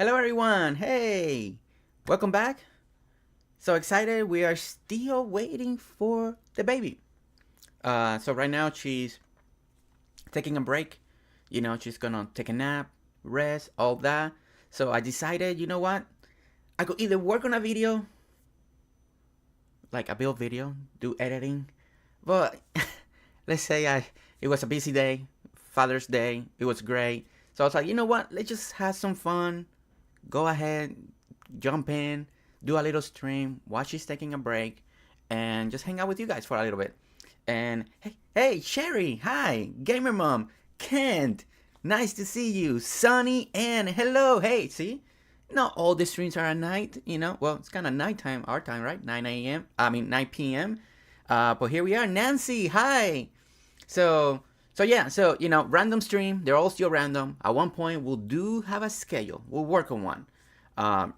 Hello everyone, hey! Welcome back. So excited, we are still waiting for the baby. So right now she's taking a break. You know, she's gonna take a nap, rest, all that. So I decided, you know what? I could either work on a video, like a build video, do editing. But let's say it was a busy day, Father's Day, it was great. So I was like, you know what? Let's just have some fun. Go ahead, jump in, do a little stream while she's taking a break, and just hang out with you guys for a little bit. And hey, Sherry, hi, Gamer Mom, Kent, nice to see you, Sunny, and hello, hey, see, not all the streams are at night, you know. Well, it's kind of nighttime, our time, right? 9 a.m. I mean 9 p.m. But here we are, Nancy, hi. So yeah, so you know, random stream. They're all still random. At one point, we'll do have a schedule. We'll work on one. Um,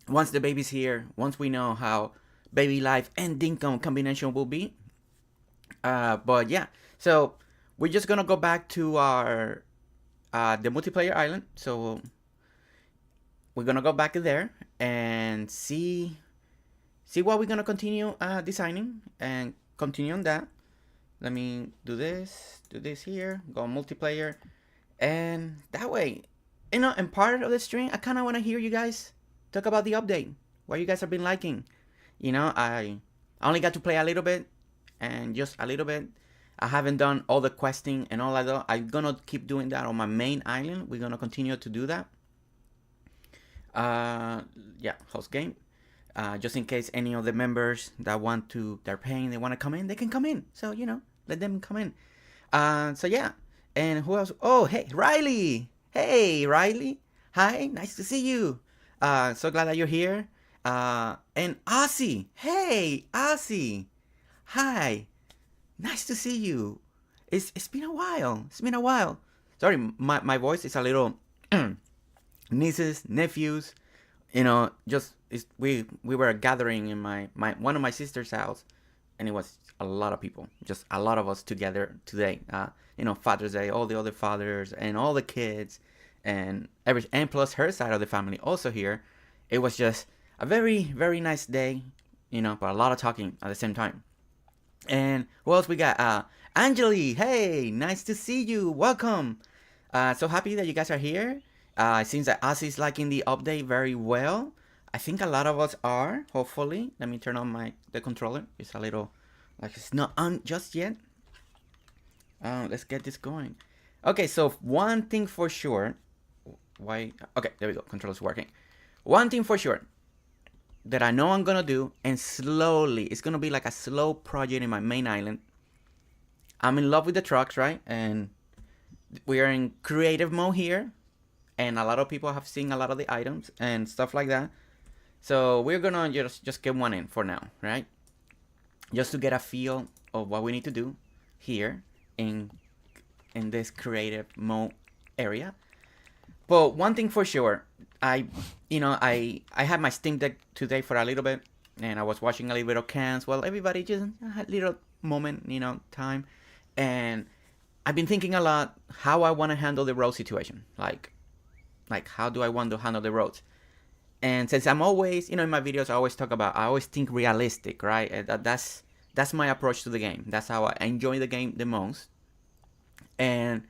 Once the baby's here, once we know how baby life and Dinkum combination will be. But yeah, so we're just gonna go back to our the multiplayer island. So we're gonna go back there and see what we're gonna continue designing and continue on that. Let me do this here, go multiplayer, and that way, you know, in part of the stream, I kind of want to hear you guys talk about the update, what you guys have been liking. You know, I only got to play a little bit, and just a little bit. I haven't done all the questing and all that. I'm gonna keep doing that on my main island. We're gonna continue to do that. Yeah, host game. Just in case any of the members that want to, they're paying, they want to come in, they can come in. So, you know, let them come in. So yeah, and who else? Oh, hey, Riley. Hey, Riley. Hi, nice to see you. So glad that you're here. And Ozzy. Hey, Ozzy. Hi, nice to see you. It's been a while. It's been a while. Sorry, my voice is a little nieces, nephews. You know, just we were gathering in my one of my sister's house, and it was a lot of people, just a lot of us together today. You know, Father's Day, all the other fathers and all the kids, and plus her side of the family also here. It was just a very nice day, you know, but a lot of talking at the same time. And who else we got? Angeli, hey, nice to see you. Welcome. So happy that you guys are here. It seems that Ozzy's liking the update very well. I think a lot of us are, hopefully. Let me turn on the controller. It's a little, like, it's not on just yet. Let's get this going. Okay, so one thing for sure. Okay, there we go. Controller's working. One thing for sure that I know I'm gonna do, and slowly, it's gonna be like a slow project in my main island. I'm in love with the trucks, right? And we are in creative mode here. And a lot of people have seen a lot of the items and stuff like that. So we're gonna just get one in for now, right? Just to get a feel of what we need to do here in this creative mode area. But one thing for sure, I had my Steam Deck today for a little bit, and I was watching a little bit of cans. Well, everybody just had a little moment, you know, time, and I've been thinking a lot how I want to handle the road situation, like how do I want to handle the roads. And since I'm always, you know, in my videos I always talk about, I always think realistic, right? That's my approach to the game. That's how I enjoy the game the most. And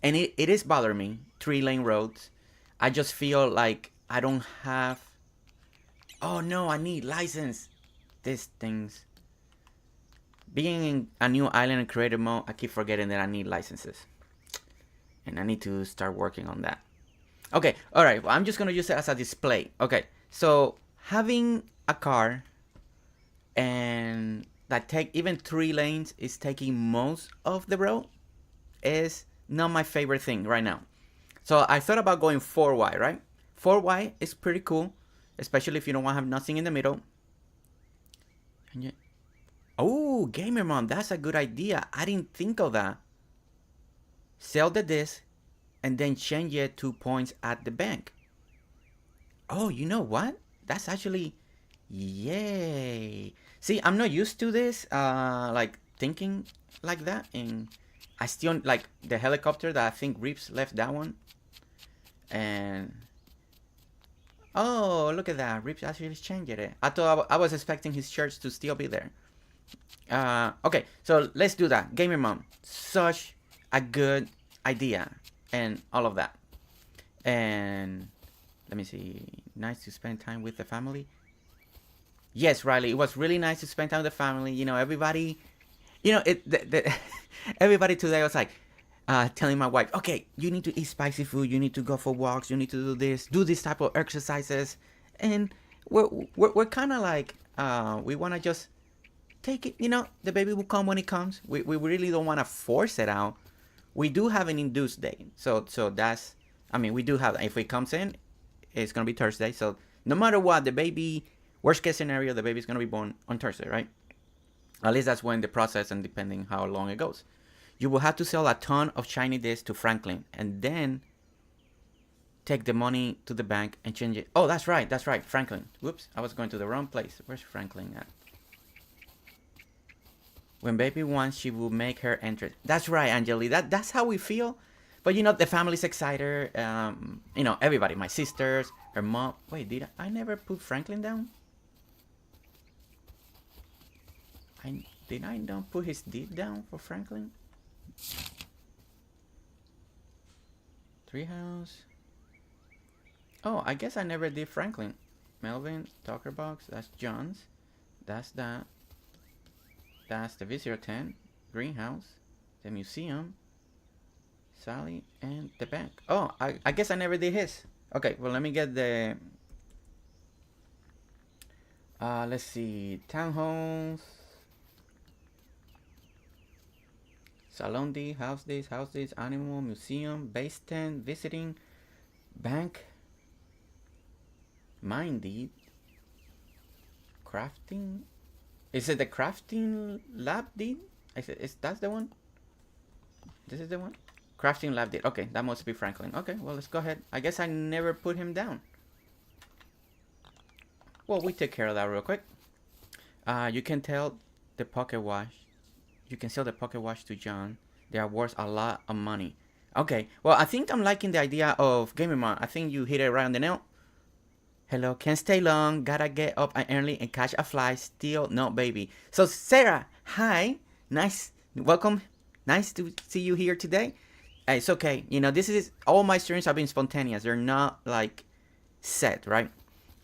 it is bothering me, 3-lane roads. I just feel like I don't have, oh no, I need license. These things. Being in a new island in creative mode, I keep forgetting that I need licenses. And I need to start working on that. Okay, alright, well, I'm just gonna use it as a display. Okay, so having a car and that take even 3 lanes is taking most of the road is not my favorite thing right now. So I thought about going 4Y, right? 4Y is pretty cool, especially if you don't want to have nothing in the middle. Oh, Gamer Mom, that's a good idea. I didn't think of that. Sell the disc and then change it to points at the bank. Oh, you know what? That's actually, yay. See, I'm not used to this, like thinking like that. And I still like the helicopter that I think Reeps left that one. And Oh, look at that. Rip actually changed it. I thought I was expecting his shirts to still be there. Okay, so let's do that. Gamer Mom. Such a good idea. And all of that. And let me see. Nice to spend time with the family. Yes, Riley. It was really nice to spend time with the family. You know, everybody. You know, everybody today was like, telling my wife, okay, you need to eat spicy food, you need to go for walks, you need to do this type of exercises, and we're kind of like, we want to just take it. You know, the baby will come when it comes. We really don't want to force it out. We do have an induced day, so that's. I mean, we do have. If it comes in, it's gonna be Thursday. So no matter what, the baby. Worst case scenario, the baby's gonna be born on Thursday, right? At least that's when the process, and depending how long it goes. You will have to sell a ton of shiny discs to Franklin, and then take the money to the bank and change it. Oh, that's right, Franklin. Whoops, I was going to the wrong place. Where's Franklin at? When baby wants, she will make her entrance. That's right, Angeli. That's how we feel. But you know, the family's excited. You know, everybody. My sisters, her mom. Wait, I never put Franklin down? Did I not put his deed down for Franklin? Treehouse. Oh, I guess I never did Franklin. Melvin, Talker Box. That's John's. That's that. That's the visitor tent. Greenhouse. The museum. Sally and the bank. Oh, I guess I never did his. Okay, well, let me get the. Let's see. Townhomes. Salon D, house days, animal, museum, base tent, visiting, bank, mine deed, crafting. Is it the crafting lab deed? Is that's the one? This is the one? Crafting lab deed. Okay, that must be Franklin. Okay, well, let's go ahead. I guess I never put him down. Well, we take care of that real quick. You can tell the pocket watch. You can sell the pocket watch to John. They are worth a lot of money. Okay, well, I think I'm liking the idea of Gamer Mom. I think you hit it right on the nail. Hello, can't stay long. Gotta get up early and catch a flight. Still no baby. So Sarah, hi. Nice, welcome. Nice to see you here today. It's okay. You know, this is all my streams have been spontaneous. They're not like set, right?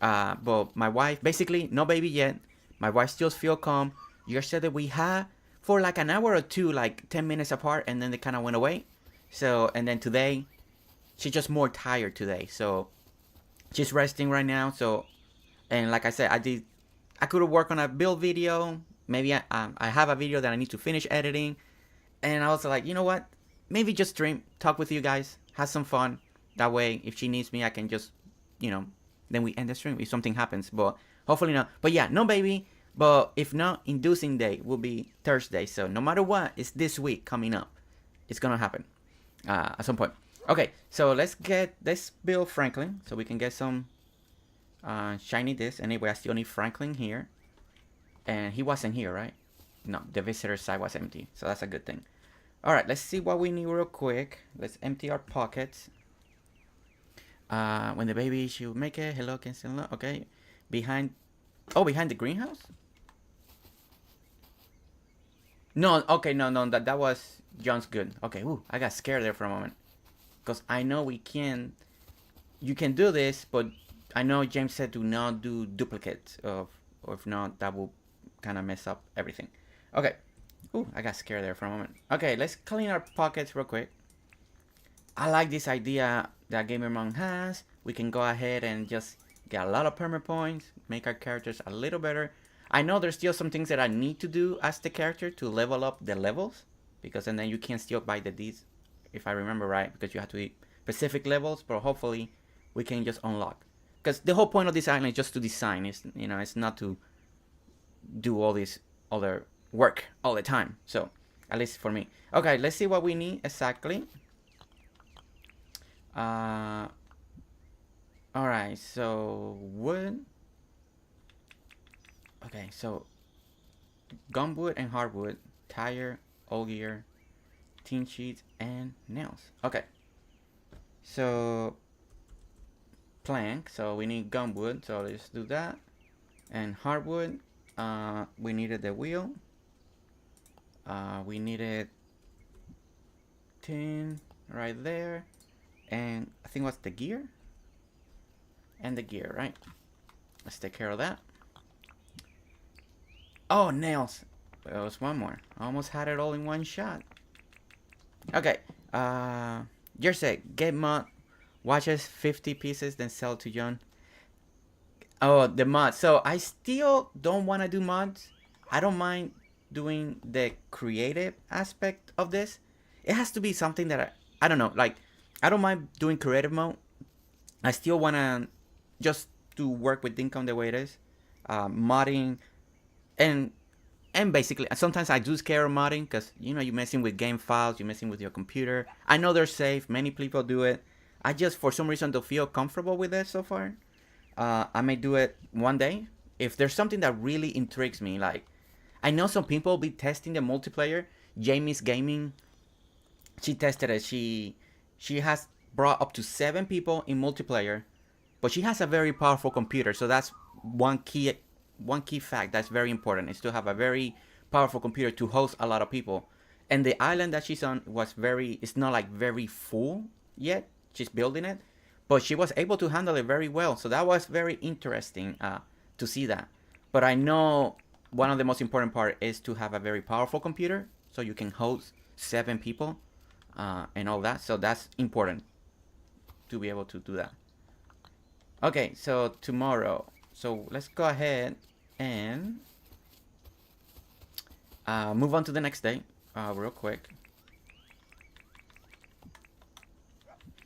But my wife, basically, no baby yet. My wife still feel calm. You guys said that we had for like an hour or two, like 10 minutes apart, and then they kind of went away. So, and then today, she's just more tired today. So, she's resting right now. So, and like I said, I could have worked on a build video. Maybe I have a video that I need to finish editing. And I was like, you know what? Maybe just stream, talk with you guys, have some fun. That way, if she needs me, I can just, you know, then we end the stream if something happens. But hopefully not. But yeah, no baby. But if not, inducing day will be Thursday. So no matter what, it's this week coming up. It's gonna happen at some point. Okay, so let's build Franklin so we can get some shiny discs. Anyway, I still need Franklin here, and he wasn't here, right? No, the visitor side was empty, so that's a good thing. All right, let's see what we need real quick. Let's empty our pockets. When the baby she'll make it. Hello, can still not. Okay, behind the greenhouse. No, okay, no, that was John's good. Okay, ooh, I got scared there for a moment. Because I know you can do this, but I know James said do not do duplicates or if not, that will kind of mess up everything. Okay, ooh, I got scared there for a moment. Okay, let's clean our pockets real quick. I like this idea that Gamer Mom has. We can go ahead and just get a lot of perma points, make our characters a little better. I know there's still some things that I need to do as the character to level up the levels, because and then you can still buy the Ds, if I remember right, because you have to hit specific levels, but hopefully we can just unlock. Because the whole point of this island is just to design. It's, you know, it's not to do all this other work all the time. So, at least for me. Okay, let's see what we need exactly. Alright, so wood. Okay, so gumwood and hardwood, tire, old gear, tin sheets, and nails. Okay, so plank, so we need gunwood, so let's do that. And hardwood, we needed the wheel. We needed tin right there, and I think what's the gear? And the gear, right? Let's take care of that. Oh, nails. There was one more. I almost had it all in one shot. Okay. Jersey, get mod. Watches 50 pieces, then sell to John. Oh, the mod. So I still don't want to do mods. I don't mind doing the creative aspect of this. It has to be something that I don't know. Like, I don't mind doing creative mode. I still want to just to work with Dinkum the way it is. Modding and basically sometimes I do scare of modding because you know you're messing with game files, you're messing with your computer. I know they're safe, many people do it. I just for some reason don't feel comfortable with it so far. I may do it one day if there's something that really intrigues me. Like I know some people be testing the multiplayer. Jamie's Gaming, she tested it. She has brought up to 7 people in multiplayer, but she has a very powerful computer. So that's one key fact that's very important is to have a very powerful computer to host a lot of people. And the island that she's on was it's not like very full yet. She's building it, but she was able to handle it very well. So that was very interesting to see that. But I know one of the most important part is to have a very powerful computer so you can host 7 people and all that. So that's important to be able to do that. Okay, so tomorrow. So let's go ahead and move on to the next day real quick.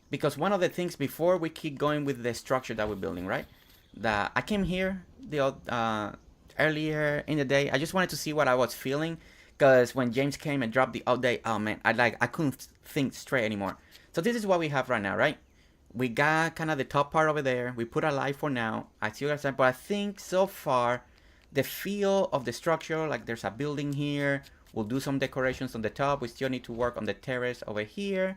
Because one of the things before we keep going with the structure that we're building, right? I came here earlier in the day. I just wanted to see what I was feeling. Because when James came and dropped the update, oh man, I couldn't think straight anymore. So this is what we have right now, right? We got kind of the top part over there. We put a light for now. I still got some, but I think so far the feel of the structure, like there's a building here. We'll do some decorations on the top. We still need to work on the terrace over here.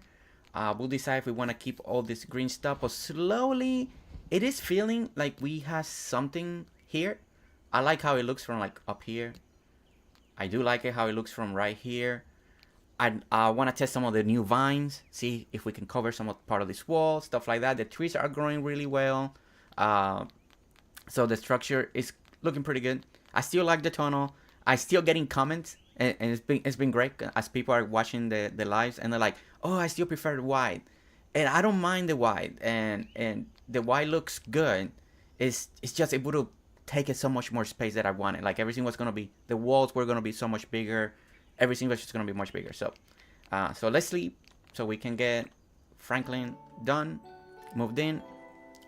We'll decide if we want to keep all this green stuff, but slowly it is feeling like we have something here. I like how it looks from like up here. I do like it how it looks from right here. I want to test some of the new vines, see if we can cover some of part of this wall, stuff like that. The trees are growing really well. So the structure is looking pretty good. I still like the tunnel. I still getting comments, and it's been great as people are watching the lives and they're like, oh, I still prefer the wide, and I don't mind the wide, and the wide looks good. It's just it would have taken so much more space that I wanted. Like everything was gonna be, the walls were gonna be so much bigger. Everything was just gonna be much bigger. So let's sleep so we can get Franklin done, moved in,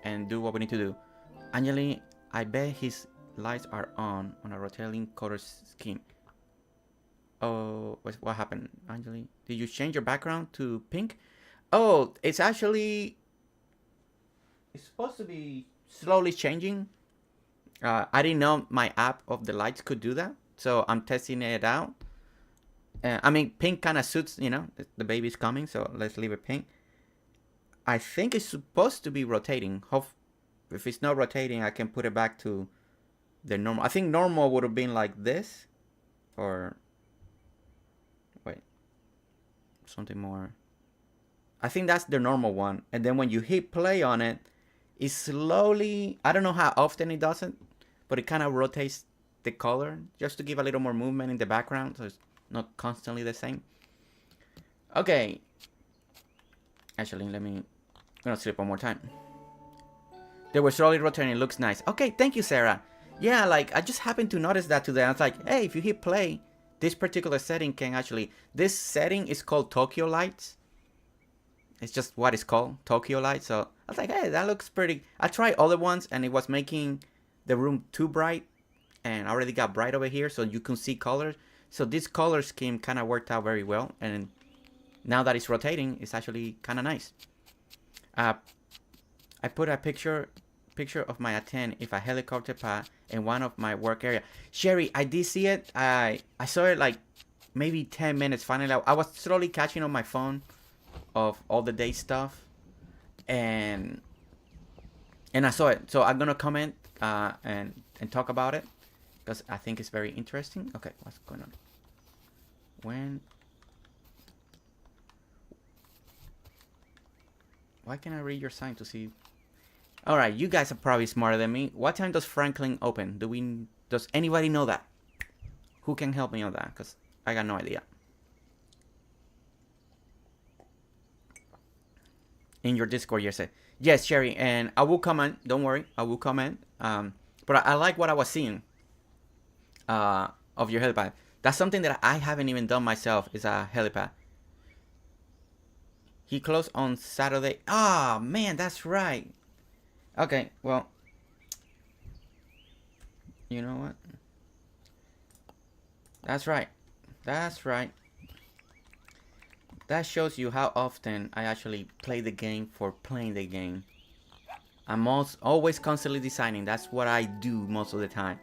and do what we need to do. Angeli, I bet his lights are on a rotating color scheme. Oh, what happened, Angeli? Did you change your background to pink? Oh, it's supposed to be slowly changing. I didn't know my app of the lights could do that, so I'm testing it out. I mean, pink kind of suits, you know, the baby's coming, so let's leave it pink. I think it's supposed to be rotating. If it's not rotating, I can put it back to the normal. I think normal would have been like this, or wait, something more. I think that's the normal one, and then when you hit play on it, it slowly, I don't know how often it does it, but it kind of rotates the color just to give a little more movement in the background, so it's not constantly the same. Okay. Actually, I'm gonna sleep one more time. They were slowly rotating. It looks nice. Okay, thank you, Sarah. Yeah, like, I just happened to notice that today. I was like, hey, if you hit play, this particular setting can actually... This setting is called Tokyo Lights. It's just what it's called, Tokyo Lights. So I was like, hey, that looks pretty... I tried other ones, and it was making the room too bright. And I already got bright over here, so you can see colors. So this color scheme kind of worked out very well, and now that it's rotating, it's actually kind of nice. I put a picture of my attend if a helicopter pad in one of my work area. Sherry, I did see it. I saw it like maybe 10 minutes. Finally, I was slowly catching on my phone of all the day stuff, and And I saw it, so I'm gonna comment and talk about it because I think it's very interesting. Okay, what's going on? When? Why can't I read your sign to see? All right, you guys are probably smarter than me. What time does Franklin open? Does anybody know that? Who can help me on that? Because I got no idea. In your Discord, you said yes, Sherry, and I will comment. Don't worry, I will comment. But I like what I was seeing of your helipad. That's something that I haven't even done myself. Is a helipad. He closed on Saturday. Ah, man, that's right. Okay, well, you know what? That's right. That's right. That shows you how often I actually play the game for playing the game. I'm always constantly designing. That's what I do most of the time.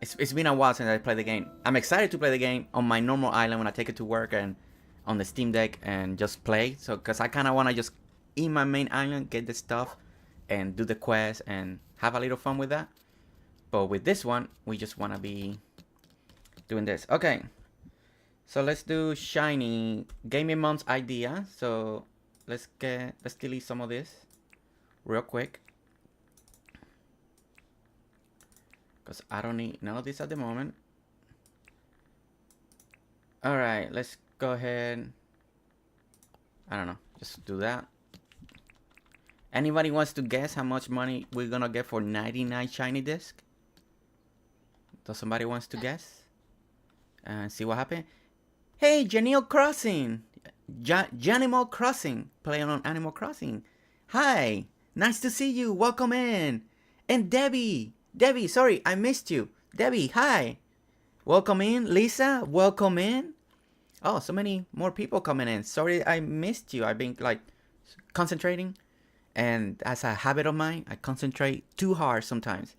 It's been a while since I played the game. I'm excited to play the game on my normal island when I take it to work and on the Steam Deck and just play. So, because I kind of want to just in my main island get the stuff and do the quest and have a little fun with that. But with this one, we just want to be doing this. Okay. So let's do shiny gaming mom's idea. So let's delete some of this real quick. Because I don't need none of this at the moment. Alright, let's go ahead. I don't know. Just do that. Anybody wants to guess how much money we're gonna get for 99 shiny disc? Does somebody wants to guess? And see what happened? Hey, Janelle Crossing! Janimal Crossing! Playing on Animal Crossing. Hi! Nice to see you! Welcome in! And Debbie! Debbie, sorry, I missed you. Debbie, hi! Welcome in. Lisa, welcome in. Oh, so many more people coming in. Sorry I missed you. I've been like concentrating. And as a habit of mine, I concentrate too hard sometimes.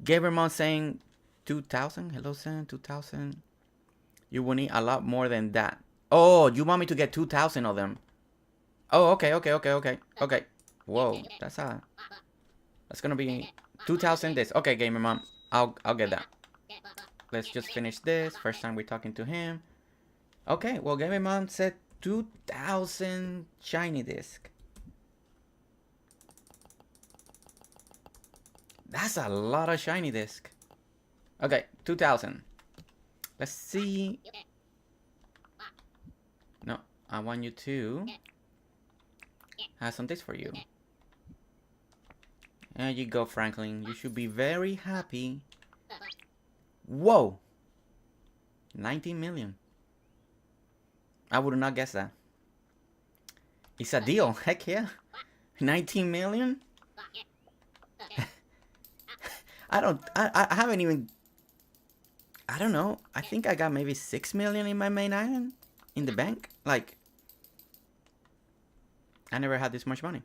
Gabriel saying 2,000. Hello, Sam. 2,000. You will need a lot more than that. Oh, you want me to get 2,000 of them? Oh, okay. Whoa, that's gonna be 2,000 this. Okay, Gamer Mom, I'll get that. Let's just finish this. First time we're talking to him. Okay, well, Gamer Mom said 2,000 shiny disc. That's a lot of shiny disc. Okay, 2,000. Let's see. No, I want you to have some disc for you. There you go, Franklin. You should be very happy. Whoa! 19 million. I would not guess that. It's a deal. Heck yeah. 19 million? I haven't even, I don't know. I think I got maybe 6 million in my main island in the bank. Like, I never had this much money.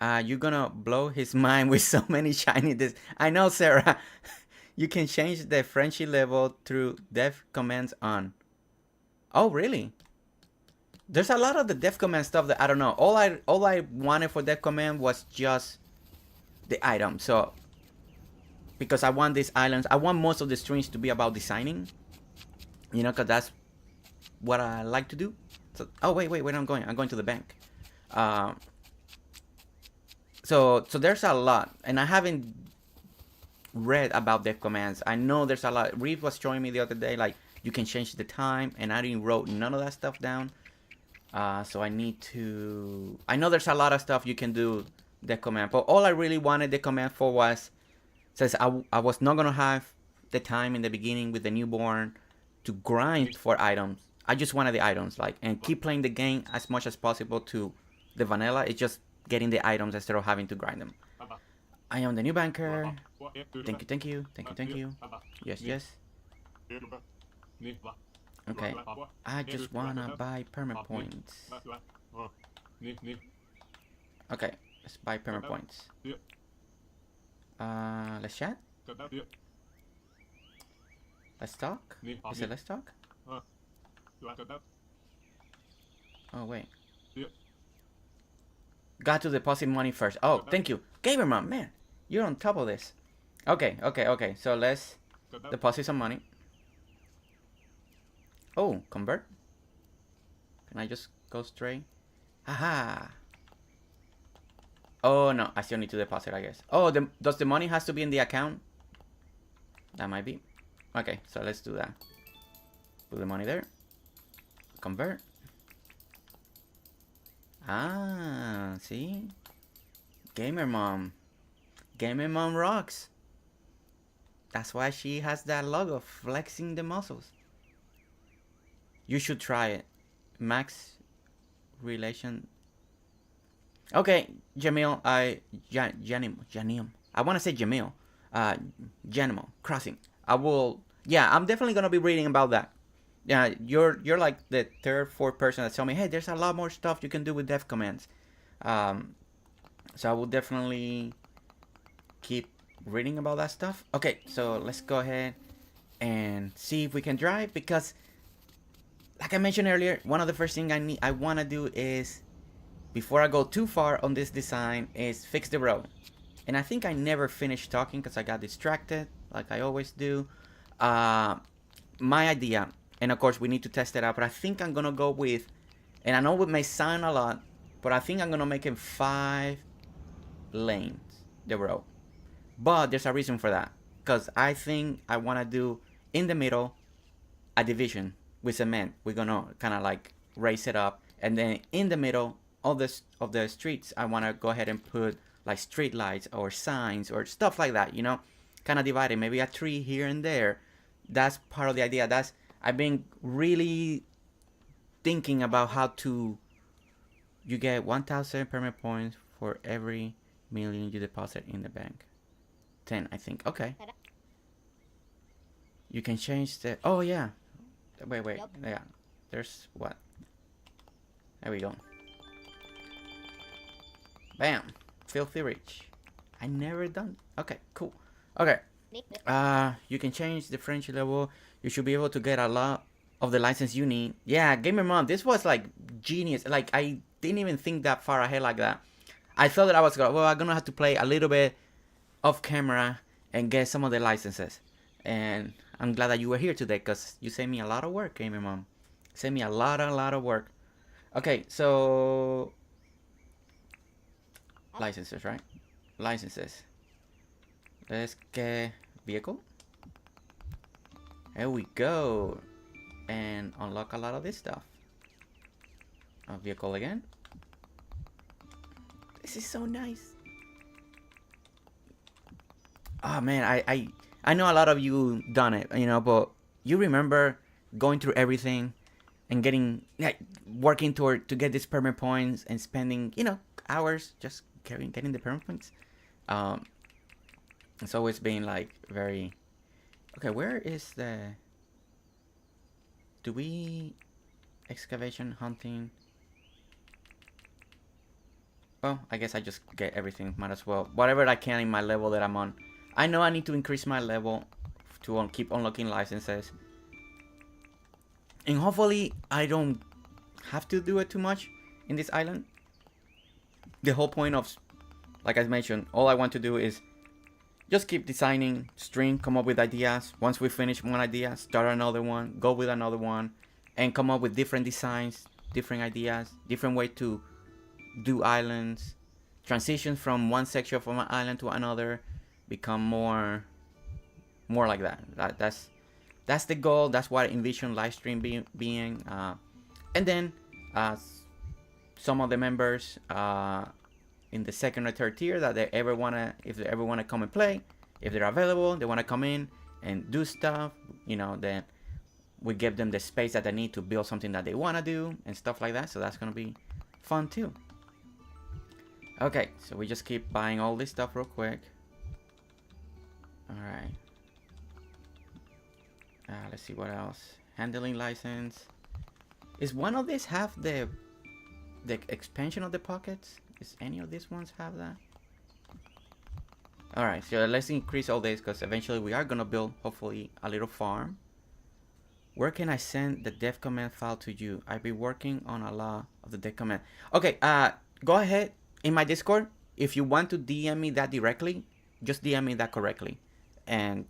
You're gonna blow his mind with so many shiny discs. I know, Sarah. You can change the friendship level through def commands on. Oh, really? There's a lot of the def command stuff that I don't know. All I wanted for def command was just the item. So because I want these islands, I want most of the streams to be about designing. You know, because that's what I like to do. So, oh wait, where I'm going? I'm going to the bank. So there's a lot, and I haven't read about def commands. I know there's a lot. Reeve was showing me the other day, like you can change the time, and I didn't wrote none of that stuff down. So I need to. I know there's a lot of stuff you can do def command, but all I really wanted the command for was, since I was not gonna have the time in the beginning with the newborn to grind for items. I just wanted the items, like, and keep playing the game as much as possible to the vanilla. It's just getting the items instead of having to grind them. I am the new banker. Thank you. Yes. Okay. I just wanna buy perma points. Okay, let's buy perma points. Let's chat. Let's talk. Is it let's talk? Oh wait. got to deposit money first. Oh, thank you. Gamerman, man. You're on top of this. Okay. So let's deposit some money. Oh, convert? Can I just go straight? Haha. Oh, no. I still need to deposit, I guess. Oh, does the money has to be in the account? That might be. Okay, so let's do that. Put the money there. Convert. Ah, see? Gamer mom. Gamer mom rocks. That's why she has that logo, flexing the muscles. You should try it. Max relation. Okay, Jamil, Janil. I want to say Jamil. Janimo, crossing. I will. Yeah, I'm definitely gonna be reading about that. Yeah, you're like the third, fourth person that tell me, hey, there's a lot more stuff you can do with dev commands. So I will definitely keep reading about that stuff. Okay, so let's go ahead and see if we can drive, because like I mentioned earlier, one of the first things I want to do is, before I go too far on this design, is fix the road. And I think I never finished talking because I got distracted, like I always do. My idea, and of course we need to test it out, but I think I'm gonna go with, and I know it may sound a lot, but I think I'm gonna make it 5 lanes, the road. But there's a reason for that, because I think I want to do in the middle a division with cement. We're gonna kind of like raise it up, and then in the middle of the streets, I want to go ahead and put like street lights or signs or stuff like that, you know, kind of divided, maybe a tree here and there. That's part of the idea. I've been really thinking about how to, you get 1,000 permit points for every million you deposit in the bank. 10, I think. Okay. You can change the, oh yeah. Wait. Yeah. There's what? There we go. Bam. Filthy rich. I never done. Okay, cool. Okay. You can change the friendship level. You should be able to get a lot of the license you need. Yeah, Gamer Mom, this was like genius. Like I didn't even think that far ahead like that. I thought that I was I'm gonna have to play a little bit off camera and get some of the licenses. And I'm glad that you were here today, because you saved me a lot of work, Gamer Mom. Saved me a lot of work. Okay, so licenses, right? Licenses. Let's get vehicle. There we go. And unlock a lot of this stuff. A vehicle again. This is so nice. Oh man, I know a lot of you done it, you know, but you remember going through everything and getting, like, working to get these permit points and spending, you know, hours just getting the permit points. It's always been like very, okay, where is the, do we, excavation, hunting? Well, I guess I just get everything, might as well, whatever I can in my level that I'm on. I know I need to increase my level to keep unlocking licenses. And hopefully I don't have to do it too much in this island. The whole point of, like I mentioned, all I want to do is just keep designing, string, come up with ideas. Once we finish one idea, start another one, go with another one, and come up with different designs, different ideas, different way to do islands, transition from one section of an island to another, become more like that. That's the goal. That's what I envision live stream being. And then some of the members in the second or third tier that if they ever wanna come and play, if they're available, they wanna come in and do stuff, you know, then we give them the space that they need to build something that they wanna do and stuff like that. So that's gonna be fun too. Okay, so we just keep buying all this stuff real quick. Alright. Let's see what else. Handling license. Is one of these have the expansion of the pockets? Is any of these ones have that? Alright, so let's increase all this, because eventually we are gonna build, hopefully, a little farm. Where can I send the dev command file to you? I've been working on a lot of the dev command. Okay, go ahead. in my Discord, if you want to DM me that directly, just DM me that correctly, and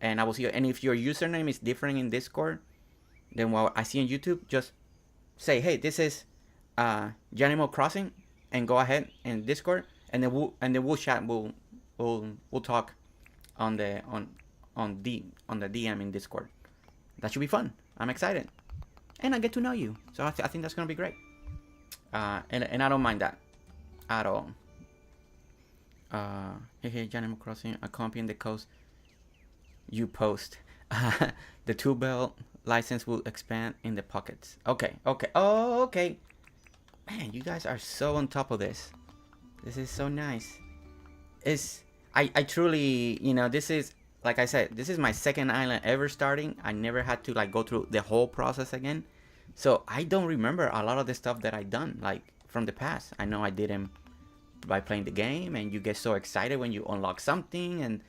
I will see you. And if your username is different in Discord than what I see on YouTube, just say, hey, this is Animal Crossing, and go ahead in Discord, and then we'll chat. We'll talk on the DM in Discord. That should be fun. I'm excited, and I get to know you. So I think that's gonna be great. And I don't mind that at all. Hey, Animal Crossing, I copying the codes you post. The 2-bell license will expand in the pockets. Okay. Oh, okay. Man, you guys are so on top of this. This is so nice. I truly, this is, like I said, this is my second island ever starting. I never had to like go through the whole process again. So I don't remember a lot of the stuff that I done like from the past. I know I did them by playing the game, and you get so excited when you unlock something, and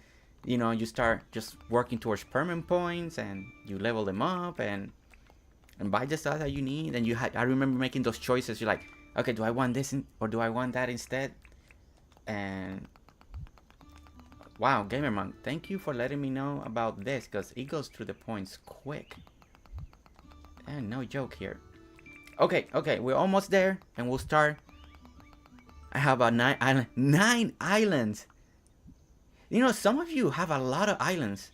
you start just working towards permanent points, and you level them up and buy the stuff that you need. And I remember making those choices. You're like, okay, do I want this or do I want that instead? And wow, Gamerman, thank you for letting me know about this, because it goes through the points quick. And no joke here. Okay, we're almost there, and we'll start. I have a 9 islands. Some of you have a lot of islands.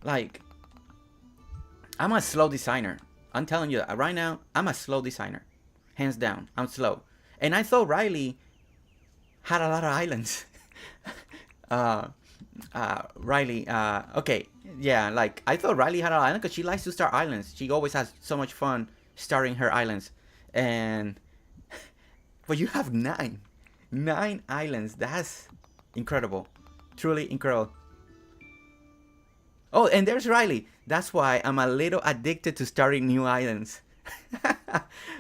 Like, I'm a slow designer. I'm telling you that right now. I'm a slow designer, hands down. I'm slow, and I thought Riley had a lot of islands. Riley, okay, yeah, like I thought Riley had an island because she likes to start islands. She always has so much fun starting her islands, but you have 9 islands. That's incredible, truly incredible. Oh, and there's Riley. That's why I'm a little addicted to starting new islands.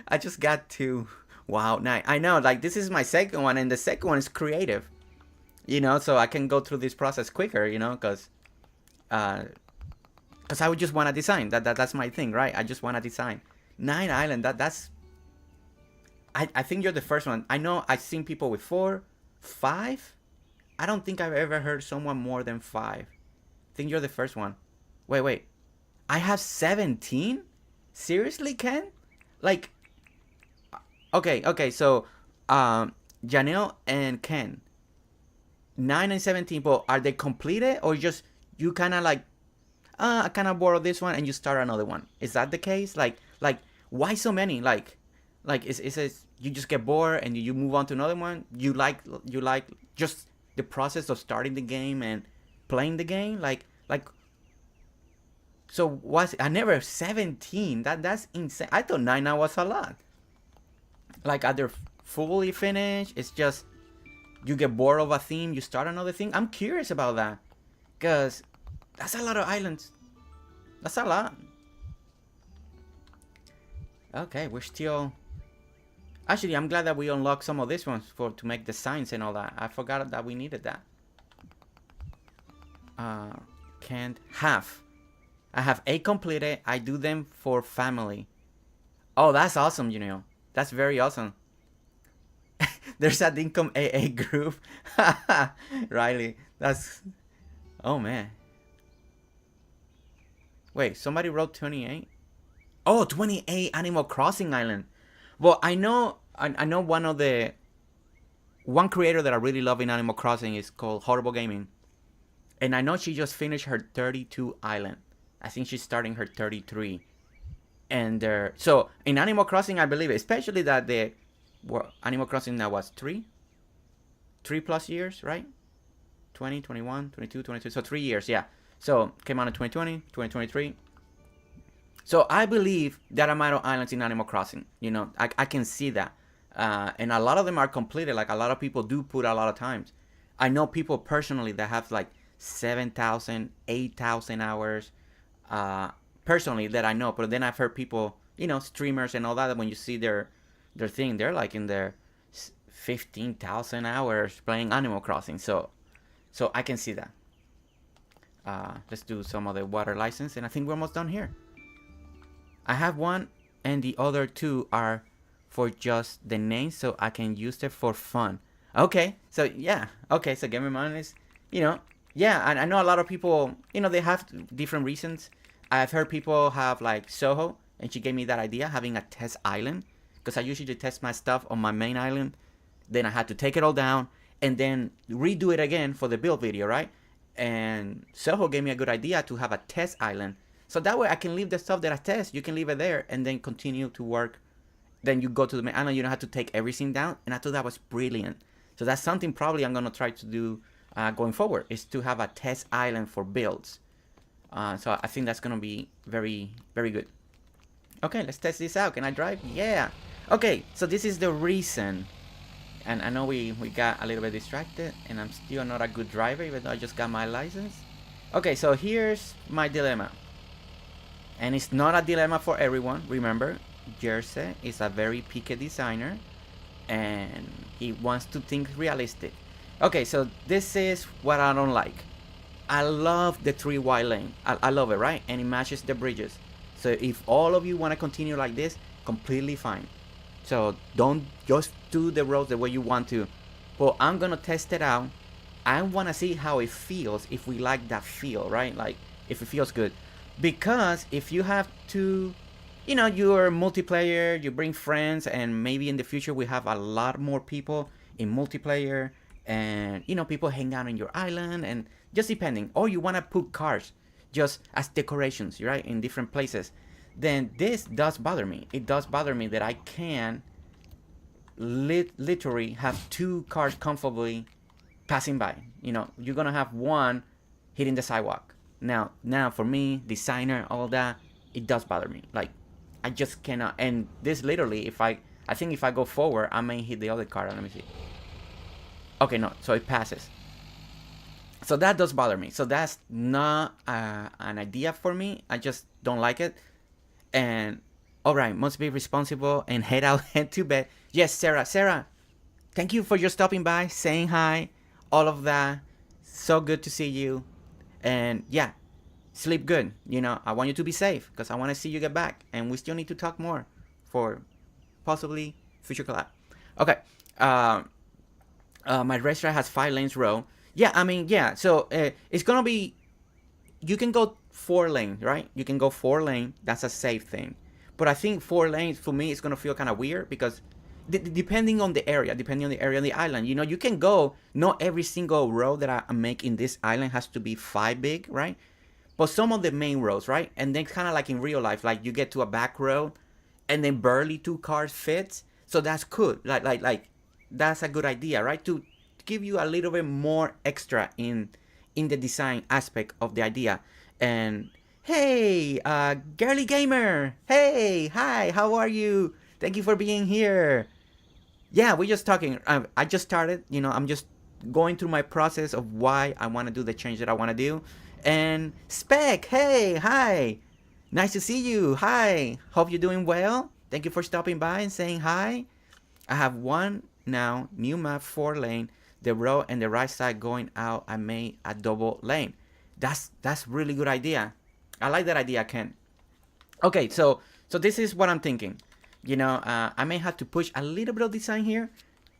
I just got to, wow, 9. I know, like this is my second one, and the second one is creative. So I can go through this process quicker, because I would just want to design. That's my thing, right? I just want to design. 9 island. I think you're the first one. I know I've seen people with 4, 5. I don't think I've ever heard someone more than 5. I think you're the first one. Wait. I have 17? Seriously, Ken? Like, okay. So, Janelle and Ken. 9 and 17, but are they completed, or just you kind of like, I kind of borrow this one and you start another one? Is that the case? Like why so many? Like is you just get bored and you move on to another one? You like just the process of starting the game and playing the game? Like so I never 17. That's insane. I thought 9 was a lot. Like, are they fully finished? It's just you get bored of a theme, you start another thing. I'm curious about that, because that's a lot of islands. That's a lot. Okay, we're still. Actually, I'm glad that we unlocked some of these ones to make the signs and all that. I forgot that we needed that. Can't have. I have 8 completed. I do them for family. Oh, that's awesome, That's very awesome. There's a Dinkum AA group. Riley, that's... Oh, man. Wait, somebody wrote 28? Oh, 28 Animal Crossing Island. Well, I know one creator that I really love in Animal Crossing is called Horrible Gaming. And I know she just finished her 32 island. I think she's starting her 33. And so in Animal Crossing, I believe, especially that Animal Crossing now was 3 plus years, right? 20, 21, 22, 23. So 3 years, yeah. So came out in 2020, 2023. So I believe that amount of islands in Animal Crossing. I can see that. And a lot of them are completed. Like, a lot of people do put a lot of times. I know people personally that have like 7,000, 8,000 hours. Personally, that I know. But then I've heard people, streamers and all that, when you see their thing, they're like in their 15,000 hours playing Animal Crossing. So I can see that. Let's do some of the water license, and I think we're almost done here. I have one, and the other 2 are for just the name so I can use it for fun. Okay, so yeah. Okay, so Game of Mine is, yeah, I know a lot of people, they have different reasons. I've heard people have like Soho, and she gave me that idea, having a test island, because I usually test my stuff on my main island. Then I had to take it all down and then redo it again for the build video, right? And Soho gave me a good idea to have a test island. So that way I can leave the stuff that I test, you can leave it there and then continue to work. Then you go to the main island, you don't have to take everything down. And I thought that was brilliant. So that's something probably I'm going to try to do going forward, is to have a test island for builds. So I think that's going to be very, very good. Okay, let's test this out. Can I drive? Yeah. Okay, so this is the reason. And I know we got a little bit distracted, and I'm still not a good driver, even though I just got my license. Okay, so here's my dilemma. And it's not a dilemma for everyone. Remember, Gerse is a very picky designer, and he wants to think realistic. Okay, so this is what I don't like. I love the 3 wide lane. I love it, right? And it matches the bridges. So if all of you want to continue like this, completely fine. So don't just do the roads the way you want to. But I'm going to test it out. I want to see how it feels, if we like that feel, right? Like, if it feels good. Because if you have to, you're multiplayer, you bring friends, and maybe in the future we have a lot more people in multiplayer. And, people hang out on your island, and just depending. Or you want to put cars just as decorations, right? In different places. Then this does bother me. It does bother me that I can literally have 2 cars comfortably passing by. You're gonna have one hitting the sidewalk. Now for me, designer, all that, it does bother me. Like, I just cannot. And this literally, I think if I go forward, I may hit the other car. Let me see. Okay, no, so it passes. So that does bother me. So that's not an idea for me. I just don't like it. And alright, must be responsible and head to bed. Yes, Sarah, thank you for your stopping by, saying hi, all of that. So good to see you. And yeah, sleep good. I want you to be safe, because I want to see you get back. And we still need to talk more for possibly future collab. Okay. My restaurant has 5 lanes row. Yeah, so it's gonna be, you can go 4 lane, right? You can go 4 lane. That's a safe thing. But I think 4 lanes for me is gonna feel kind of weird, because depending on the area, on the island, you can go. Not every single road that I make in this island has to be 5 big, right? But some of the main roads, right? And then kind of like in real life, like you get to a back road, and then barely 2 cars fits. So that's cool. Like that's a good idea, right? To give you a little bit more extra in the design aspect of the idea. And hey, girly gamer, hey, hi, how are you? Thank you for being here. Yeah, we're just talking. I just started, I'm just going through my process of why I want to do the change that I want to do. And Spec, hey, hi, nice to see you. Hi, hope you're doing well. Thank you for stopping by and saying hi. I have one now, new map, 4 lane. The road and the right side going out, I made a double lane. That's really good idea. I like that idea, Ken. Okay, so this is what I'm thinking. I may have to push a little bit of design here.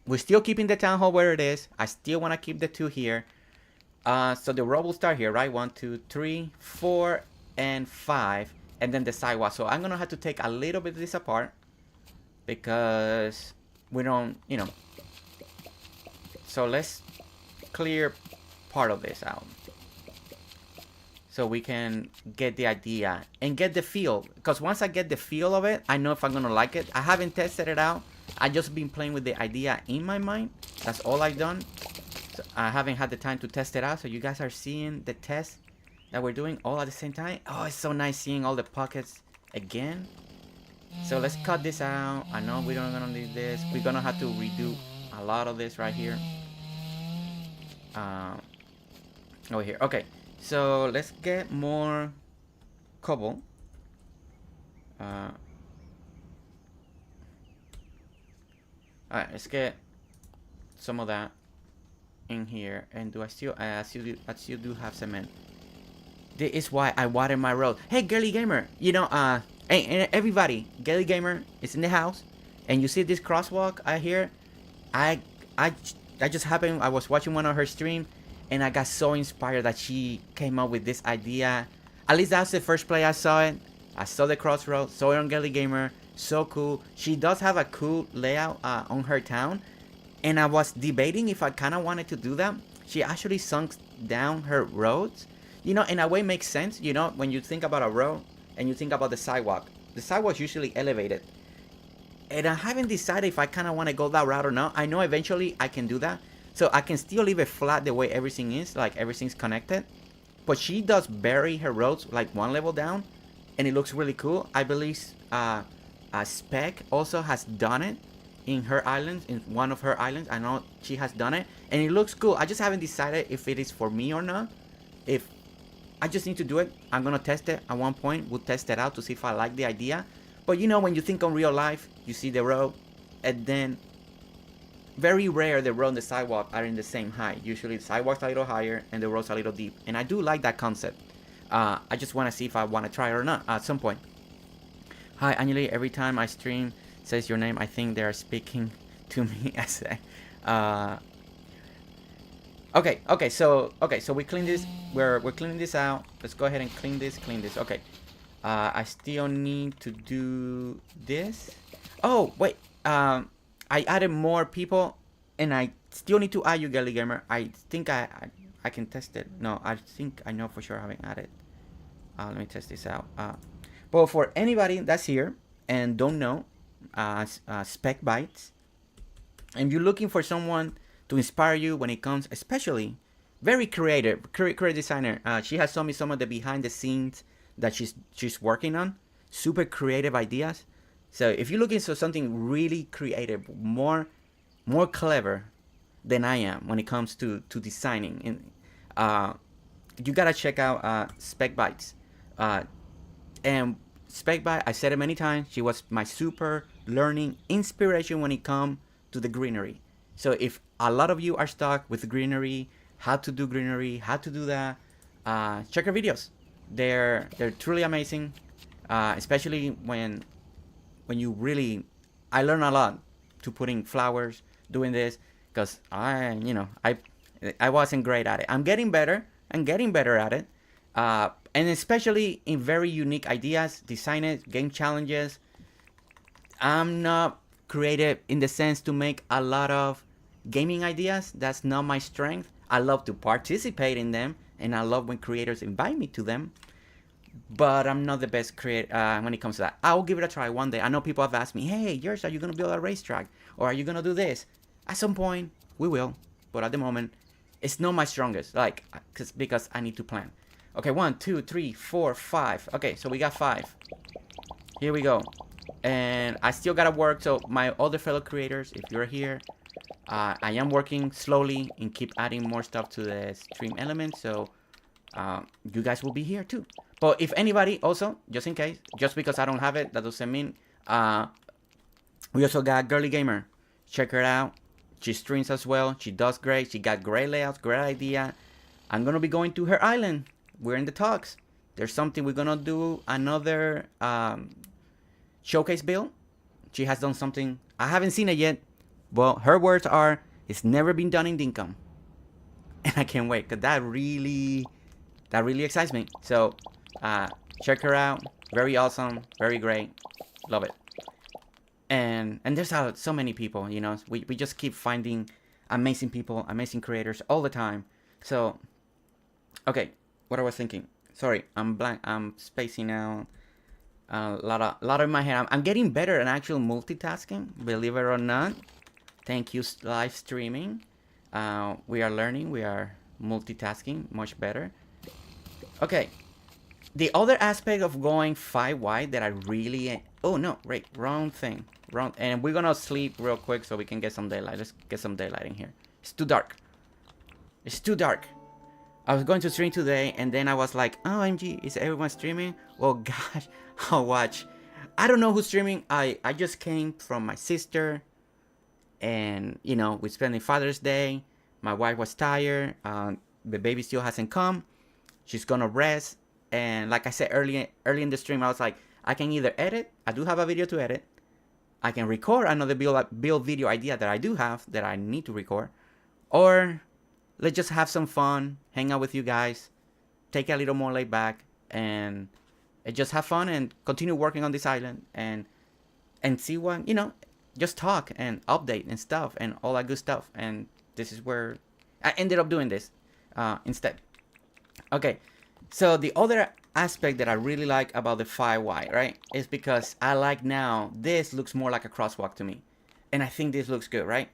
We're still keeping the town hall where it is. I still want to keep the 2 here. So the road will start here, right? 1, 2, 3, 4, and 5. And then the sidewalk. So I'm going to have to take a little bit of this apart, because we don't, So let's clear part of this out, so we can get the idea and get the feel. Because once I get the feel of it, I know if I'm going to like it. I haven't tested it out. I just been playing with the idea in my mind. That's all I've done. So I haven't had the time to test it out. So you guys are seeing the test that we're doing all at the same time. Oh, it's so nice seeing all the pockets again. So let's cut this out. I know we're not going to do this. We're going to have to redo a lot of this right here. Over here. Okay. So let's get more cobble. Alright, let's get some of that in here. And do I still do have cement. This is why I water my road. Hey, girly gamer, hey, everybody, girly gamer is in the house, And you see this crosswalk I here, I I I just happened, I was watching one of her stream, and I got so inspired that she came up with this idea. At least that's the first play I saw it. I saw the crossroad, saw it on GerseGames, so cool. She does have a cool layout on her town, and I was debating if I kind of wanted to do that. She actually sunk down her roads. You know, in a way makes sense. You know, when you think about a road and you think about the sidewalk's usually elevated. And I haven't decided if I kind of want to go that route or not. I know eventually I can do that. So I can still leave it flat the way everything is, like everything's connected. But she does bury her roads like one level down, and it looks really cool. I believe Spec also has done it in her islands, in one of her islands. I know she has done it, and it looks cool. I just haven't decided if it is for me or not. If I just need to do it, I'm gonna test it at one point. We'll test it out to see if I like the idea. But you know, when you think on real life, you see the road, and then very rare the road and the sidewalk are in the same height. Usually the sidewalk's a little higher and the road's a little deep. And I do like that concept. I just want to see if I want to try it or not at some point. Hi, Anjali. Every time I stream says your name, I think they are speaking to me. Okay, so we clean this. We're cleaning this out. Let's go ahead and clean this. Okay. I still need to do this. Oh, wait. I added more people, and I still need to add you, GerseGames. I think I can test it. No, I think I know for sure I haven't added. Let me test this out. But for anybody that's here and don't know, Spec Bites, and you're looking for someone to inspire you when it comes, especially very creative designer. She has shown me some of the behind the scenes that she's working on. Super creative ideas. So if you're looking for something really creative, more clever than I am when it comes to designing, and you gotta check out Spec Bites. And Spec Bite, I said it many times, she was my super learning inspiration when it comes to the greenery. So if a lot of you are stuck with greenery, how to do greenery, how to do that, check her videos. They're truly amazing, especially when you really, I learn a lot to putting flowers, doing this, because I wasn't great at it. I'm getting better at it, and especially in very unique ideas, design game challenges. I'm not creative in the sense to make a lot of gaming ideas. That's not my strength. I love to participate in them, and I love when creators invite me to them. But I'm not the best creator when it comes to that. I'll give it a try one day. I know people have asked me, hey, Gers, are you going to build a racetrack? Or are you going to do this? At some point, we will. But at the moment, it's not my strongest. Like, because I need to plan. Okay, 1, 2, 3, 4, 5. Okay, so we got 5. Here we go. And I still got to work. So my other fellow creators, if you're here, I am working slowly and keep adding more stuff to the stream element. So you guys will be here too. But if anybody also, just in case, just because I don't have it, that doesn't mean, we also got GerseGames. Check her out. She streams as well. She does great. She got great layouts, great idea. I'm going to be going to her island. We're in the talks. There's something we're going to do, another showcase build. She has done something. I haven't seen it yet. Well, her words are, it's never been done in Dinkum. And I can't wait, because that really excites me. So, check her out. Very awesome. Very great. Love it. And there's so many people, you know. We just keep finding amazing people, amazing creators all the time. So, okay. What I was thinking. Sorry, I'm blank. I'm spacing out. A lot in my head. I'm getting better at actual multitasking, believe it or not. Thank you, live streaming. We are learning. We are multitasking much better. Okay. The other aspect of going 5 wide that I really... Oh, no. Right. Wrong thing. Wrong. And we're going to sleep real quick so we can get some daylight. Let's get some daylight in here. It's too dark. It's too dark. I was going to stream today, and then I was like, oh, MG, is everyone streaming? Well, gosh, I'll watch. I don't know who's streaming. I just came from my sister, and, you know, we're spending Father's Day. My wife was tired. The baby still hasn't come. She's going to rest. And like I said early in the stream, I was like, I can either edit. I do have a video to edit. I can record another build video idea that I do have that I need to record, or let's just have some fun, hang out with you guys, take it a little more laid back, and just have fun and continue working on this island and see what, just talk and update and stuff and all that good stuff. And this is where I ended up doing this instead. Okay, so the other aspect that I really like about the 5Y, right, is because I like now this looks more like a crosswalk to me, and I think this looks good, right?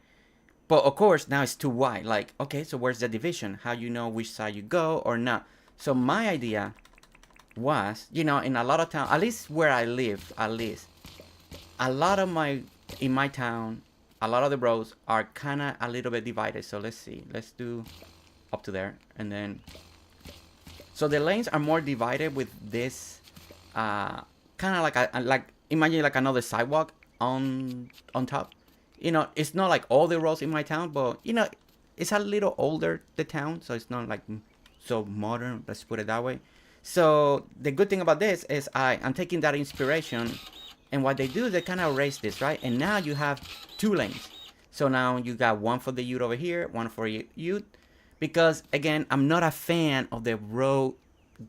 But of course now it's too wide. Like, okay, so where's the division? How you know which side you go or not? So my idea was, in a lot of town, at least where I live, a lot of in my town, a lot of the roads are kind of a little bit divided. So let's see, let's do up to there, and then so the lanes are more divided with this kind of like imagine like another sidewalk on top. It's not like all the roads in my town, but it's a little older, the town, so it's not like so modern, let's put it that way. So the good thing about this is I'm taking that inspiration, and what they do, they kind of erase this, right? And now you have 2 lanes. So now you got one for the youth over here, one for youth, because again, I'm not a fan of the road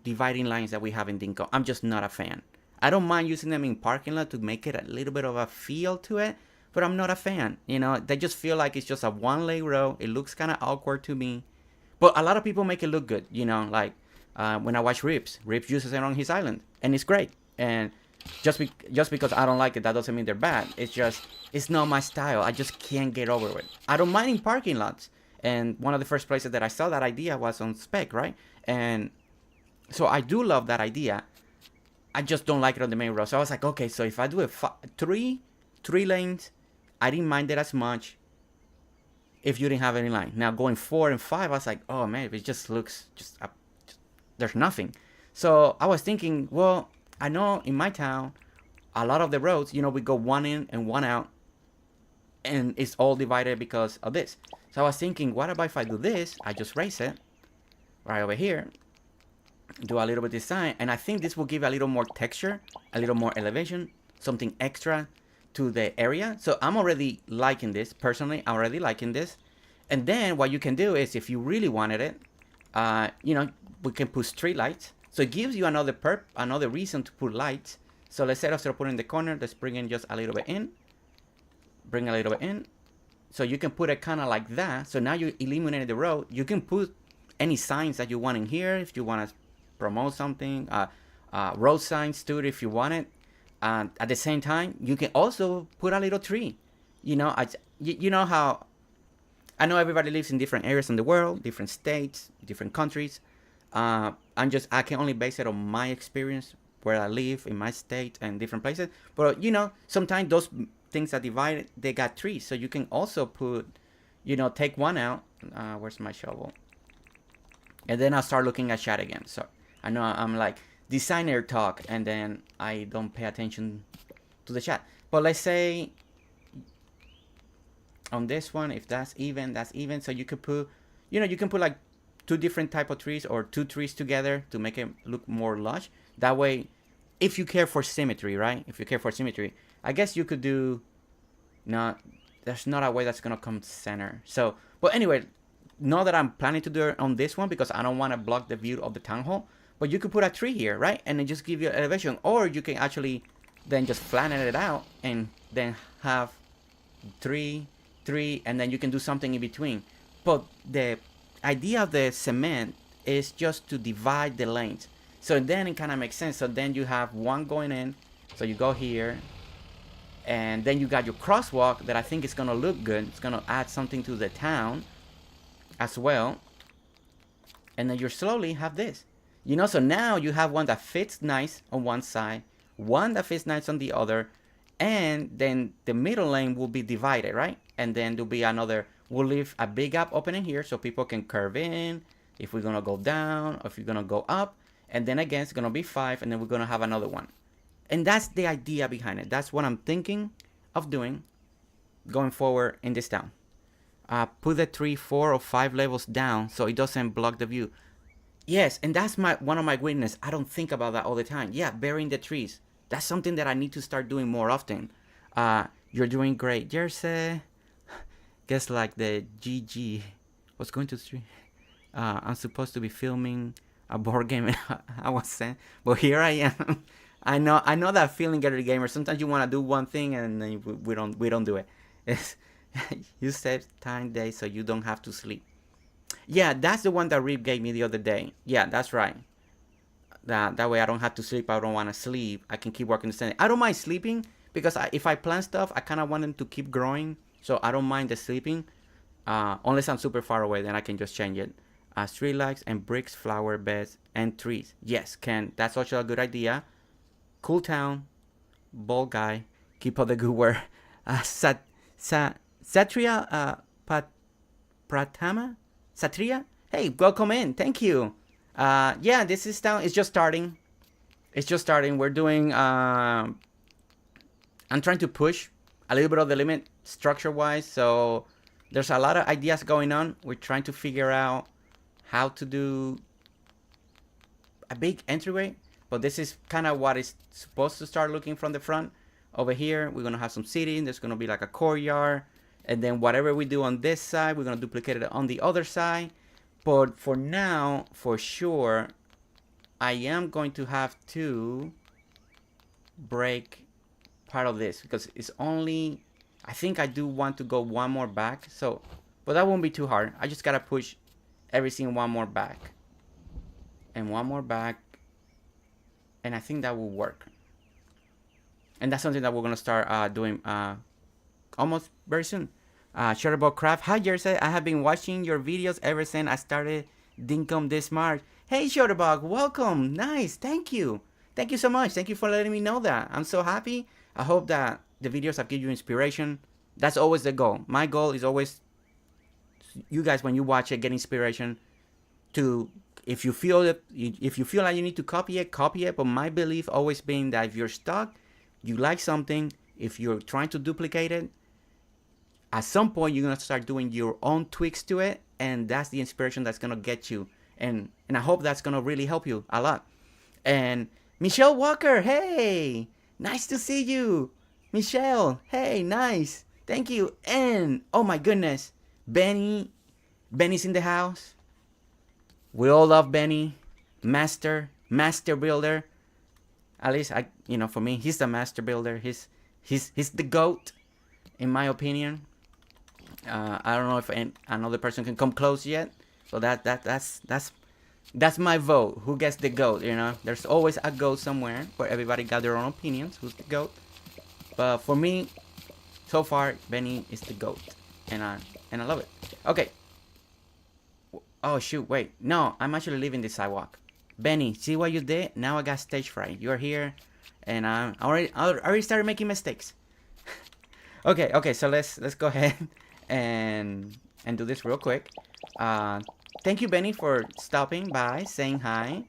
dividing lines that we have in Dinkum. I'm just not a fan. I don't mind using them in parking lot to make it a little bit of a feel to it, but I'm not a fan. They just feel like it's just a one-lane road. It looks kind of awkward to me, but a lot of people make it look good. Like when I watch Rips uses it on his island, and it's great. And just because I don't like it, that doesn't mean they're bad. It's not my style. I just can't get over it. I don't mind in parking lots. And one of the first places that I saw that idea was on Spec, right? And so I do love that idea. I just don't like it on the main road. So I was like, okay, so if I do a three lanes, I didn't mind it as much if you didn't have any line. Now going 4 and 5, I was like, oh man, it just looks there's nothing. So I was thinking, well, I know in my town, a lot of the roads, we go one in and one out, and it's all divided because of this. So I was thinking, what about if I do this? I just raise it right over here, do a little bit of design, and I think this will give a little more texture, a little more elevation, something extra to the area. So I'm already liking this. Personally, I'm already liking this. And then what you can do is, if you really wanted it, we can put street lights. So it gives you another reason to put lights. So let's say instead of putting in the corner, let's bring in just a little bit in. Bring a little bit in. So you can put it kind of like that. So now you eliminated the road. You can put any signs that you want in here if you want to promote something. Road signs too if you want it. At the same time, you can also put a little tree. You know how I know everybody lives in different areas in the world, different states, different countries. I can only base it on my experience where I live in my state and different places. But sometimes those things that divide, they got trees. So you can also put, take one out. Where's my shovel? And then I'll start looking at chat again. So I know I'm like designer talk, and then I don't pay attention to the chat. But let's say on this one, if that's even, that's even. So you could put, you can put like 2 different type of trees or 2 trees together to make it look more lush. That way, if you care for symmetry, right? If you care for symmetry, I guess you could do, there's not a way that's gonna come center. So, but anyway, not that I'm planning to do it on this one because I don't want to block the view of the town hall. But you could put a tree here, right? And then just give you elevation. Or you can actually then just flatten it out and then have 3, and then you can do something in between. But the idea of the cement is just to divide the lanes. So then it kind of makes sense. So then you have one going in. So you go here. And then you got your crosswalk that I think is going to look good. It's going to add something to the town as well. And then you slowly have this. So now you have one that fits nice on one side, one that fits nice on the other, and then the middle lane will be divided, right? And then there'll be another, we'll leave a big gap opening here so people can curve in, if we're going to go down, or if you're going to go up, and then again, it's going to be 5, and then we're going to have another one. And that's the idea behind it. That's what I'm thinking of doing going forward in this town. Put the 3, 4, or 5 levels down so it doesn't block the view. Yes, and that's one of my weaknesses. I don't think about that all the time. Yeah, burying the trees. That's something that I need to start doing more often. You're doing great, Jersey. Guess like the GG was going to stream. I'm supposed to be filming a board game. I was saying, but here I am. I know that feeling, Getty Gamer. Sometimes you want to do one thing and then we don't do it. It's, you save time days so you don't have to sleep. Yeah, that's the one that Reeb gave me the other day. Yeah, that's right. That way I don't have to sleep. I don't want to sleep. I can keep working the same. I don't mind sleeping because if I plan stuff, I kind of want them to keep growing. So I don't mind the sleeping. Unless I'm super far away, then I can just change it. Street lights and bricks, flower beds, and trees. Yes, Ken, that's also a good idea. Cool town, bald guy, keep up the good work. Satria Pratama? Satria? Hey, welcome in. Thank you. Yeah, this is town. It's just starting. We're doing. I'm trying to push a little bit of the limit structure-wise. So there's a lot of ideas going on. We're trying to figure out how to do a big entryway, but this is kind of what it's supposed to start looking from the front. Over here, we're gonna have some seating. There's gonna be like a courtyard, and then whatever we do on this side, we're gonna duplicate it on the other side. But for now, for sure, I am going to have to break part of this because it's only, I think I do want to go one more back. So, but that won't be too hard. I just gotta push everything one more back and one more back, and I think that will work. And that's something that we're gonna start doing almost very soon. Shutterbug Craft. Hi Jersey, I have been watching your videos ever since I started Dinkum this March. Hey Shutterbug, welcome. Nice, thank you so much. Thank you for letting me know that. I'm so happy. I hope that the videos have given you inspiration. That's always the goal. My goal is always you guys, when you watch it, get inspiration to, if you feel like you need to copy it. But my belief always been that if you're stuck, you like something, if you're trying to duplicate it, at some point you're gonna start doing your own tweaks to it, and that's the inspiration that's gonna get you. And I hope that's gonna really help you a lot. And Michelle Walker, hey, nice to see you. Michelle, hey, nice, thank you. And oh my goodness, Benny's in the house. We all love Benny, master builder. At least for me, he's the master builder. He's the GOAT, in my opinion. I don't know if another person can come close yet. So that's my vote. Who gets the GOAT? There's always a GOAT somewhere, where everybody got their own opinions. Who's the GOAT? But for me, so far, Benny is the GOAT, and I love it. Okay. Oh shoot! Wait, no, I'm actually leaving the sidewalk. Benny, see what you did? Now I got stage fright. You're here, and I already started making mistakes. Okay, so let's go ahead and do this real quick. Thank you, Benny, for stopping by, saying hi.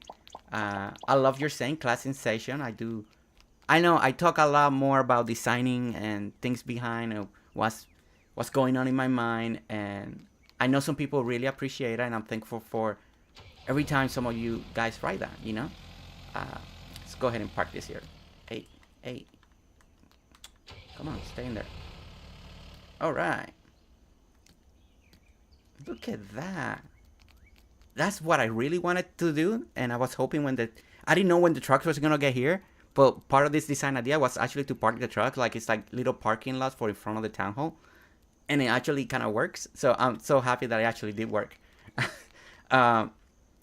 I love your saying, class sensation. I know I talk a lot more about designing and things behind what's going on in my mind, and I know some people really appreciate it, and I'm thankful for every time some of you guys write that. Let's go ahead and park this here. Hey, come on, stay in there. All right. Look at that. That's what I really wanted to do, and I was hoping I didn't know when the trucks was gonna get here, but part of this design idea was actually to park the truck like it's like little parking lots for in front of the town hall, and it actually kind of works. So I'm so happy that it actually did work. And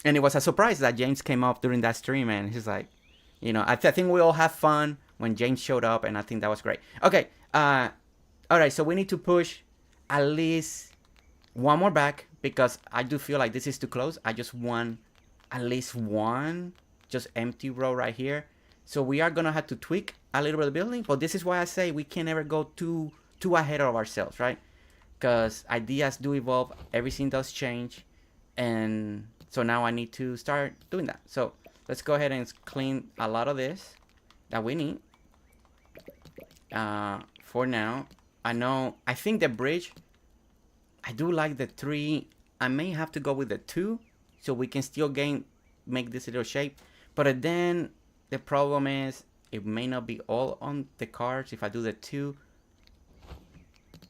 it was a surprise that James came up during that stream, and he's like, I think we all have fun when James showed up, and I think that was great. Okay, all right, so we need to push at least one more back because I do feel like this is too close. I just want at least one just empty row right here. So we are gonna have to tweak a little bit of the building, but this is why I say we can never go too ahead of ourselves, right? Because ideas do evolve, everything does change, and so now I need to start doing that. So let's go ahead and clean a lot of this that we need. For now, I think the bridge, I do like the 3. I may have to go with the 2 so we can still make this little shape. But then the problem is it may not be all on the cards if I do the 2.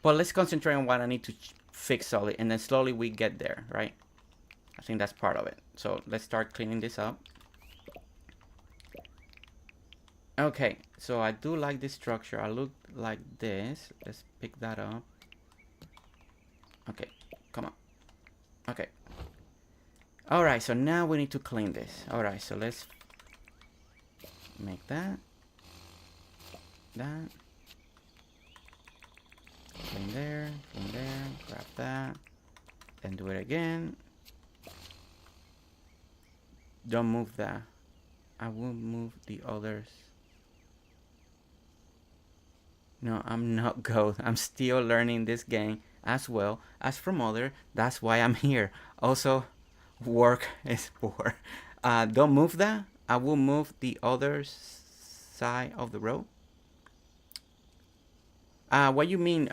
But let's concentrate on what I need to fix solely, and then slowly we get there, right? I think that's part of it. So let's start cleaning this up. Okay, so I do like this structure. I look like this. Let's pick that up. Okay, come on. Okay. All right, so now we need to clean this. All right, so let's make that. Clean there, grab that, and do it again. Don't move that. I will move the others. No, I'm not gold. I'm still learning this game as well as from other. That's why I'm here. Also, work is poor. Don't move that. I will move the other side of the road. What you mean,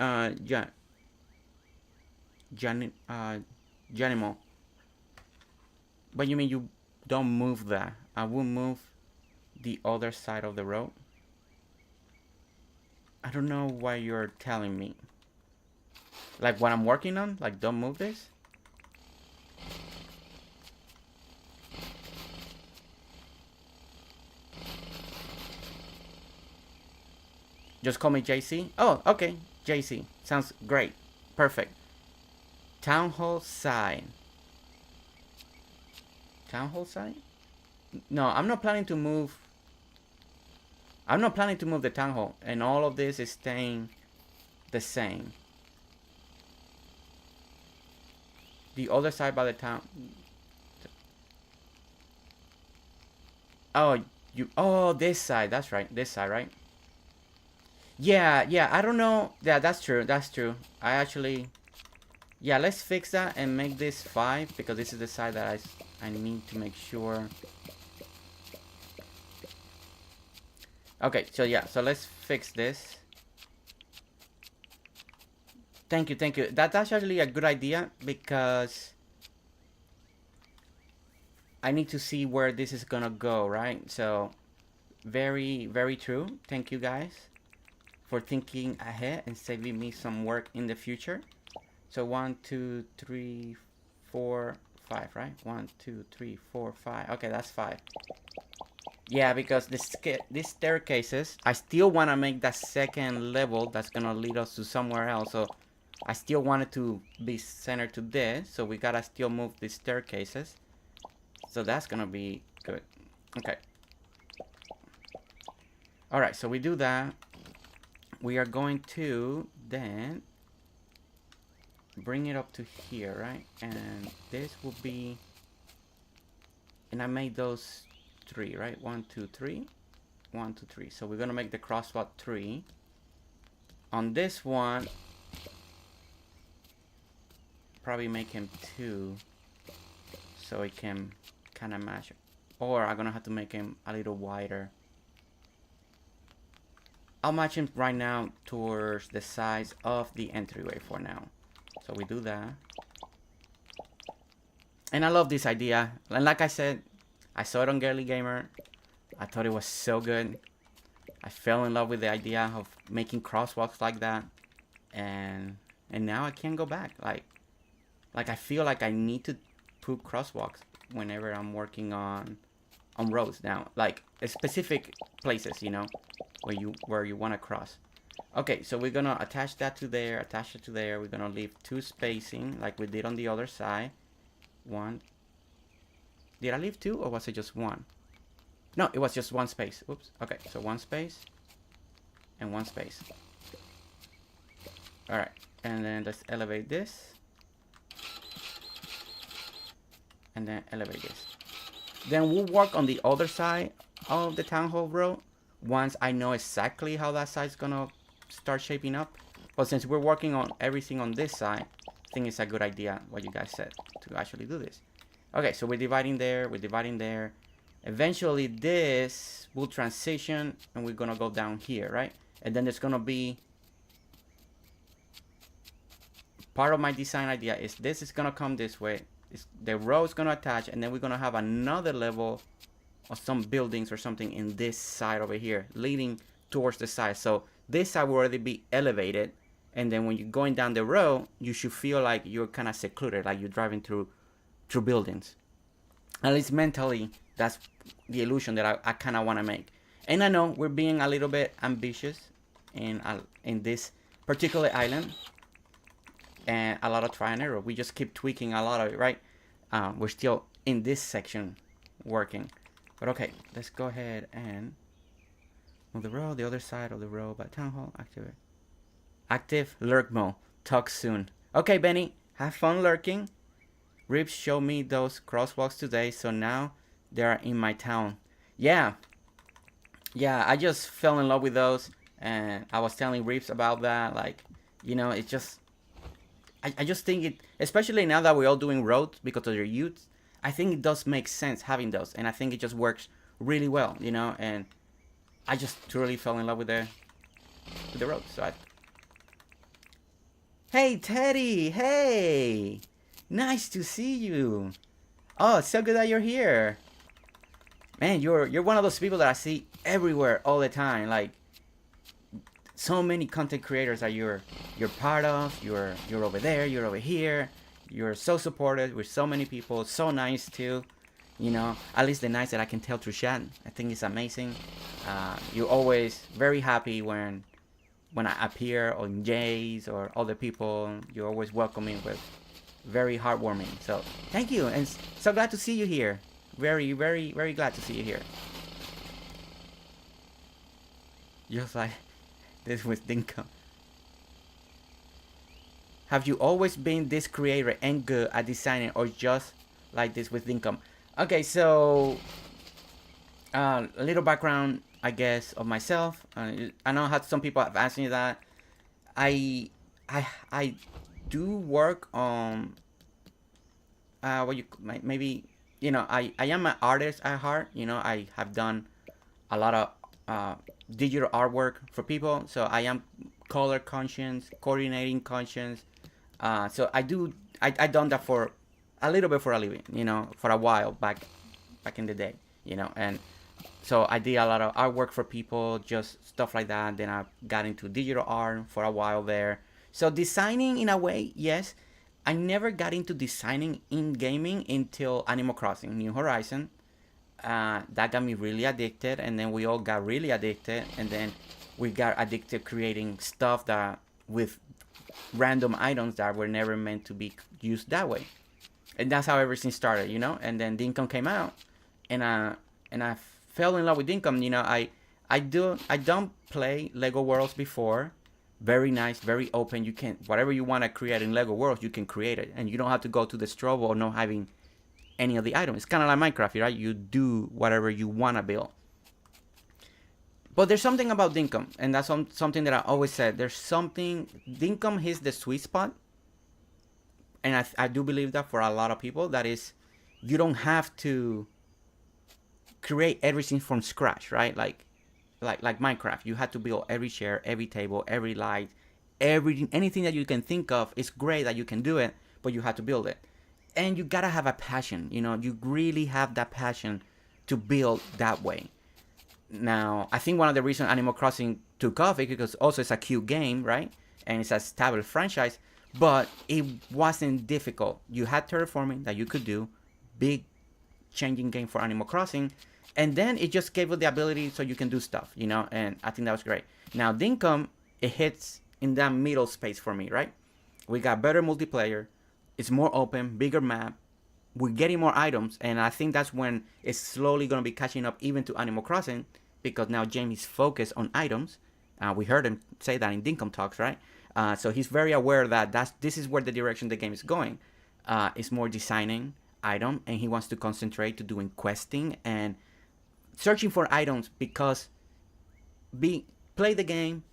Janimo? What you mean you don't move that? I will move the other side of the road. I don't know why you're telling me. Like what I'm working on? Like don't move this? Just call me JC? Oh, okay. JC. Sounds great. Perfect. Town hall side. Town hall side? No, I'm not planning to move. I'm not planning to move the town hall. And all of this is staying the same. The other side by the town. Oh, oh, this side. That's right. This side, right? Yeah, I don't know. Yeah, that's true. I actually... Yeah, let's fix that and make this 5 because this is the side that I need to make sure. Okay, so yeah, so let's fix this. Thank you. That's actually a good idea because I need to see where this is gonna go, right? So very, very true. Thank you guys for thinking ahead and saving me some work in the future. So 1, 2, 3, 4, 5, right? 1, 2, 3, 4, 5. Okay, that's 5. Yeah, because these staircases, I still want to make that second level that's gonna lead us to somewhere else. So I still want it to be centered to this. So we gotta still move these staircases. So that's gonna be good. Okay. All right, so we do that. We are going to then bring it up to here, right? And this will be, and I made those 3, right? 1, 2, 3, 1, 2, 3. So we're gonna make the crosswalk 3. On this one, probably make him 2, so it can kind of match. Or I'm gonna have to make him a little wider. I'll match him right now towards the size of the entryway for now. So we do that. And I love this idea. And like I said, I saw it on Girly Gamer. I thought it was so good. I fell in love with the idea of making crosswalks like that. And now I can't go back. Like I feel like I need to put crosswalks whenever I'm working on roads now. Like specific places, you know, where you want to cross. Okay, so we're gonna attach that to there, attach it to there. We're gonna leave 2 spacing like we did on the other side. 1. Did I leave 2 or was it just 1? No, it was just 1 space. Oops. Okay, so 1 space and 1 space. All right, and then let's elevate this. And then elevate this. Then we'll work on the other side of the town hall road once I know exactly how that side's gonna start shaping up. But since we're working on everything on this side, I think it's a good idea what you guys said to actually do this. Okay, so we're dividing there, we're dividing there. Eventually this will transition and we're gonna go down here, right? And then there's gonna be part of my design idea is this is gonna come this way. The row is gonna attach, and then we're gonna have another level of some buildings or something in this side over here, leading towards the side. So this side will already be elevated, and then when you're going down the road, you should feel like you're kind of secluded, like you're driving through buildings. At least mentally, that's the illusion that I kind of want to make. And I know we're being a little bit ambitious in this particular island, and a lot of try and error. We just keep tweaking a lot of it, right? We're still in this section working. But okay, let's go ahead and move the road, the other side of the road by town hall. Active lurk mode. Talk soon. Okay, Benny, have fun lurking. Rips showed me those crosswalks today, so now they are in my town. Yeah, I just fell in love with those, and I was telling Rips about that. Like, it's just, I just think it, especially now that we're all doing roads because of their youth, I think it does make sense having those, and I think it just works really well, and I just truly fell in love with the roads. So Hey, Teddy, hey, nice to see you. Oh, it's so good that you're here. Man, you're one of those people that I see everywhere all the time. Like, so many content creators that you're part of. You're over there, you're over here. You're so supportive with so many people, so nice too. At least the nice that I can tell through chat. I think it's amazing. You're always very happy when I appear on Jay's or other people. You're always welcoming with very heartwarming. So thank you, and so glad to see you here. Very, very, very glad to see you here. Just like this with Dinkum. Have you always been this creator and good at designing, or just like this with Dinkum? Okay, so a little background, I guess, of myself. I know how some people have asked me that. I do work on maybe, I am an artist at heart. I have done a lot of digital artwork for people, so I am color conscious, coordinating conscious. So I done that for a little bit for a living, for a while back in the day, and so I did a lot of artwork for people, just stuff like that. Then I got into digital art for a while there. So designing, in a way, yes. I never got into designing in gaming until Animal Crossing New Horizon. That got me really addicted, and then we all got really addicted, and then we got addicted creating stuff that with random items that were never meant to be used that way. And that's how everything started, And then Dinkum came out, and I fell in love with Dinkum. I don't play Lego Worlds before. Very nice, very open. You can, whatever you want to create in Lego Worlds, you can create it, and you don't have to go to the strobo or not having any of the items. It's kind of like Minecraft, right? You do whatever you want to build. But there's something about Dinkum, and that's something that I always said. There's something, Dinkum hits the sweet spot, and I do believe that for a lot of people, that is, you don't have to create everything from scratch, right? Like Minecraft, you had to build every chair, every table, every light, anything that you can think of. It's great that you can do it, but you have to build it. And you gotta have a passion, you really have that passion to build that way. Now, I think one of the reasons Animal Crossing took off is because also it's a cute game, right? And it's a established franchise, but it wasn't difficult. You had terraforming that you could do, big changing game for Animal Crossing, and then it just gave you the ability so you can do stuff, and I think that was great. Now, Dinkum, it hits in that middle space for me, right? We got better multiplayer, it's more open, bigger map, we're getting more items, and I think that's when it's slowly going to be catching up even to Animal Crossing, because now James is focused on items. We heard him say that in Dinkum Talks, right? So he's very aware that this is where the direction the game is going. It's more designing item, and he wants to concentrate to doing questing and searching for items, because play the game,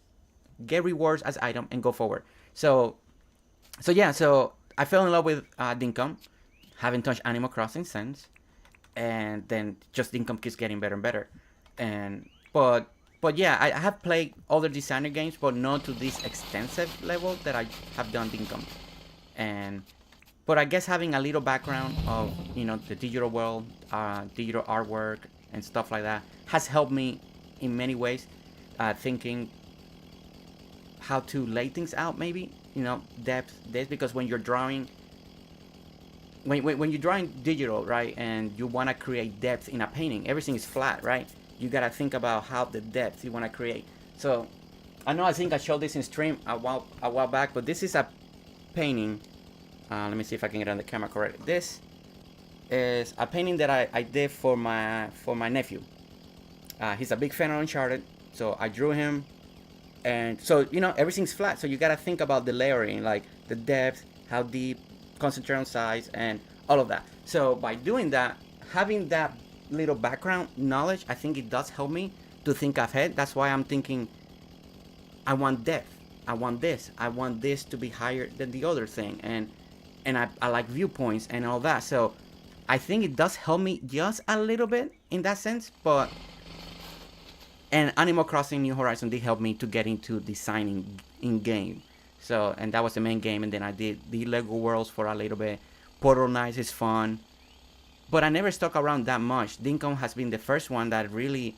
get rewards as item, and go forward. So I fell in love with Dinkum. Haven't touched Animal Crossing since, and then just Dinkum keeps getting better and better. But yeah, I have played other designer games, but not to this extensive level that I have done Dinkum. But I guess having a little background of the digital world, digital artwork and stuff like that has helped me in many ways, thinking how to lay things out, maybe, depth, this, because when you're drawing, when you're drawing digital, right, and you want to create depth in a painting, everything is flat, right? You got to think about how the depth you want to create. So I think I showed this in stream a while back, but this is a painting. Let me see if I can get on the camera correct. This is a painting that I did for my nephew. He's a big fan of Uncharted, so I drew him. And so, everything's flat, so you gotta think about the layering, like the depth, how deep, concentrate on size, and all of that. So by doing that, having that little background knowledge, I think it does help me to think ahead. That's why I'm thinking, I want depth, I want this to be higher than the other thing, and I like viewpoints and all that. So I think it does help me just a little bit in that sense, but... And Animal Crossing New Horizons did help me to get into designing in-game. So, and that was the main game, and then I did the Lego Worlds for a little bit. Portal Knights is fun. But I never stuck around that much. Dinkum has been the first one that really...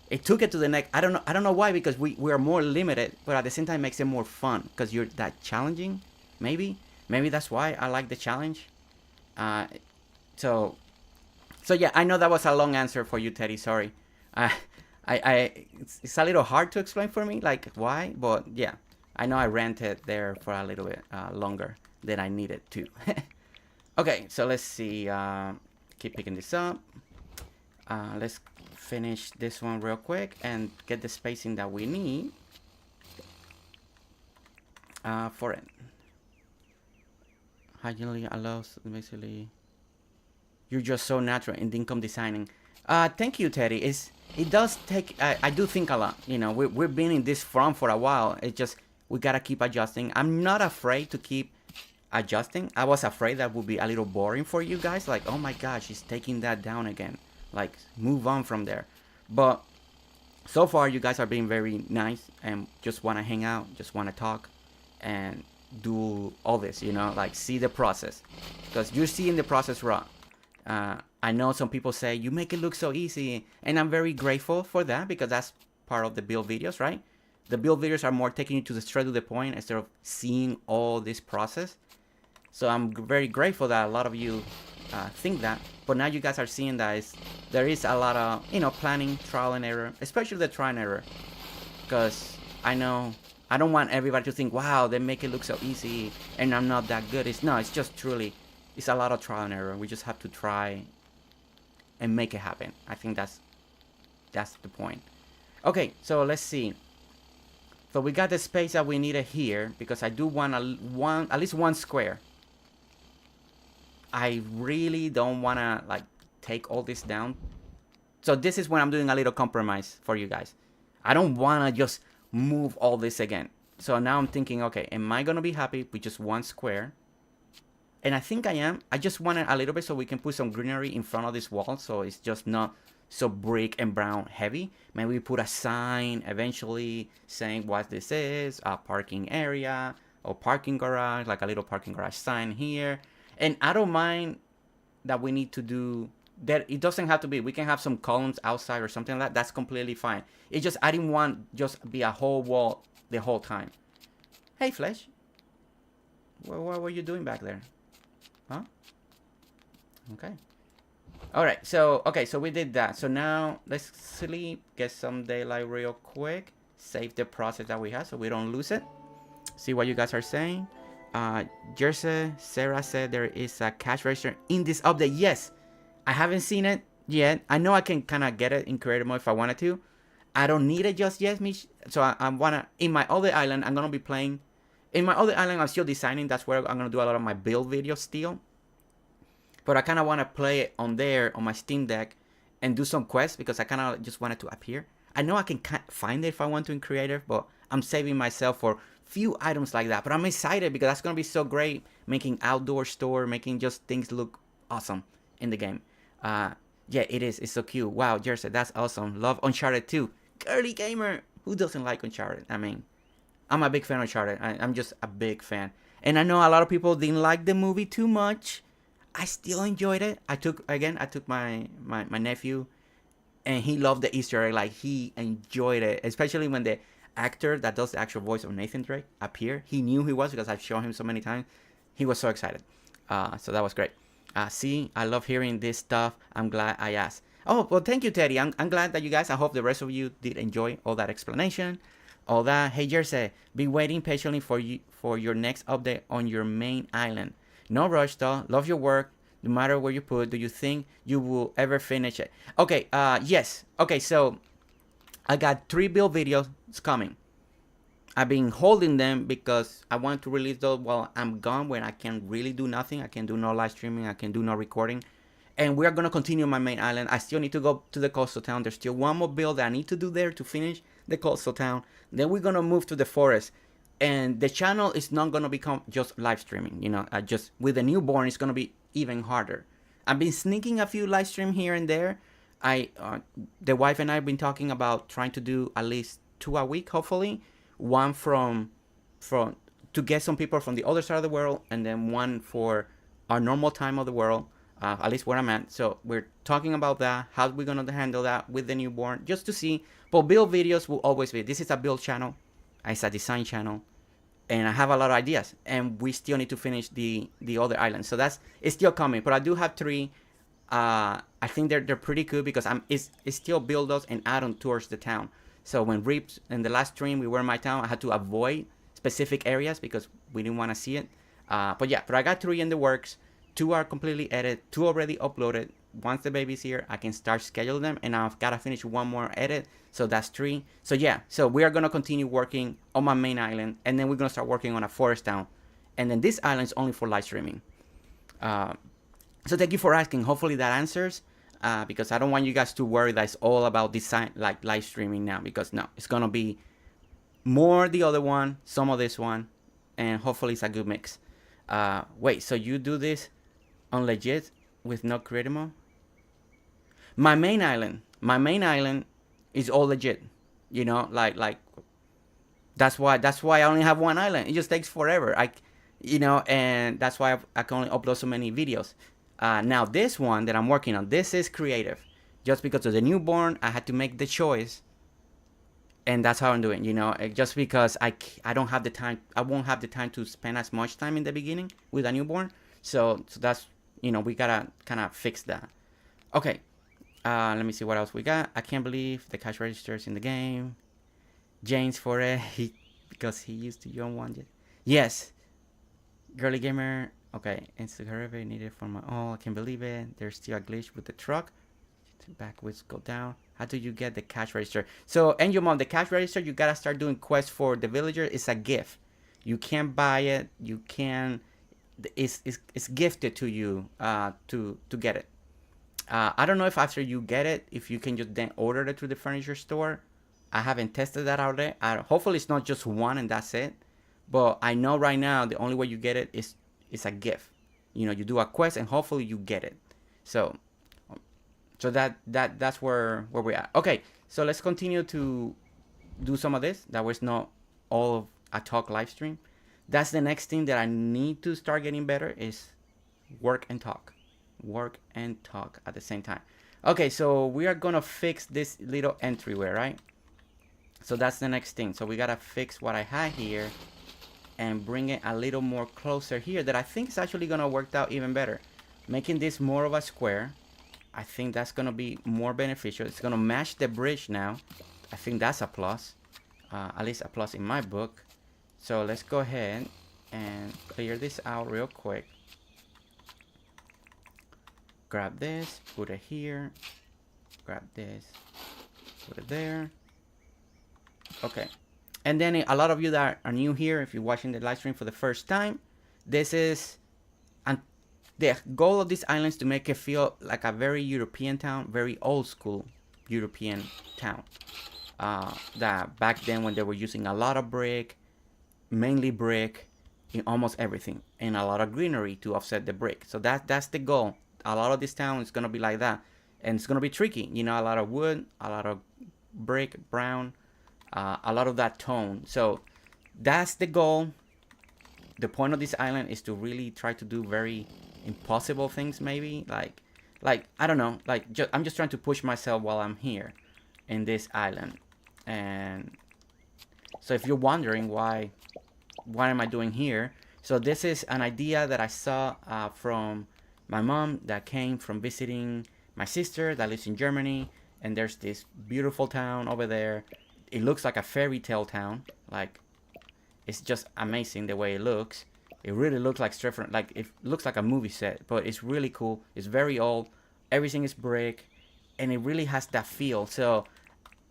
It took it to the next... I don't know why, because we are more limited, but at the same time makes it more fun. Because you're that challenging, maybe? Maybe that's why I like the challenge. So yeah, I know that was a long answer for you, Teddy. Sorry. It's a little hard to explain for me, like why, but yeah, I know I ranted there for a little bit longer than I needed to. Okay, so let's see, keep picking this up. Let's finish this one real quick and get the spacing that we need for it. Hygiene allows, basically, you're just so natural in Dinkum designing. Thank you, Teddy. It does take, I do think a lot, we've been in this front for a while. It just, we gotta keep adjusting. I'm not afraid to keep adjusting. I was afraid that would be a little boring for you guys, like, oh my gosh, he's taking that down again, like, move on from there. But so far you guys are being very nice and just want to hang out, just want to talk and do all this, like, see the process, because you're seeing the process raw. I know some people say you make it look so easy, and I'm very grateful for that, because that's part of the build videos, right? The build videos are more taking you to the straight to the point instead of seeing all this process. So I'm very grateful that a lot of you think that, but now you guys are seeing that there is a lot of planning, trial and error, especially the trial and error, because I know I don't want everybody to think, wow, they make it look so easy and I'm not that good. It's just truly, it's a lot of trial and error. We just have to try and make it happen. I think that's the point. Okay, so let's see. So we got the space that we needed here, because I do want at least one square. I really don't want to like take all this down. So this is when I'm doing a little compromise for you guys. I don't want to just move all this again. So now I'm thinking, okay, am I going to be happy with just one square? And I think I am. I just want it a little bit so we can put some greenery in front of this wall, so it's just not so brick and brown heavy. Maybe we put a sign eventually saying what this is, a parking area or parking garage, like a little parking garage sign here. And I don't mind that we need to do that. It doesn't have to be, we can have some columns outside or something like that. That's completely fine. It just, I didn't want just be a whole wall the whole time. Hey, Flesh. What were you doing back there? Huh? Okay. Alright, so, okay, so we did that. So now, let's sleep, get some daylight real quick. Save the process that we have so we don't lose it. See what you guys are saying. Sarah said there is a cash register in this update. Yes, I haven't seen it yet. I know I can kind of get it in creative mode if I wanted to. I don't need it just yet, Mish. So I wanna, in my other island, I'm gonna be playing. In my other island, I'm still designing. That's where I'm gonna do a lot of my build videos still. But I kind of want to play it on there, on my Steam Deck, and do some quests, because I kind of just want it to appear. I know I can find it if I want to in creative, but I'm saving myself for few items like that. But I'm excited because that's going to be so great, making outdoor store, making just things look awesome in the game. Yeah, it is. It's so cute. Wow, Jersey, that's awesome. Love Uncharted 2. Girly gamer. Who doesn't like Uncharted? I mean, I'm a big fan of Uncharted. I'm just a big fan. And I know a lot of people didn't like the movie too much. I still enjoyed it. I took my nephew, and he loved the Easter egg. Like, he enjoyed it, especially when actor that does the actual voice of Nathan Drake appear. He knew he was because I've shown him so many times. He was so excited. So that was great. See, I love hearing this stuff. I'm glad I asked. Oh, well, thank you, Teddy. I'm glad that you guys, I hope the rest of you did enjoy all that explanation. All that. Hey, Jersey, be waiting patiently for your next update on your main island. No rush, though. Love your work. No matter where you put, do you think you will ever finish it? Okay, yes. Okay, so I got 3 build videos coming. I've been holding them because I want to release those while I'm gone, when I can really do nothing. I can do no live streaming. I can do no recording. And we're going to continue my main island. I still need to go to the coastal town. There's still one more build that I need to do there to finish the coastal town. Then we're going to move to the forest. And the channel is not going to become just live streaming. You know, just with the newborn, it's going to be even harder. I've been sneaking a few live stream here and there. The wife and I have been talking about trying to do at least 2 a week, hopefully. One from to get some people from the other side of the world, and then one for our normal time of the world, at least where I'm at. So we're talking about that, how we're gonna handle that with the newborn, just to see. But build videos will always be. This is a build channel, it's a design channel, and I have a lot of ideas, and we still need to finish the other islands. So it's still coming. But I do have 3. I think they're pretty good because it's still build us and add on towards the town. So when Reaps in the last stream we were in my town, I had to avoid specific areas because we didn't want to see it. But I got 3 in the works. 2 are completely edited. 2 already uploaded. Once the baby's here, I can start scheduling them, and I've got to finish 1 more edit. So that's 3. So yeah, so we are going to continue working on my main island, and then we're going to start working on a forest town. And then this island is only for live streaming. So thank you for asking. Hopefully that answers. Because I don't want you guys to worry that it's all about design, like live streaming now, because no, it's gonna be more the other one, some of this one, and hopefully it's a good mix. Wait, so you do this on legit with no creative mode? My main island is all legit, you know, like that's why I only have 1 island. It just takes forever, and that's why I can only upload so many videos. Now this one that I'm working on, this is creative. Just because of the newborn, I had to make the choice, and that's how I'm doing. Just because I don't have the time, I won't have the time to spend as much time in the beginning with a newborn. So that's, we gotta kind of fix that. Okay, let me see what else we got. I can't believe the cash register is in the game. James for it, because he used to own one. Yes, girly gamer. Okay, Instagram needed for my. Oh, I can't believe it. There's still a glitch with the truck. Back wheels go down. How do you get the cash register? So, and your mom, the cash register, you gotta start doing quests for the villager. It's a gift. You can't buy it. You can. It's gifted to you. To get it. I don't know if after you get it, if you can just then order it through the furniture store. I haven't tested that out there. Hopefully, it's not just one and that's it. But I know right now the only way you get it is. It's a gift. You do a quest and hopefully you get it. So that's where we're at. Okay, so let's continue to do some of this. That was not all of a talk live stream. That's the next thing that I need to start getting better is work and talk. Work and talk at the same time. Okay, so we are gonna fix this little entryway, right? So that's the next thing. So we gotta fix what I had here and bring it a little more closer here, that I think is actually gonna work out even better. Making this more of a square, I think that's gonna be more beneficial. It's gonna match the bridge now. I think that's a plus, at least a plus in my book. So let's go ahead and clear this out real quick. Grab this, put it here. Grab this, put it there. Okay. And then a lot of you that are new here, if you're watching the live stream for the first time, this is the goal of this island is to make it feel like a very European town, very old school European town. That back then when they were using a lot of brick, mainly brick, in almost everything, and a lot of greenery to offset the brick. So that's the goal. A lot of this town is gonna be like that, and it's gonna be tricky. A lot of wood, a lot of brick, brown. A lot of that tone. So that's the goal. The point of this island is to really try to do very impossible things, maybe like I don't know, I'm just trying to push myself while I'm here in this island. And So if you're wondering what am I doing here, so this is an idea that I saw from my mom that came from visiting my sister that lives in Germany, and there's this beautiful town over there. It looks like a fairy tale town. Like, it's just amazing the way it looks. It really looks like straight from, like, it looks like a movie set, but it's really cool. It's very old. Everything is brick, and it really has that feel. So,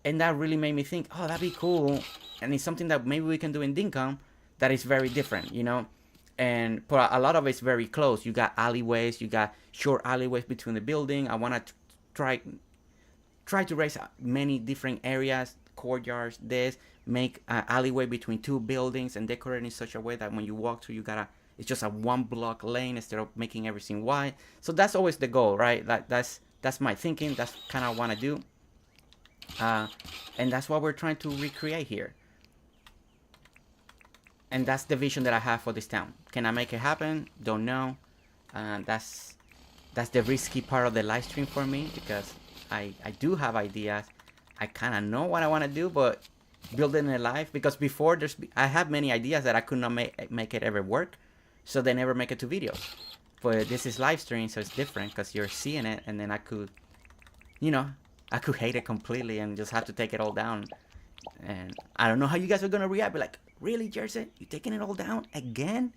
and that really made me think, oh, that'd be cool. And it's something that maybe we can do in Dinkum that is very different, you know? And but a lot of it's very close. You got alleyways, you got short alleyways between the building. I want to try to raise many different areas, courtyards, this, make an alleyway between two buildings and decorate in such a way that when you walk through, it's just a one block lane instead of making everything wide. So that's always the goal, right? That's my thinking. That's kind of what I want to do. And that's what we're trying to recreate here. And that's the vision that I have for this town. Can I make it happen? Don't know. That's the risky part of the live stream for me, because I do have ideas. I kind of know what I want to do, but building it live, because before I have many ideas that I could not make it ever work, so they never make it to videos. But this is live stream, so it's different because you're seeing it, and then I could hate it completely and just have to take it all down. And I don't know how you guys are gonna react. Be like, really, Jersey? You taking it all down again?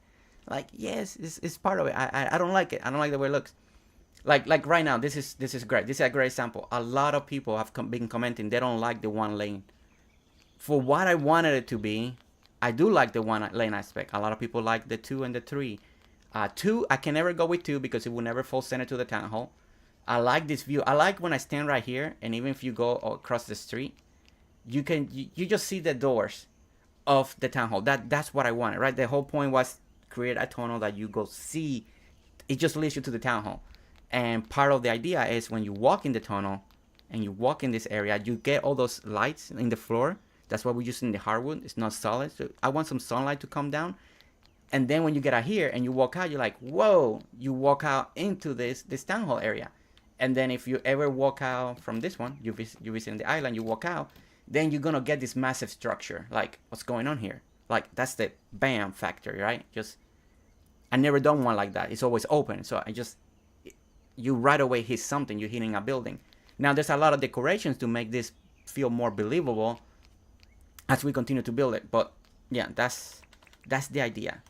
Like, yes, it's part of it. I don't like it. I don't like the way it looks. Like right now, this is great. This is a great example. A lot of people have been commenting they don't like the one lane. For what I wanted it to be, I do like the one lane aspect. A lot of people like the 2 and the 3. 2, I can never go with 2 because it will never fall center to the town hall. I like this view. I like when I stand right here, and even if you go across the street, you just see the doors of the town hall. That's what I wanted, right? The whole point was create a tunnel that you go see. It just leads you to the town hall. And part of the idea is when you walk in the tunnel and you walk in this area, you get all those lights in the floor. That's what we're using the hardwood. It's not solid. So I want some sunlight to come down. And then when you get out here and you walk out, you're like, whoa, you walk out into this town hall area. And then if you ever walk out from this one, you visit the island, you walk out, then you're going to get this massive structure. Like, what's going on here? Like, that's the bam factor, right? I never done one like that. It's always open. So you right away hit something. You're hitting a building. Now, there's a lot of decorations to make this feel more believable as we continue to build it. But, yeah, that's the idea.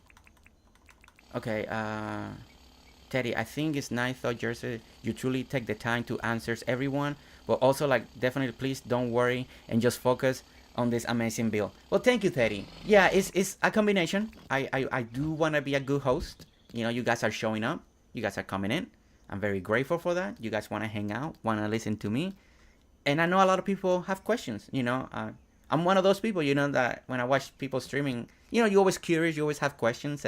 Okay, Teddy, I think it's nice though, Jersey, you truly take the time to answer everyone, but also, like, definitely please don't worry and just focus on this amazing build. Well, thank you, Teddy. Yeah, it's a combination. I do want to be a good host. You know, you guys are showing up. You guys are coming in. I'm very grateful for that. You guys want to hang out, want to listen to me. And I know a lot of people have questions, you know. I'm one of those people, you know, that when I watch people streaming, you know, you're always curious, you always have questions,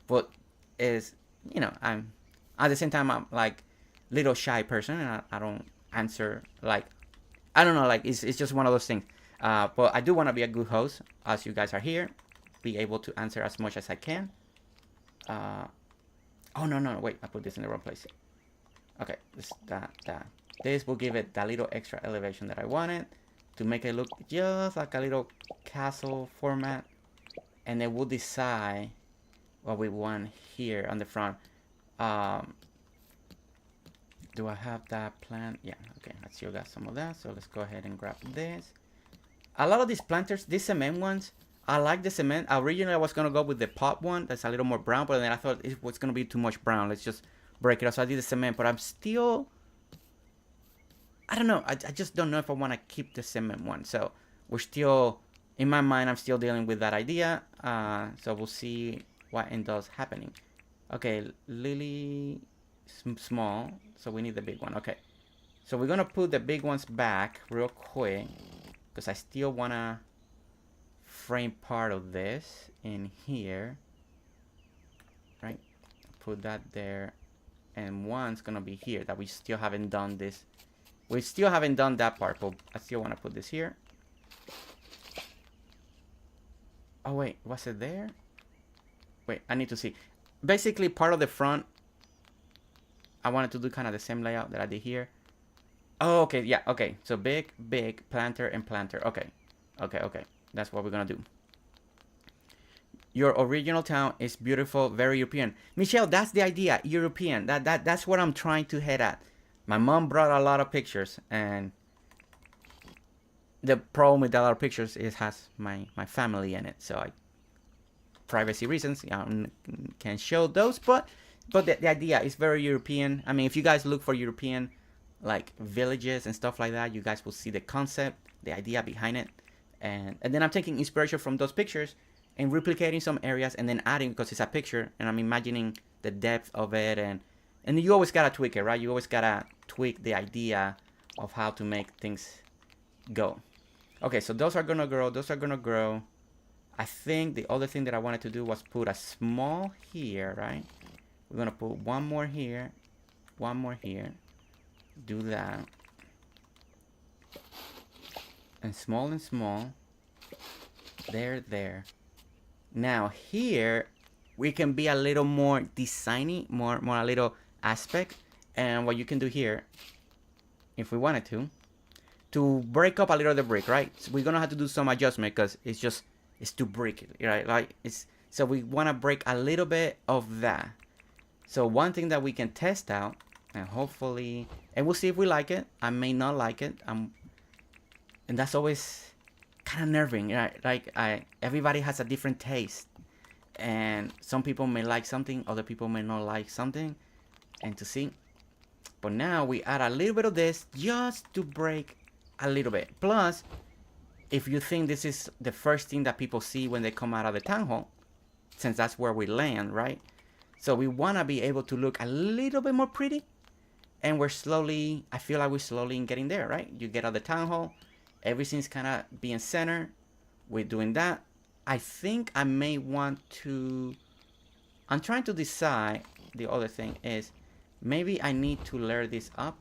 but is, you know, I'm at the same time, I'm like little shy person, and I don't answer, like, I don't know, like, it's just one of those things. But I do want to be a good host, as you guys are here, be able to answer as much as I can. Oh, no, wait, I put this in the wrong place. Okay, this will give it that little extra elevation that I wanted to make it look just like a little castle format. And then we'll decide what we want here on the front. Do I have that plan? Yeah, okay, I still got some of that, so let's go ahead and grab this. A lot of these planters, these cement ones, I like the cement. Originally I was gonna go with the pop one that's a little more brown, but then I thought it was gonna be too much brown. Let's just break it up. So I did the cement, but I'm still, I don't know, I just don't know if I want to keep the cement one. So we're still, in my mind, I'm still dealing with that idea. So we'll see what ends up happening. Okay, Lily, small, so we need the big one. Okay, so we're gonna put the big ones back real quick because I still wanna frame part of this in here, right? Put that there, and one's gonna be here that we still haven't done this. We still haven't done that part, but I still want to put this here. Oh wait, was it there? Wait, I need to see. Basically, part of the front, I wanted to do kind of the same layout that I did here. Oh, okay, yeah, okay. So big, planter, and planter. Okay. That's what we're gonna do. Your original town is beautiful, very European. Michelle, that's the idea, European. That's what I'm trying to head at. My mom brought a lot of pictures, and the problem with a lot of pictures is has my family in it, so I privacy reasons can't show those. But the idea is very European. I mean, if you guys look for European like villages and stuff like that, you guys will see the concept, the idea behind it, and then I'm taking inspiration from those pictures and replicating some areas and then adding, because it's a picture and I'm imagining the depth of it, and you always gotta tweak it, right? You always gotta tweak the idea of how to make things go. Okay, so those are gonna grow, those are gonna grow. I think the other thing that I wanted to do was put a small here, right? We're gonna put one more here, one more here, do that, and small, there. Now here we can be a little more designy, more a little aspect, and what you can do here, if we wanted to break up a little of the brick, right? So we're gonna have to do some adjustment because it's too brick, right? Like so we want to break a little bit of that. So one thing that we can test out, and hopefully, and we'll see if we like it. I may not like it. And that's always kind of nerving, right? Like everybody has a different taste, and some people may like something, other people may not like something, and to see. But now we add a little bit of this just to break a little bit. Plus, if you think this is the first thing that people see when they come out of the town hall, since that's where we land, right? So we want to be able to look a little bit more pretty, and we're slowly, I feel like we're slowly getting there, right? You get out of the town hall, everything's kind of being centered. We're doing that. I think I may want to, I'm trying to decide, the other thing is, maybe I need to layer this up.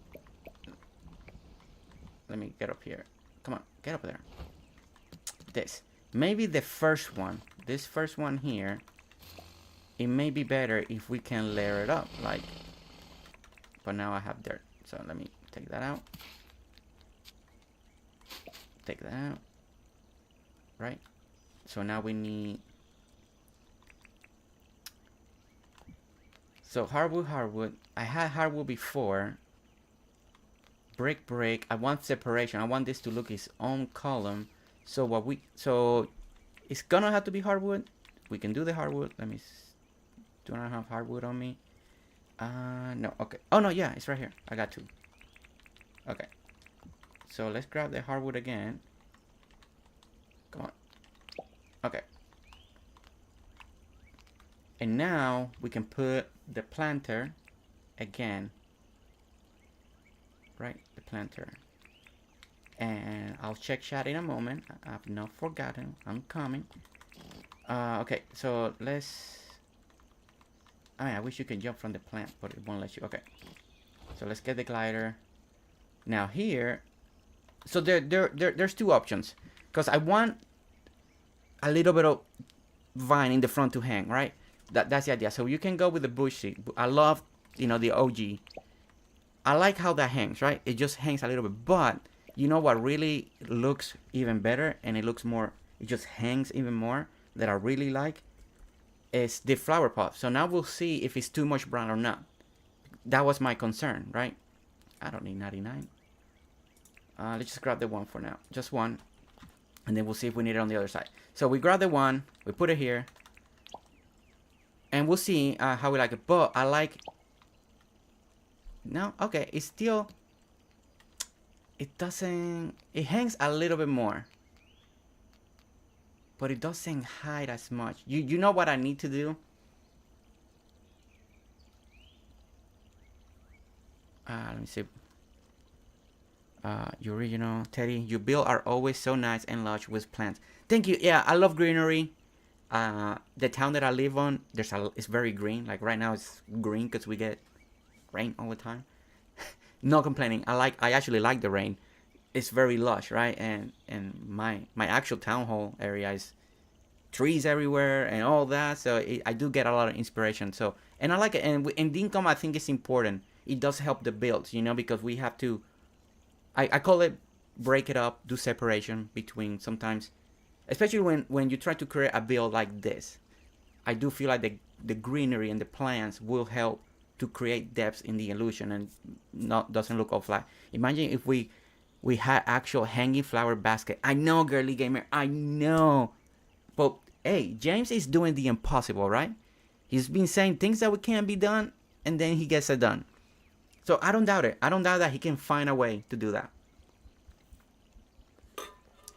Let me get up here. Come on, get up there. This. Maybe the first one, this first one here, it may be better if we can layer it up, like, but now I have dirt. So let me take that out. Take that out. Right? So now we need, so hardwood. I had hardwood before. Brick. I want separation. I want this to look its own column. So so it's gonna have to be hardwood. We can do the hardwood. Let me, do I have hardwood on me? No, okay. Oh no, yeah, it's right here. I got two. Okay. So let's grab the hardwood again. Come on. Okay. And now we can put the planter again. Right, the planter. And I'll check chat in a moment. I've not forgotten. I'm coming. Okay, so let's, I mean, I wish you could jump from the plant, but it won't let you. Okay. So let's get the glider. Now here, so there's two options. Because I want a little bit of vine in the front to hang, right? That's the idea. So you can go with the bushy. I love, you know, the OG. I like how that hangs, right? It just hangs a little bit. But you know what really looks even better, and it looks more, it just hangs even more, that I really like, is the flower pot. So now we'll see if it's too much brown or not. That was my concern, right? I don't need 99. Let's just grab the one for now. Just one. And then we'll see if we need it on the other side. So we grab the one, we put it here, and we'll see how we like it. But I like, no, okay, it's still, it doesn't, it hangs a little bit more, but it doesn't hide as much. You know what I need to do? Let me see. Your original Teddy, your build are always so nice and lush with plants. Thank you. Yeah, I love greenery. The town that I live on, it's very green. Like right now, it's green because we get rain all the time. No complaining. I actually like the rain. It's very lush, right? And my actual town hall area is trees everywhere and all that. So I do get a lot of inspiration. So, and I like it. And in Dinkum, I think it's important. It does help the builds, you know, because we have to, I call it break it up, do separation between sometimes, especially when you try to create a build like this. I do feel like the greenery and the plants will help to create depth in the illusion and not doesn't look all flat. Imagine if we had actual hanging flower basket. I know, girly gamer, I know, but hey, James is doing the impossible, right? He's been saying things that can't be done, and then he gets it done. So I don't doubt it. I don't doubt that he can find a way to do that.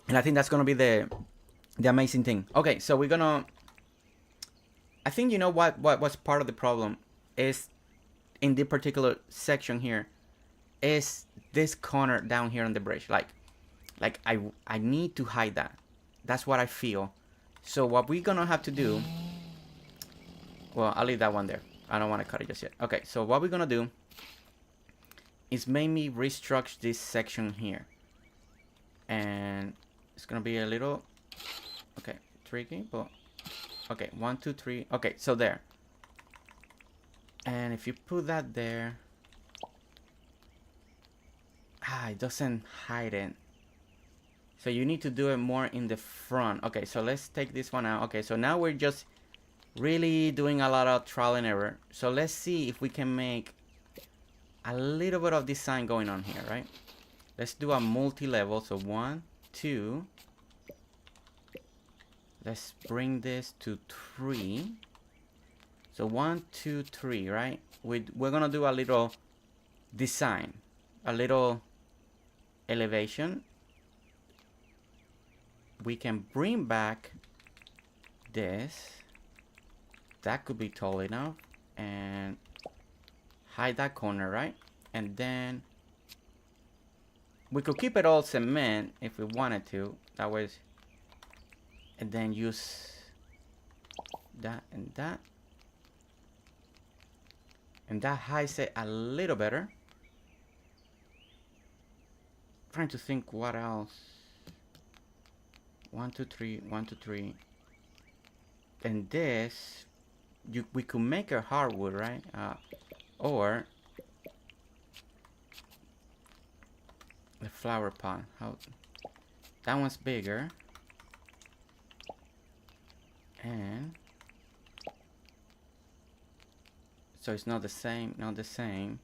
And I think that's gonna be the amazing thing. Okay, so we're gonna. I think you know what was part of the problem is in this particular section here is this corner down here on the bridge. Like I need to hide that. That's what I feel. So what we're gonna have to do. Well, I'll leave that one there. I don't want to cut it just yet. Okay, so what we're gonna do is maybe restructure this section here, and it's gonna be a little tricky, but okay, 1 2 3. Okay, so there, and if you put that there, it doesn't hide it, so you need to do it more in the front. Okay, so let's take this one out. Okay, so now we're just really doing a lot of trial and error. So let's see if we can make a little bit of design going on here, right? Let's do a multi-level. So 1 2. Let's bring this to 3. So 1 2 3, right? We're gonna do a little design, a little elevation. We can bring back this. That could be tall enough, and hide that corner, right? And then we could keep it all cement if we wanted to. That way, and then use that and that. And that hides it a little better. Trying to think what else. 1 2 3, 1 2 3. And this, we could make a hardwood, right? Or the flower pot. That one's bigger, and so it's not the same. Not the same.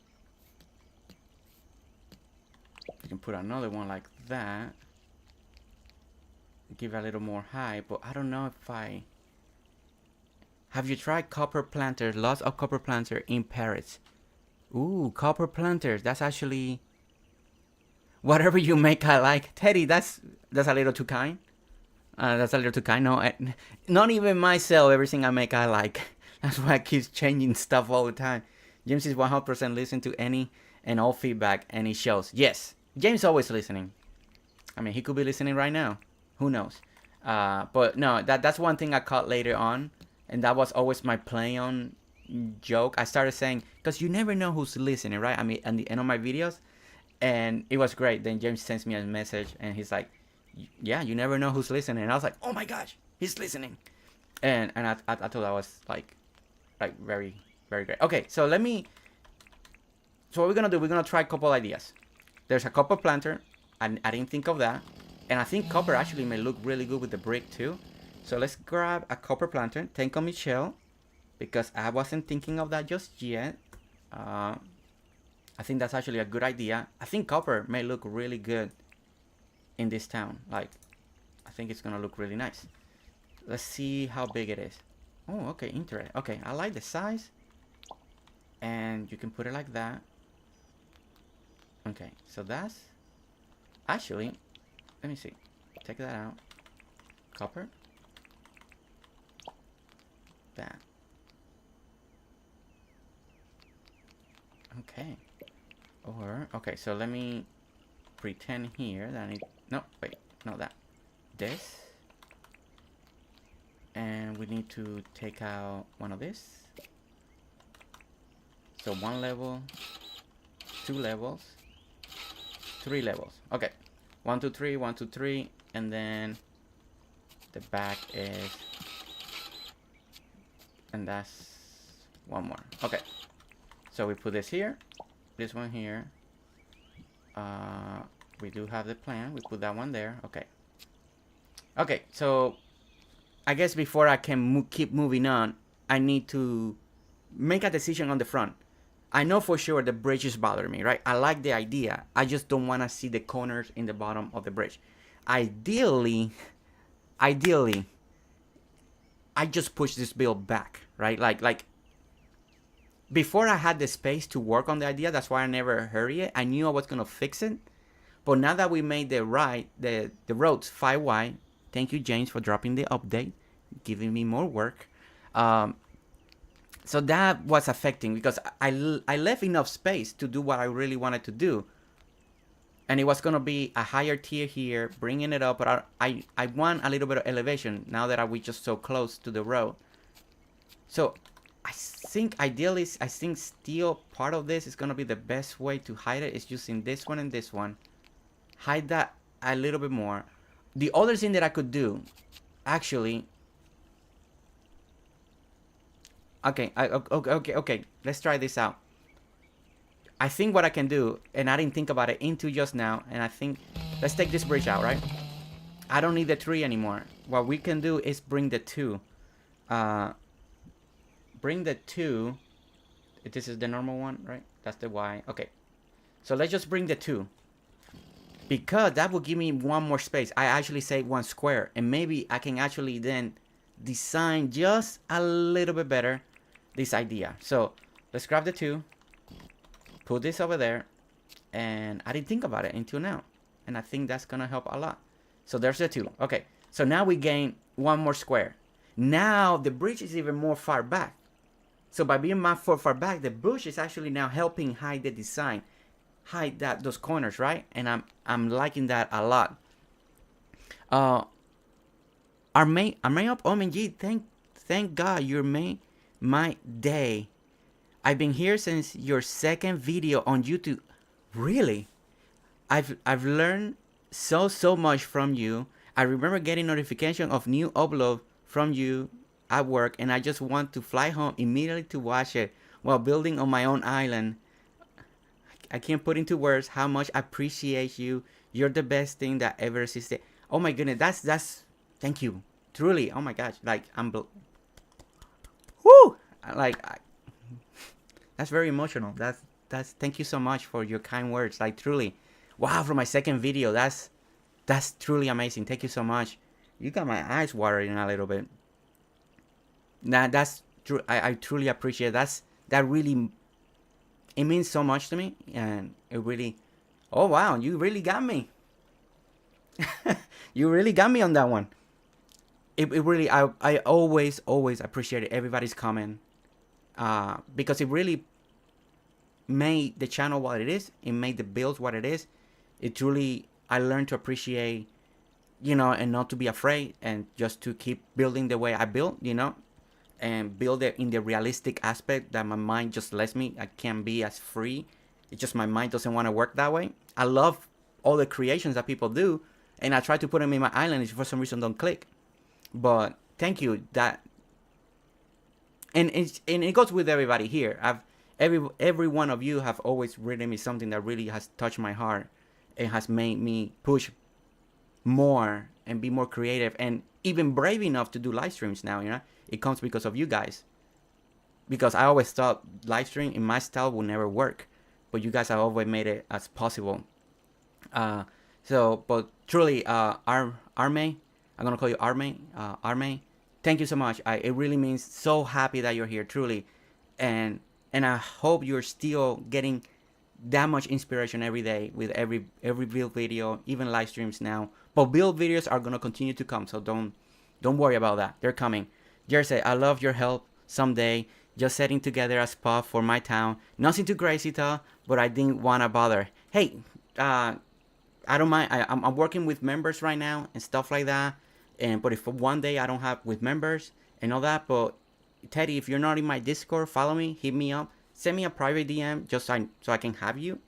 You can put another one like that. Give it a little more height, but I don't know if I. Have you tried copper planters? Lots of copper planters in Paris. Ooh, copper planters. That's actually whatever you make. I like. Teddy, that's a little too kind. That's a little too kind. No, not even myself. Everything I make, I like. That's why I keep changing stuff all the time. James is 100% listen to any and all feedback, and he shows. Yes, James always listening. I mean, he could be listening right now. Who knows? But no, that's one thing I caught later on. And that was always my play on joke. I started saying, because you never know who's listening, right? I mean, at the end of my videos. And it was great. Then James sends me a message and he's like, yeah, you never know who's listening. And I was like, oh my gosh, he's listening. And I thought that was like very, very great. Okay, so what we're going to do, we're going to try a couple ideas. There's a copper planter. I didn't think of that. And I think copper actually may look really good with the brick too. So let's grab a copper planter. Thank you, Michelle, because I wasn't thinking of that just yet. I think that's actually a good idea. I think copper may look really good in this town. Like, I think it's gonna look really nice. Let's see how big it is. Oh, okay, interesting. Okay, I like the size. And you can put it like that. Okay, so that's actually, let me see. Take that out. Copper. That. Okay. Or, okay, so let me pretend here that I need, no, wait, not that. This. And we need to take out one of this. So 1 level, 2 levels, 3 levels. Okay. 1 2 3, 1 2 3, and then the back is, and that's 1 more. Okay, so we put this here, this one here. We do have the plan. We put that one there. Okay. Okay, so I guess before I can keep moving on, I need to make a decision on the front. I know for sure the bridge is bothering me, right? I like the idea. I just don't want to see the corners in the bottom of the bridge. Ideally, I just push this build back, right? Like before I had the space to work on the idea. That's why I never hurry it. I knew I was gonna fix it. But now that we made the roads 5 wide, thank you James for dropping the update, giving me more work. So that was affecting because I left enough space to do what I really wanted to do. And it was going to be a higher tier here, bringing it up. But I want a little bit of elevation now that we just so close to the road. So I think ideally, I think still part of this is going to be the best way to hide it is using this one and this one. Hide that a little bit more. The other thing that I could do, actually... Okay. Let's try this out. I think what I can do, and I didn't think about it into just now, and I think, let's take this bridge out, right? I don't need the 3 anymore. What we can do is bring the 2. Bring the 2. This is the normal one, right? That's the Y. Okay. So let's just bring the 2. Because that will give me one more space. I actually say 1 square. And maybe I can actually then design just a little bit better this idea. So let's grab the 2. Put this over there. And I didn't think about it until now. And I think that's going to help a lot. So there's the 2. Okay. So now we gain 1 more square. Now the bridge is even more far back. So by being more far back, the bridge is actually now helping hide the design. Hide those corners, right? And I'm liking that a lot. Armay up, OMG, thank God you made my day. I've been here since your second video on YouTube. Really? I've learned so much from you. I remember getting notification of new upload from you at work, and I just want to fly home immediately to watch it while building on my own island. I can't put into words how much I appreciate you. You're the best thing that ever existed. Oh my goodness, that's thank you. Truly, oh my gosh, like whoo! That's very emotional. That's thank you so much for your kind words. Like truly. Wow, for my second video, that's truly amazing. Thank you so much. You got my eyes watering a little bit. That's true. I truly appreciate that really, it means so much to me, and it really, oh wow, you really got me. You really got me on that one. It really, I always appreciate everybody's comment, because it really made the channel what it is. It made the builds what it is. It truly, I learned to appreciate, and not to be afraid, and just to keep building the way I build, and build it in the realistic aspect that my mind just lets me. I can't be as free. It's just my mind doesn't want to work that way. I love all the creations that people do, and I try to put them in my island, and for some reason don't click. But thank you. And it goes with everybody here. Every one of you have always written me something that really has touched my heart and has made me push more and be more creative and even brave enough to do live streams now. It comes because of you guys. Because I always thought live stream in my style would never work, but you guys have always made it as possible. But truly, Arme, I'm gonna call you Arme. Arme, thank you so much. It really means so happy that you're here, truly, and I hope you're still getting that much inspiration every day with every build video, even live streams now. But build videos are gonna continue to come, so don't worry about that. They're coming. Jersey, I love your help someday. Just setting together a spot for my town. Nothing too crazy, but I didn't wanna bother. Hey, I don't mind. I'm working with members right now and stuff like that. But if one day I don't have with members and all that, but Teddy, if you're not in my Discord, follow me, hit me up, send me a private DM just so I can have you,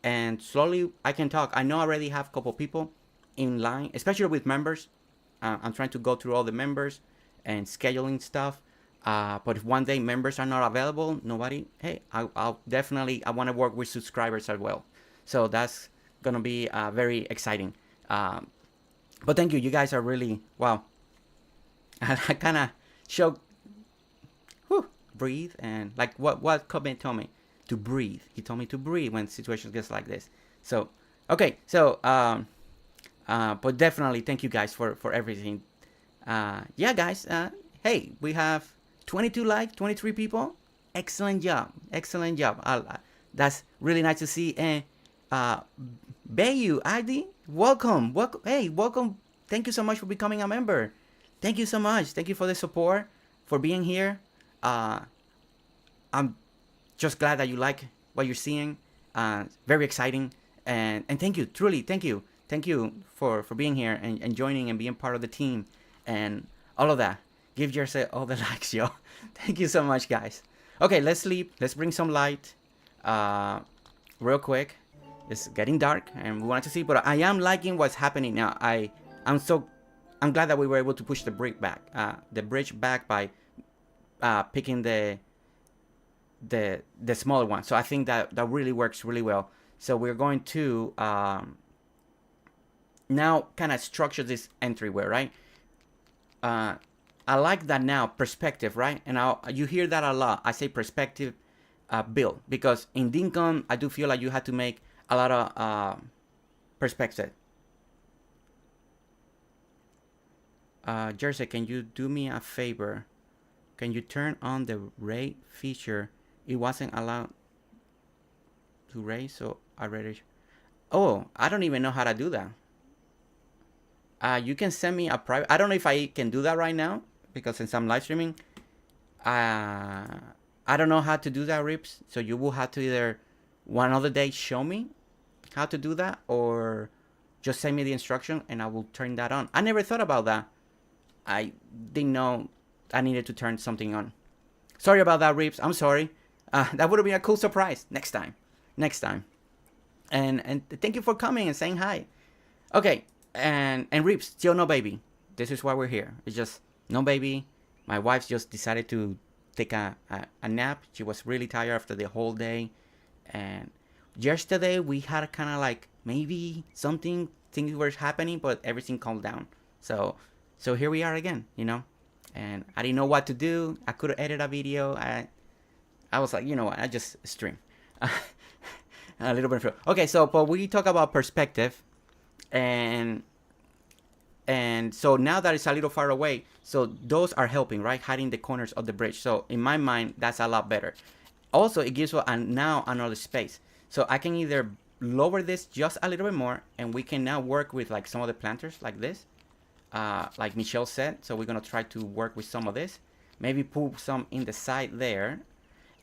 and slowly I can talk. I know I already have a couple people in line, especially with members. I'm trying to go through all the members and scheduling stuff. But if one day members are not available, hey, I'll definitely, I want to work with subscribers as well. So that's gonna be very exciting. But thank you. You guys are really, wow. And I kind of show, whew, breathe, and like what Coben told me to breathe. He told me to breathe when situations gets like this. So okay, so but definitely thank you guys for everything. Yeah, guys. Hey, we have 22 likes, 23 people. Excellent job, excellent job. That's really nice to see. And Bayu, ID, welcome, welcome. Hey, welcome. Thank you so much for becoming a member. Thank you so much. Thank you for the support, for being here. I'm just glad that you like what you're seeing. Very exciting, and thank you, truly, thank you for being here and joining and being part of the team, and all of that. Give yourself all the likes, yo. Thank you so much, guys. Okay, let's sleep. Let's bring some light, real quick. It's getting dark, and we want to see, but I am liking what's happening now. I'm glad that we were able to push the bridge back by picking the smaller one. So I think that really works really well. So we're going to now kind of structure this entryway, right? I like that now, perspective, right? And you hear that a lot. I say perspective build, because in Dinkum, I do feel like you had to make a lot of perspective. Jersey, can you do me a favor? Can you turn on the ray feature? It wasn't allowed to raise, so I read. Oh, I don't even know how to do that. You can send me a private. I don't know if I can do that right now, because since I'm live streaming, I don't know how to do that, Rips. So you will have to either one other day show me how to do that, or just send me the instruction and I will turn that on. I never thought about that. I didn't know I needed to turn something on. Sorry about that, Rips. I'm sorry. That would have been a cool surprise next time. Next time. And thank you for coming and saying hi. Okay. And Rips, still no baby. This is why we're here. It's just no baby. My wife just decided to take a nap. She was really tired after the whole day. And yesterday we had kind of like maybe things were happening, but everything calmed down. So here we are again, you know. And I didn't know what to do. I couldn't edit a video. I was like, you know what? I just stream. A little bit. Okay, so but we talk about perspective. And so now that it's a little far away, so those are helping, right? Hiding the corners of the bridge. So in my mind, that's a lot better. Also, it gives now another space. So I can either lower this just a little bit more, and we can now work with like some of the planters like this, like Michelle said. So we're gonna try to work with some of this. Maybe put some in the side there.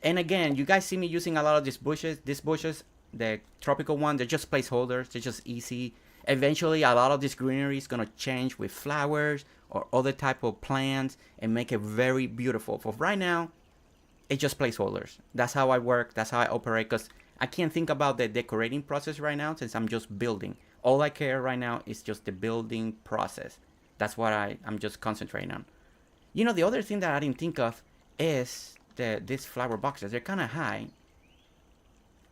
And again, you guys see me using a lot of these bushes. These bushes, the tropical one, they're just placeholders. They're just easy. Eventually, a lot of this greenery is gonna change with flowers or other type of plants and make it very beautiful. For right now, it's just placeholders. That's how I work. That's how I operate. Because I can't think about the decorating process right now, since I'm just building. All I care right now is just the building process. That's what I'm just concentrating on. You know, the other thing that I didn't think of is these flower boxes. They're kind of high,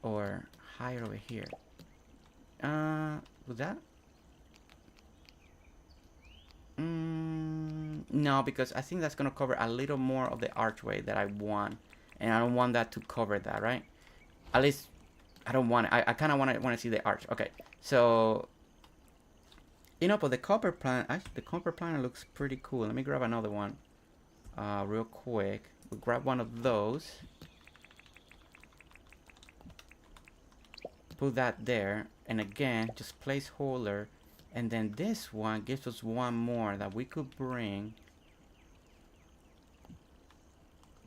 or higher over here. With that? No, because I think that's gonna cover a little more of the archway that I want, and I don't want that to cover that, right? At least I don't want it. I kind of want to see the arch. Okay, so you know, but the copper plant, actually, the copper plant looks pretty cool. Let me grab another one, real quick. We'll grab one of those. Put that there, and again, just placeholder. And then this one gives us one more that we could bring.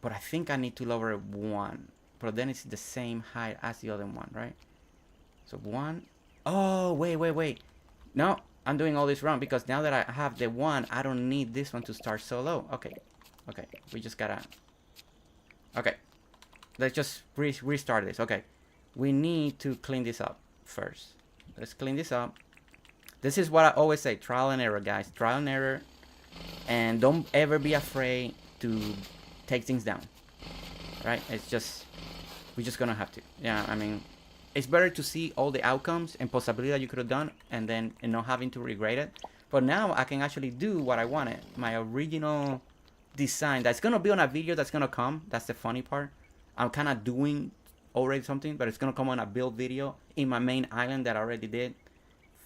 But I think I need to lower it one. But then it's the same height as the other one, right? So one. Oh, wait. No, I'm doing all this wrong, because now that I have the one, I don't need this one to start so low. Okay. We just gotta. Okay. Let's just restart this. Okay. We need to clean this up first. Let's clean this up. This is what I always say, trial and error, guys. Trial and error. And don't ever be afraid to take things down. Right? It's just, we're just gonna have to. Yeah, I mean, it's better to see all the outcomes and possibilities that you could have done, and then not having to regret it. But now I can actually do what I wanted. My original design that's gonna be on a video that's gonna come. That's the funny part. I'm kind of doing already something, but it's gonna come on a build video in my main island that I already did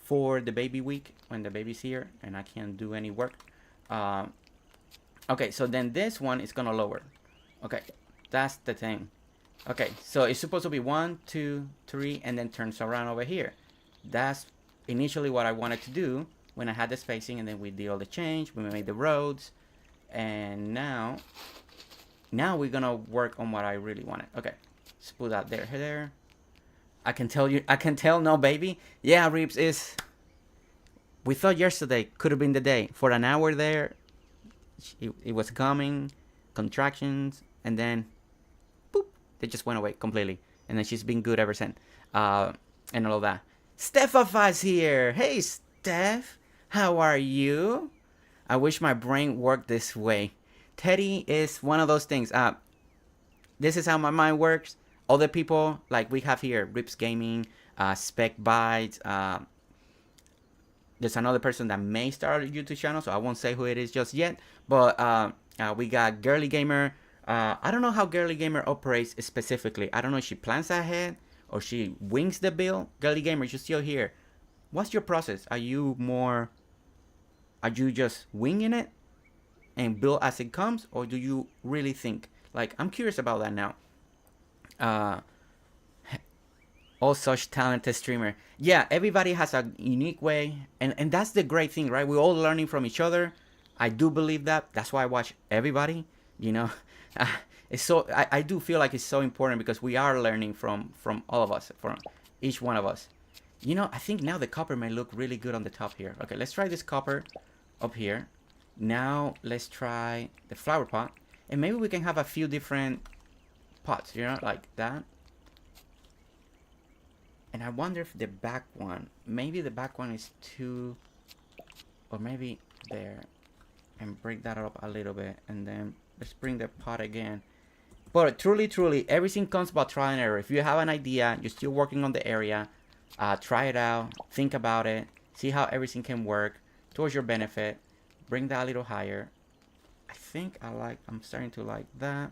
for the baby week when the baby's here and I can't do any work. Okay, so then this one is gonna lower. Okay, that's the thing. Okay, so it's supposed to be 1, 2, 3, and then turns around over here. That's initially what I wanted to do when I had the spacing, and then we did all the change. We made the roads, and now we're gonna work on what I really wanted. Okay, let's put that there. I can tell no, baby. Yeah, Reeps is. We thought yesterday could have been the day. For an hour there, it was coming, contractions, and then, boop, they just went away completely. And then she's been good ever since. And all of that. Ep.5's here. Hey, Steph. How are you? I wish my brain worked this way. Teddy is one of those things. This is how my mind works. Other people, like we have here, Rips Gaming, Spec Bites. There's another person that may start a YouTube channel, so I won't say who it is just yet. But we got Girly Gamer. I don't know how Girly Gamer operates specifically. I don't know if she plans ahead or she wings the build. Girly Gamer, you're still here. What's your process? Are you just winging it and build as it comes, or do you really think? Like, I'm curious about that now. All such talented streamer. Yeah, everybody has a unique way, and that's the great thing, right? We're all learning from each other. I do believe that. That's why I watch everybody. You know, it's so I do feel like it's so important because we are learning from all of us, from each one of us. You know, I think now the copper may look really good on the top here. Okay, let's try this copper up here. Now let's try the flower pot, and maybe we can have a few different pots, you know, like that. And I wonder if the back one, maybe the back one is too, or maybe there, and break that up a little bit, and then let's bring the pot again. But truly, everything comes about trial and error. If you have an idea, you're still working on the area, try it out, think about it, see how everything can work towards your benefit. Bring that a little higher. I think I'm starting to like that.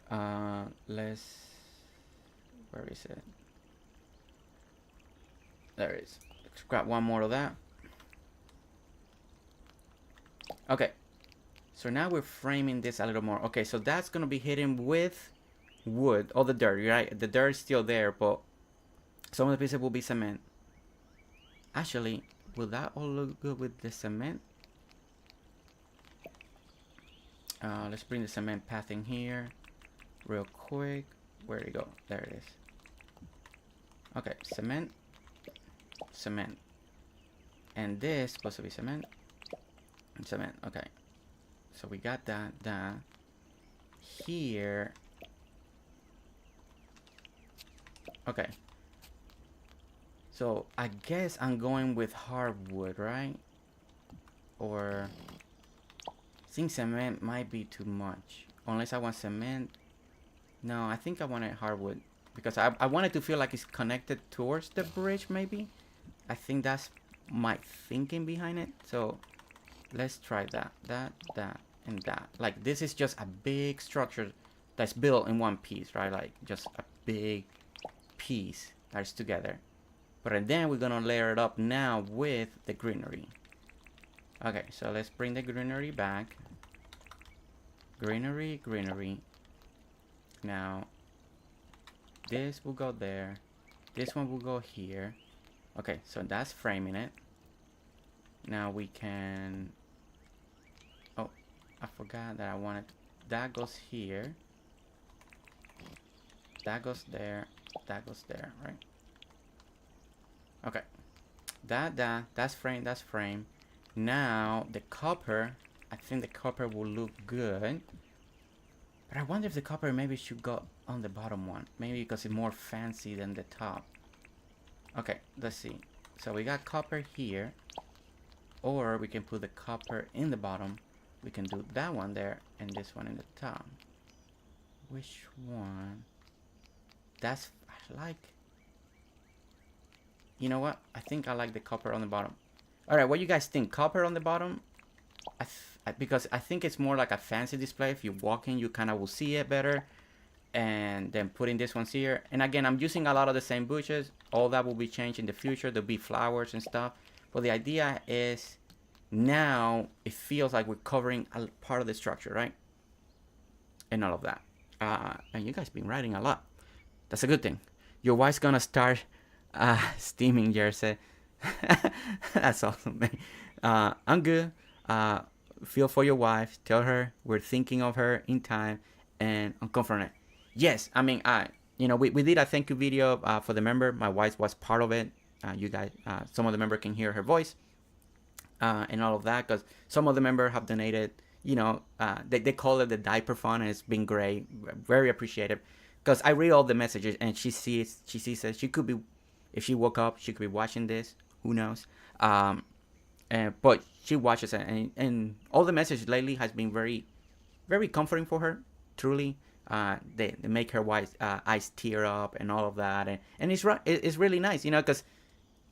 Where is it? There it is. Let's grab one more of that. Okay. So now we're framing this a little more. Okay, so that's gonna be hidden with wood, all the dirt, right? The dirt is still there, but some of the pieces will be cement. Actually, will that all look good with the cement? Let's bring the cement path in here real quick. Where'd it go? There it is. Okay, cement. And this is supposed to be cement. And cement, okay. So we got that. Here. Okay. So I guess I'm going with hardwood, right? Or I think cement might be too much. Unless I want cement. No, I think I wanted hardwood. Because I wanted to feel like it's connected towards the bridge, maybe. I think that's my thinking behind it. So let's try that, and that. Like, this is just a big structure that's built in one piece, right? Like, just a big piece that's together. But then we're gonna layer it up now with the greenery. Okay, so let's bring the greenery back. Greenery. Now, this will go there. This one will go here. Okay, so that's framing it. Now we can... Oh, I forgot that I wanted... That goes here. That goes there. That goes there, right? Okay. That's frame. Now, the copper... I think the copper will look good. But I wonder if the copper maybe should go on the bottom one. Maybe because it's more fancy than the top. Okay, let's see. So we got copper here. Or we can put the copper in the bottom. We can do that one there and this one in the top. Which one? That's... I like... You know what? I think I like the copper on the bottom. All right, what you guys think? Copper on the bottom? Because I think it's more like a fancy display. If you walk in, you kind of will see it better. And then putting this ones here. And again, I'm using a lot of the same bushes. All that will be changed in the future. There'll be flowers and stuff. But the idea is now it feels like we're covering a part of the structure, right? And all of that. And you guys been writing a lot. That's a good thing. Your wife's gonna start steaming, Jersey. That's awesome, man. I'm good. Feel for your wife. Tell her we're thinking of her in time, and I'm confident. Yes, I mean, we did a thank you video for the member. My wife was part of it. You guys, some of the member can hear her voice, and all of that, because some of the member have donated. They call it the diaper fund, and it's been great, very appreciative. Because I read all the messages, and she sees it. She could be, if she woke up, she could be watching this. Who knows? But she watches it, and all the messages lately has been very, very comforting for her. Truly, they make her eyes tear up and all of that, and it's really nice, because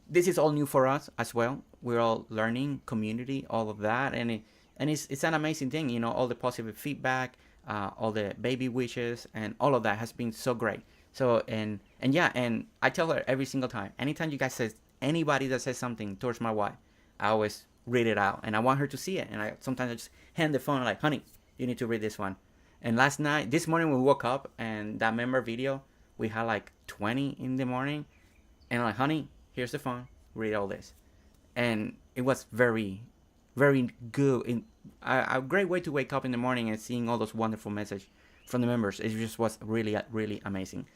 this is all new for us as well. We're all learning community, all of that, and it's an amazing thing. All the positive feedback, all the baby wishes, and all of that has been so great. So and I tell her every single time, anytime you guys says anybody that says something towards my wife, I always read it out, and I want her to see it. And I sometimes just hand the phone like, honey, you need to read this one. And this morning we woke up, and that member video, we had like 20 in the morning, and I'm like, honey, here's the phone, read all this. And it was very, very good. A great way to wake up in the morning and seeing all those wonderful messages from the members. It just was really, really amazing.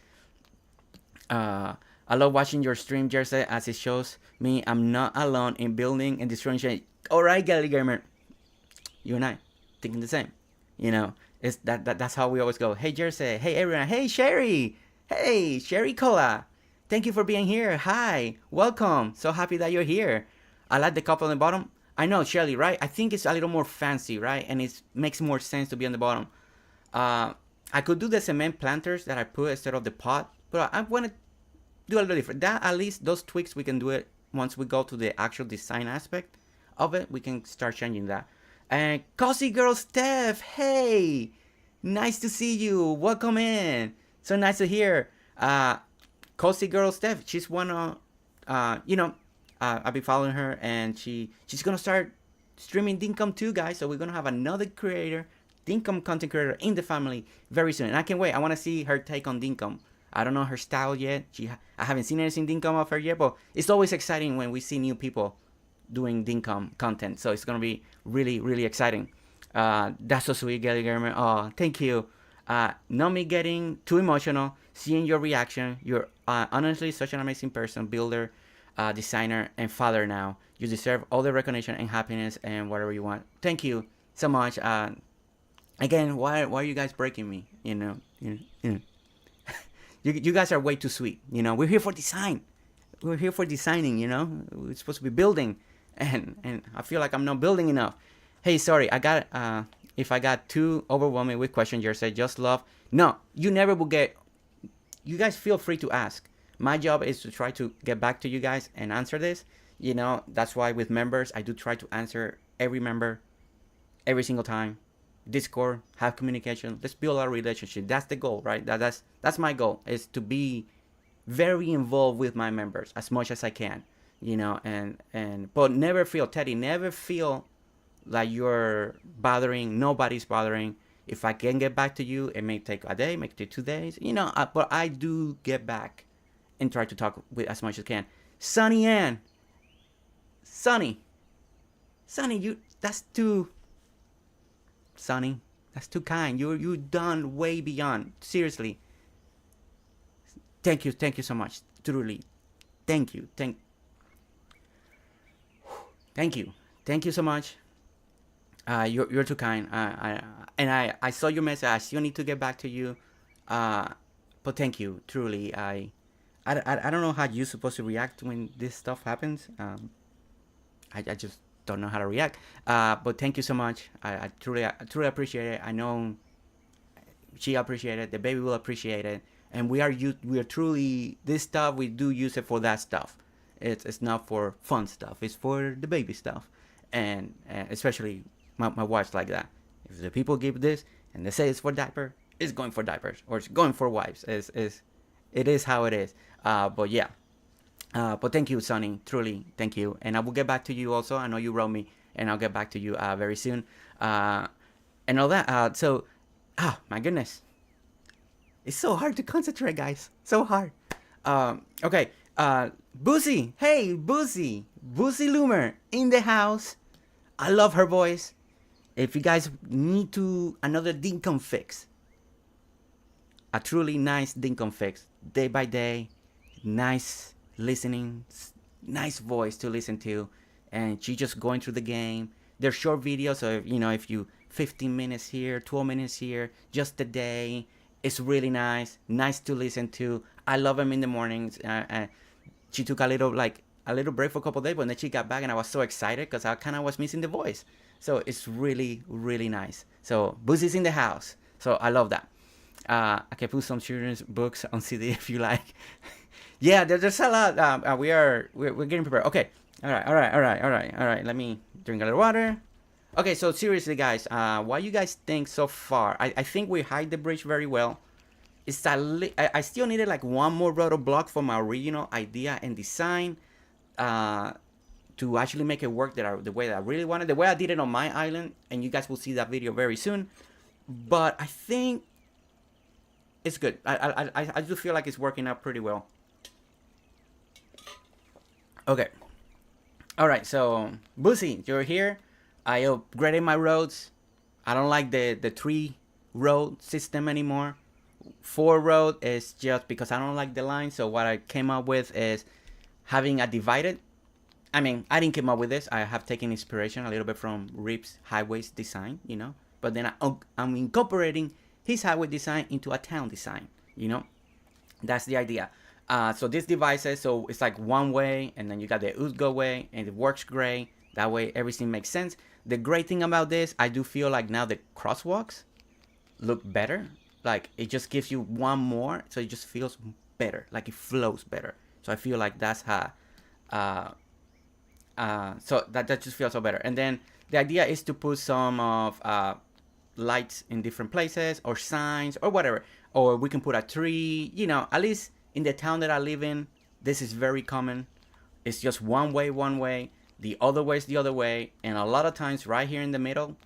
I love watching your stream, Jersey, as it shows me I'm not alone in building and destroying shit. All right, Gally Gamer, you and I thinking the same. It's that's how we always go. Hey, Jersey. Hey, everyone. Hey, Sherry. Hey, Sherry Cola. Thank you for being here. Hi, welcome. So happy that you're here. I like the cup on the bottom. I know, Shelly, right? I think it's a little more fancy, right? And it makes more sense to be on the bottom. I could do the cement planters that I put instead of the pot, but I want to do a little different. That, at least those tweaks, we can do it once we go to the actual design aspect of it. We can start changing that. And Cozy Girl Steph, hey, nice to see you. Welcome in. So nice to hear. Cozy Girl Steph, she's one of, I've been following her, and she's gonna start streaming Dinkum too, guys. So we're gonna have another creator, Dinkum content creator in the family very soon. And I can't wait. I want to see her take on Dinkum. I don't know her style yet. I haven't seen anything Dinkum of her yet, but it's always exciting when we see new people doing Dinkum content. So it's gonna be really, really exciting. That's so sweet, Gally Germer. Oh, thank you. Not me getting too emotional, seeing your reaction. You're honestly such an amazing person, builder, designer, and father now. You deserve all the recognition and happiness and whatever you want. Thank you so much. Again, why are you guys breaking me? You guys are way too sweet. We're here for design. We're here for designing. We're supposed to be building, and I feel like I'm not building enough. Hey, sorry, if I got too overwhelming with questions, just love. No, you never will get. You guys feel free to ask. My job is to try to get back to you guys and answer this. That's why with members, I do try to answer every member every single time. Discord, have communication. Let's build our relationship. That's the goal, right? That's my goal, is to be very involved with my members as much as I can. But never feel like you're bothering. Nobody's bothering. If I can get back to you, it may take a day, may take 2 days. But I do get back and try to talk with as much as I can. Sunny Ann. Sunny, that's too... Sonny, that's too kind. You done way beyond. Seriously. Thank you so much. Truly. Thank you so much. You're too kind. I saw your message. I still need to get back to you. But thank you. Truly. I don't know how you're supposed to react when this stuff happens. I just don't know how to react. But thank you so much. I truly appreciate it. I know she appreciated it. The baby will appreciate it. And we are truly, this stuff, we do use it for that stuff. It's not for fun stuff. It's for the baby stuff, and especially my wife's like that. If the people give this and they say it's for diaper, it's going for diapers or it's going for wipes. It is how it is. But yeah. But thank you, Sonny. Truly, thank you. And I will get back to you also. I know you wrote me, and I'll get back to you very soon. And all that. My goodness. It's so hard to concentrate, guys. So hard. Okay. Boozy. Hey, Boozy. Boozy Loomer in the house. I love her voice. If you guys need another Dinkum fix, a truly nice Dinkum fix, day by day, nice listening, nice voice to listen to, and she just going through the game. They're short videos, so if you 15 minutes here, 12 minutes here, just a day, it's really nice to listen to. I love them in the mornings. She took a little break for a couple of days, but then she got back, and I was so excited because I kind of was missing the voice. So it's really, really nice. So Boozy's in the house, so I love that. I can put some children's books on CD if you like. Yeah, there's a lot. We're getting prepared. Okay. All right. Let me drink a little water. Okay, so seriously, guys, what you guys think so far? I think we hide the bridge very well. I still needed like one more roto block for my original idea and design to actually make it work the way that I really wanted, the way I did it on my island, and you guys will see that video very soon. But I think it's good. I do feel like it's working out pretty well. Okay. All right. So, Boozy, you're here. I upgraded my roads. I don't like the 3-road system anymore. 4-road is just because I don't like the line. So what I came up with is having a divided. I mean, I didn't come up with this. I have taken inspiration a little bit from Rip's highways design, But then I'm incorporating his highway design into a town design, That's the idea. So these devices, so it's like one way, and then you got the Uzgo way, and it works great. That way, everything makes sense. The great thing about this, I do feel like now the crosswalks look better. Like, it just gives you one more, so it just feels better. Like, it flows better. So I feel like that's how... so that just feels so better. And then the idea is to put some of lights in different places, or signs, or whatever. Or we can put a tree, at least in the town that I live in, this is very common. It's just one way. The other way is the other way. And a lot of times right here in the middle,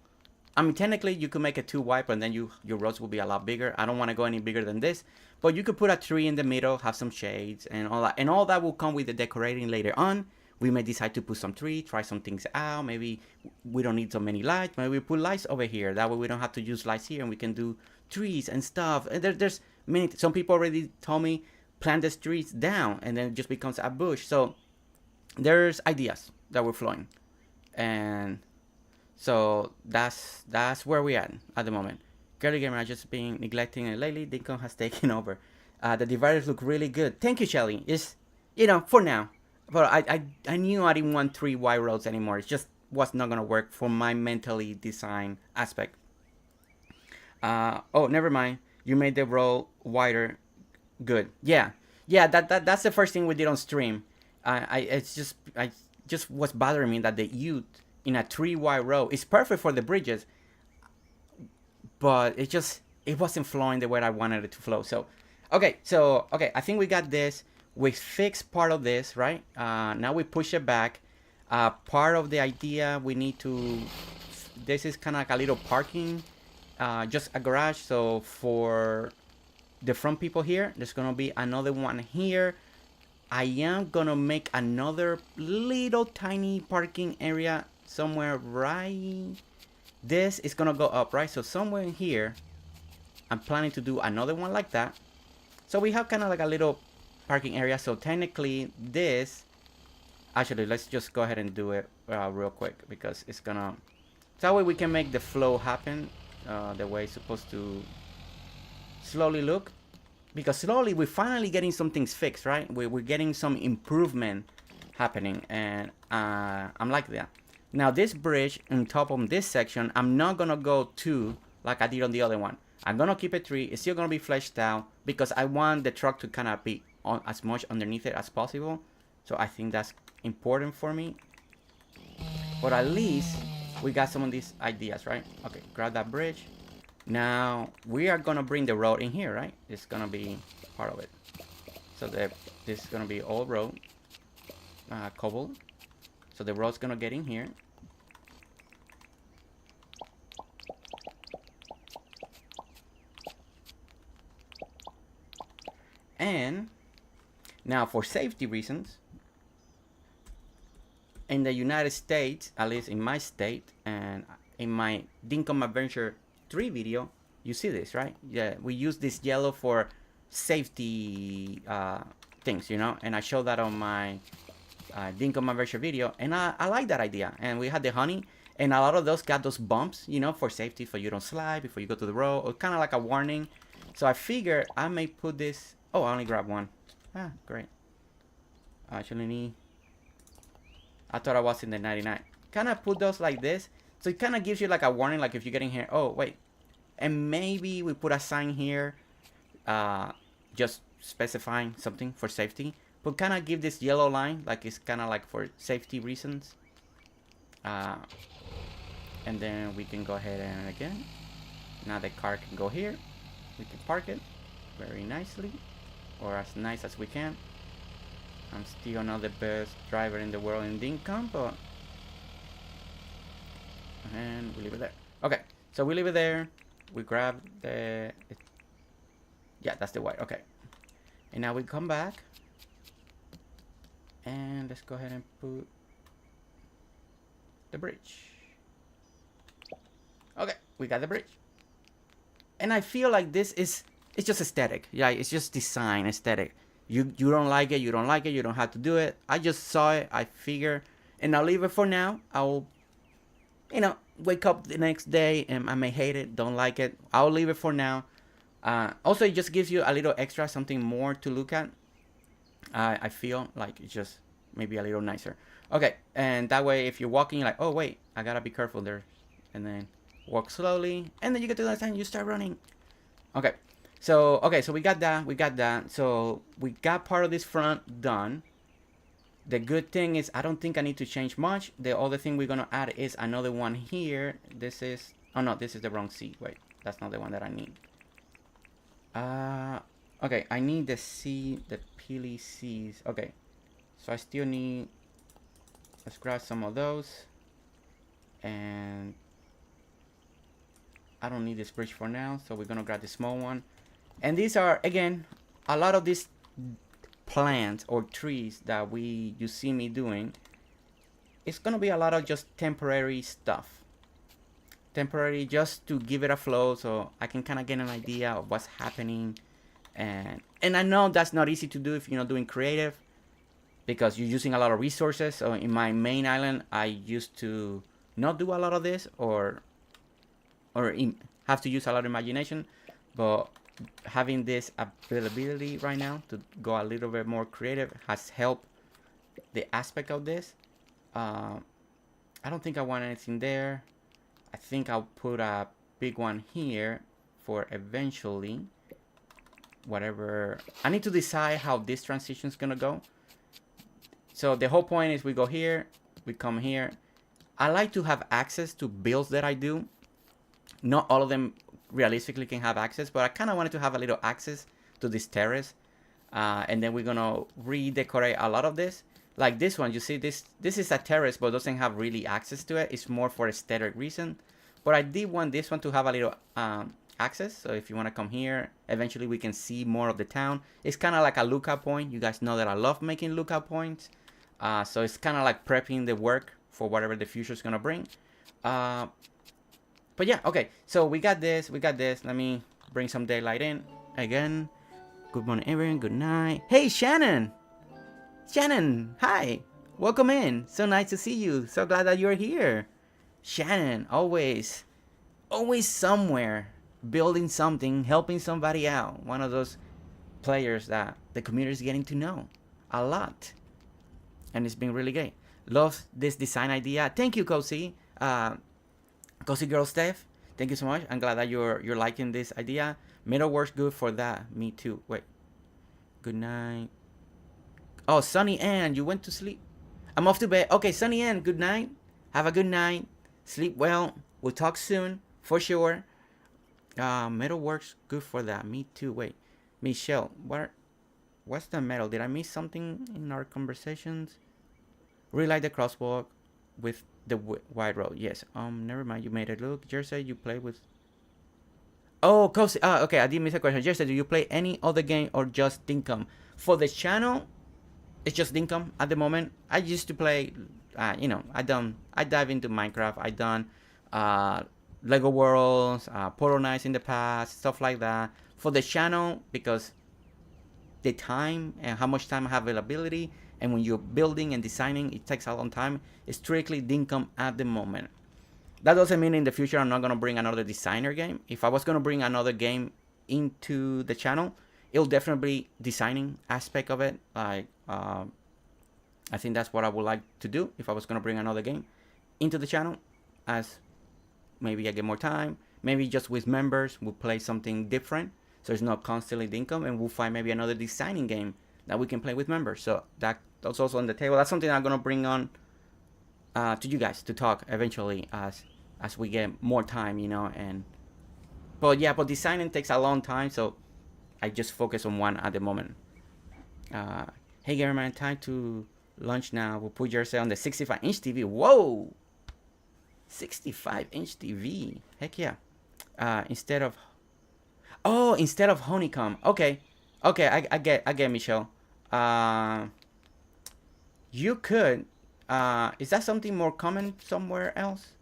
I mean, technically you could make it 2 wide, and then your roads will be a lot bigger. I don't want to go any bigger than this. But you could put a tree in the middle, have some shades and all that. And all that will come with the decorating later on. We may decide to put some trees, try some things out. Maybe we don't need so many lights. Maybe we put lights over here. That way we don't have to use lights here, and we can do trees and stuff. And there's many. Some people already told me plant the trees down, and then it just becomes a bush. So there's ideas that we're flowing, and so that's where we at the moment. Girly Gamer has just been neglecting it lately. Dinkum has taken over. The dividers look really good. Thank you, Shelly. It's for now. But I knew I didn't want 3 wide roads anymore. It just was not gonna work for my mentally design aspect. Oh, never mind. You made the road wider. Good. Yeah. That's the first thing we did on stream. I just was bothering me that the U in a 3 wide road is perfect for the bridges, but it wasn't flowing the way I wanted it to flow. So, okay. I think we got this. We fixed part of this, right? Now we push it back. Part of the idea we need to... This is kind of like a little parking. Just a garage. So for the front people here, there's going to be another one here. I am going to make another little tiny parking area somewhere right... This is going to go up, right? So somewhere in here, I'm planning to do another one like that. So we have kind of like a little... parking area. So technically this, actually let's just go ahead and do it real quick, because it's gonna, so that way we can make the flow happen the way it's supposed to slowly look, because slowly we're finally getting some things fixed, right? We're getting some improvement happening, and I'm like that. Now this bridge on top of this section, I'm not gonna go 2 like I did on the other one. I'm gonna keep it 3. It's still gonna be fleshed out because I want the truck to kind of be on as much underneath it as possible, So I think that's important for me. But at least we got some of these ideas, right? Okay, grab that bridge. Now we are gonna bring the road in here, right? It's gonna be part of it. So this is gonna be all road, cobble. So the road's gonna get in here. And now for safety reasons, in the United States, at least in my state, and in my Dinkum Adventure 3 video, you see this, right? Yeah, we use this yellow for safety things, you know, and I showed that on my Dinkum Adventure video, and I like that idea. And we had the honey, and a lot of those got those bumps, you know, for safety, for you don't slide before you go to the road, or kind of like a warning. So I figure I may put this. Oh, I only grabbed one. Ah, great. I actually need. I thought I was in the 99. Kind of put those like this, so it kind of gives you like a warning, like if you're getting here. Oh wait, and maybe we put a sign here, just specifying something for safety. But kind of give this yellow line, like it's kind of like for safety reasons. And then we can go ahead and again. Now the car can go here. We can park it very nicely, or as nice as we can. I'm still not the best driver in the world in Dinkum, but and we leave it there. Okay, so we leave it there. We grab the yeah, that's the white. Okay, and now we come back and let's go ahead and put the bridge. Okay, we got the bridge, and I feel like this is it's just aesthetic. Yeah, it's just design aesthetic. You don't like it, you don't like it, you don't have to do it. I just saw it, I figure, and I'll leave it for now. I'll, you know, wake up the next day and I may hate it, don't like it. I'll leave it for now. Also, it just gives you a little extra, something more to look at. I feel like it's just maybe a little nicer. Okay, and that way if you're walking, you're like, oh wait, I gotta be careful there. And then walk slowly, and then you get to the next time, you start running. Okay. So, okay, so we got that. So we got part of this front done. The good thing is I don't think I need to change much. The other thing we're gonna add is another one here. This is, oh no, this is the wrong C. Wait, that's not the one that I need. Okay, I need the C, the peely C's. Okay, so I still need, let's grab some of those. And I don't need this bridge for now, so we're gonna grab the small one. And these are, again, a lot of these plants or trees that you see me doing. It's gonna be a lot of just temporary stuff. Temporary, just to give it a flow, so I can kind of get an idea of what's happening. And I know that's not easy to do if you're not doing creative, because you're using a lot of resources. So in my main island, I used to not do a lot of this, or have to use a lot of imagination. But having this availability right now to go a little bit more creative has helped the aspect of this. I don't think I want anything there. I think I'll put a big one here for eventually whatever. I need to decide how this transition is gonna go. So the whole point is we go here, we come here. I like to have access to builds that I do. Not all of them realistically can have access, but I kind of wanted to have a little access to this terrace. And then we're gonna redecorate a lot of this. Like this one, you see this is a terrace, but doesn't have really access to it. It's more for aesthetic reason. But I did want this one to have a little access. So if you want to come here, eventually we can see more of the town. It's kind of like a lookout point. You guys know that I love making lookout points. So it's kind of like prepping the work for whatever the future is gonna bring. But yeah, okay, so we got this. Let me bring some daylight in again. Good morning, everyone. Good night. Hey, Shannon, hi, welcome in. So nice to see you. So glad that you're here. Shannon, always somewhere, building something, helping somebody out. One of those players that the community is getting to know a lot, and it's been really great. Love this design idea. Thank you, Cozy. Cozy Girl Steph, thank you so much. I'm glad that you're liking this idea. Metal works good for that. Me too. Wait. Good night. Oh, Sunny Ann, you went to sleep. I'm off to bed. Okay, Sunny Ann, good night. Have a good night. Sleep well. We'll talk soon, for sure. Metal works good for that. Me too. Wait, Michelle, what's the metal? Did I miss something in our conversations? Really like the crosswalk with the wide road. Yes. Never mind. You made it look. Jersey, you play with. Oh, Cozy. Okay. I did miss a question. Jersey, do you play any other game or just Dinkum? For the channel, it's just Dinkum at the moment. I used to play. I dive into Minecraft. I done Lego Worlds, Portal Knights in the past, stuff like that. For the channel, because the time and how much time I have availability, and when you're building and designing, it takes a long time. It's strictly Dinkum at the moment. That doesn't mean in the future I'm not gonna bring another designer game. If I was gonna bring another game into the channel, it'll definitely be designing aspect of it. Like I think that's what I would like to do if I was gonna bring another game into the channel. As maybe I get more time, maybe just with members we'll play something different, so it's not constantly Dinkum, and we'll find maybe another designing game that we can play with members. So that's also on the table. That's something I'm gonna bring on to you guys to talk eventually as we get more time, but designing takes a long time, so I just focus on one at the moment. Hey Gamerman, time to lunch now. We'll put yourself on the 65-inch TV. Whoa, 65-inch TV. Heck yeah. Instead of honeycomb. Okay, I get Michelle. You could. Is that something more common somewhere else?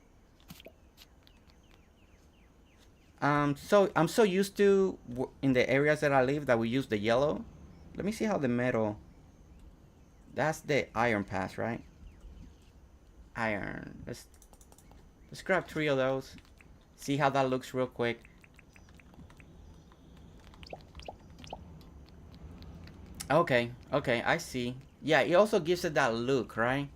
So I'm so used to in the areas that I live that we use the yellow. Let me see how the metal. That's the iron pass, right? Iron. Let's grab 3 of those. See how that looks real quick. Okay, I see. Yeah, it also gives it that look, right?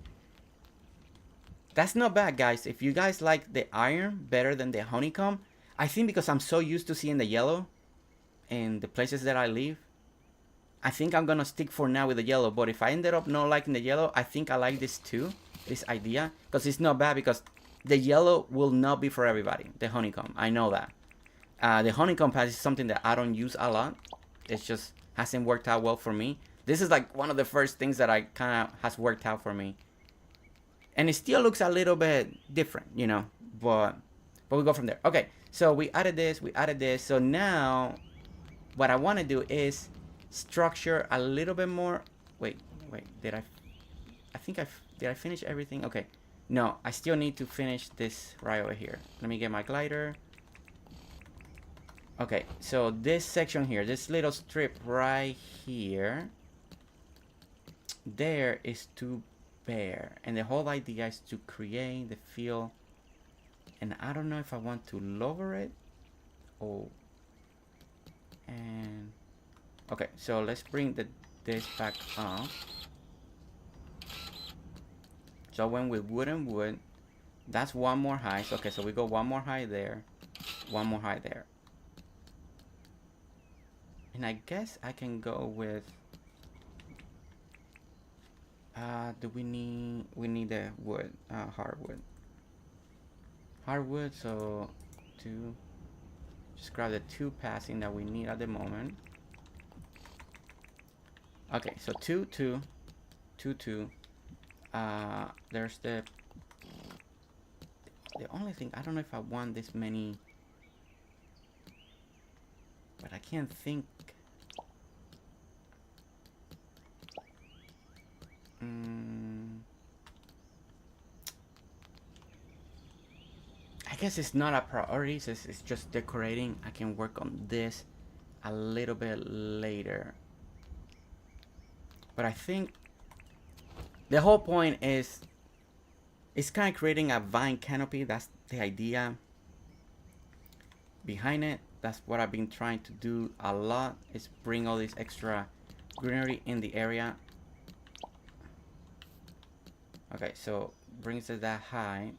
That's not bad, guys. If you guys like the iron better than the honeycomb, I think because I'm so used to seeing the yellow in the places that I live, I think I'm gonna stick for now with the yellow. But if I ended up not liking the yellow, I think I like this too, this idea, because it's not bad, because the yellow will not be for everybody, the honeycomb. I know that. The honeycomb pass is something that I don't use a lot. It's just hasn't worked out well for me. This is like one of the first things that I kind of has worked out for me. And it still looks a little bit different, but we go from there. Okay, so we added this. So now what I want to do is structure a little bit more. Wait, did I finish everything? Okay, no, I still need to finish this right over here. Let me get my glider. Okay, so this section here, this little strip right here, there is too bare, and the whole idea is to create the feel. And I don't know if I want to lower it. And okay, so let's bring this back up. So when with wood and wood, that's one more high. So, okay, so we go one more high there, one more high there. And I guess I can go with we need the wood, hardwood, so just grab the 2 passing that we need at the moment. Okay, so 2 2 2 2. There's the only thing, I don't know if I want this many, but I can't think. I guess it's not a priority, so it's just decorating. I can work on this a little bit later. But I think the whole point is it's kind of creating a vine canopy. That's the idea behind it. That's what I've been trying to do a lot, is bring all this extra greenery in the area. Okay, so brings it that high.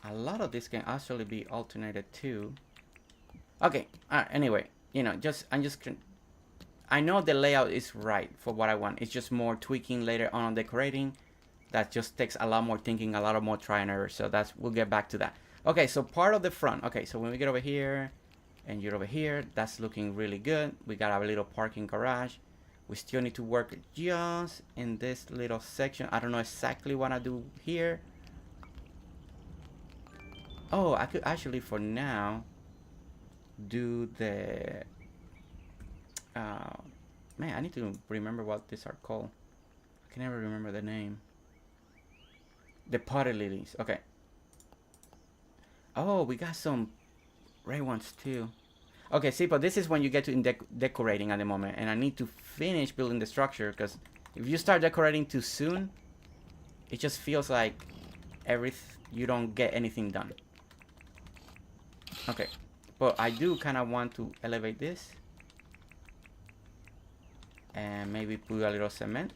A lot of this can actually be alternated too. Okay, anyway, I'm just I know the layout is right for what I want. It's just more tweaking later on decorating. That just takes a lot more thinking, a lot more try and error. So we'll get back to that. Okay, so part of the front. Okay, so when we get over here and you're over here, that's looking really good. We got a little parking garage. We still need to work just in this little section. I don't know exactly what I do here. Oh, I could actually for now do the man, I need to remember what these are called. I can never remember the name. The potted lilies. Okay. Oh, we got some red ones too. Okay, see, but this is when you get to decorating at the moment, and I need to finish building the structure, because if you start decorating too soon, it just feels like you don't get anything done. Okay, but I do kind of want to elevate this, and maybe put a little cement,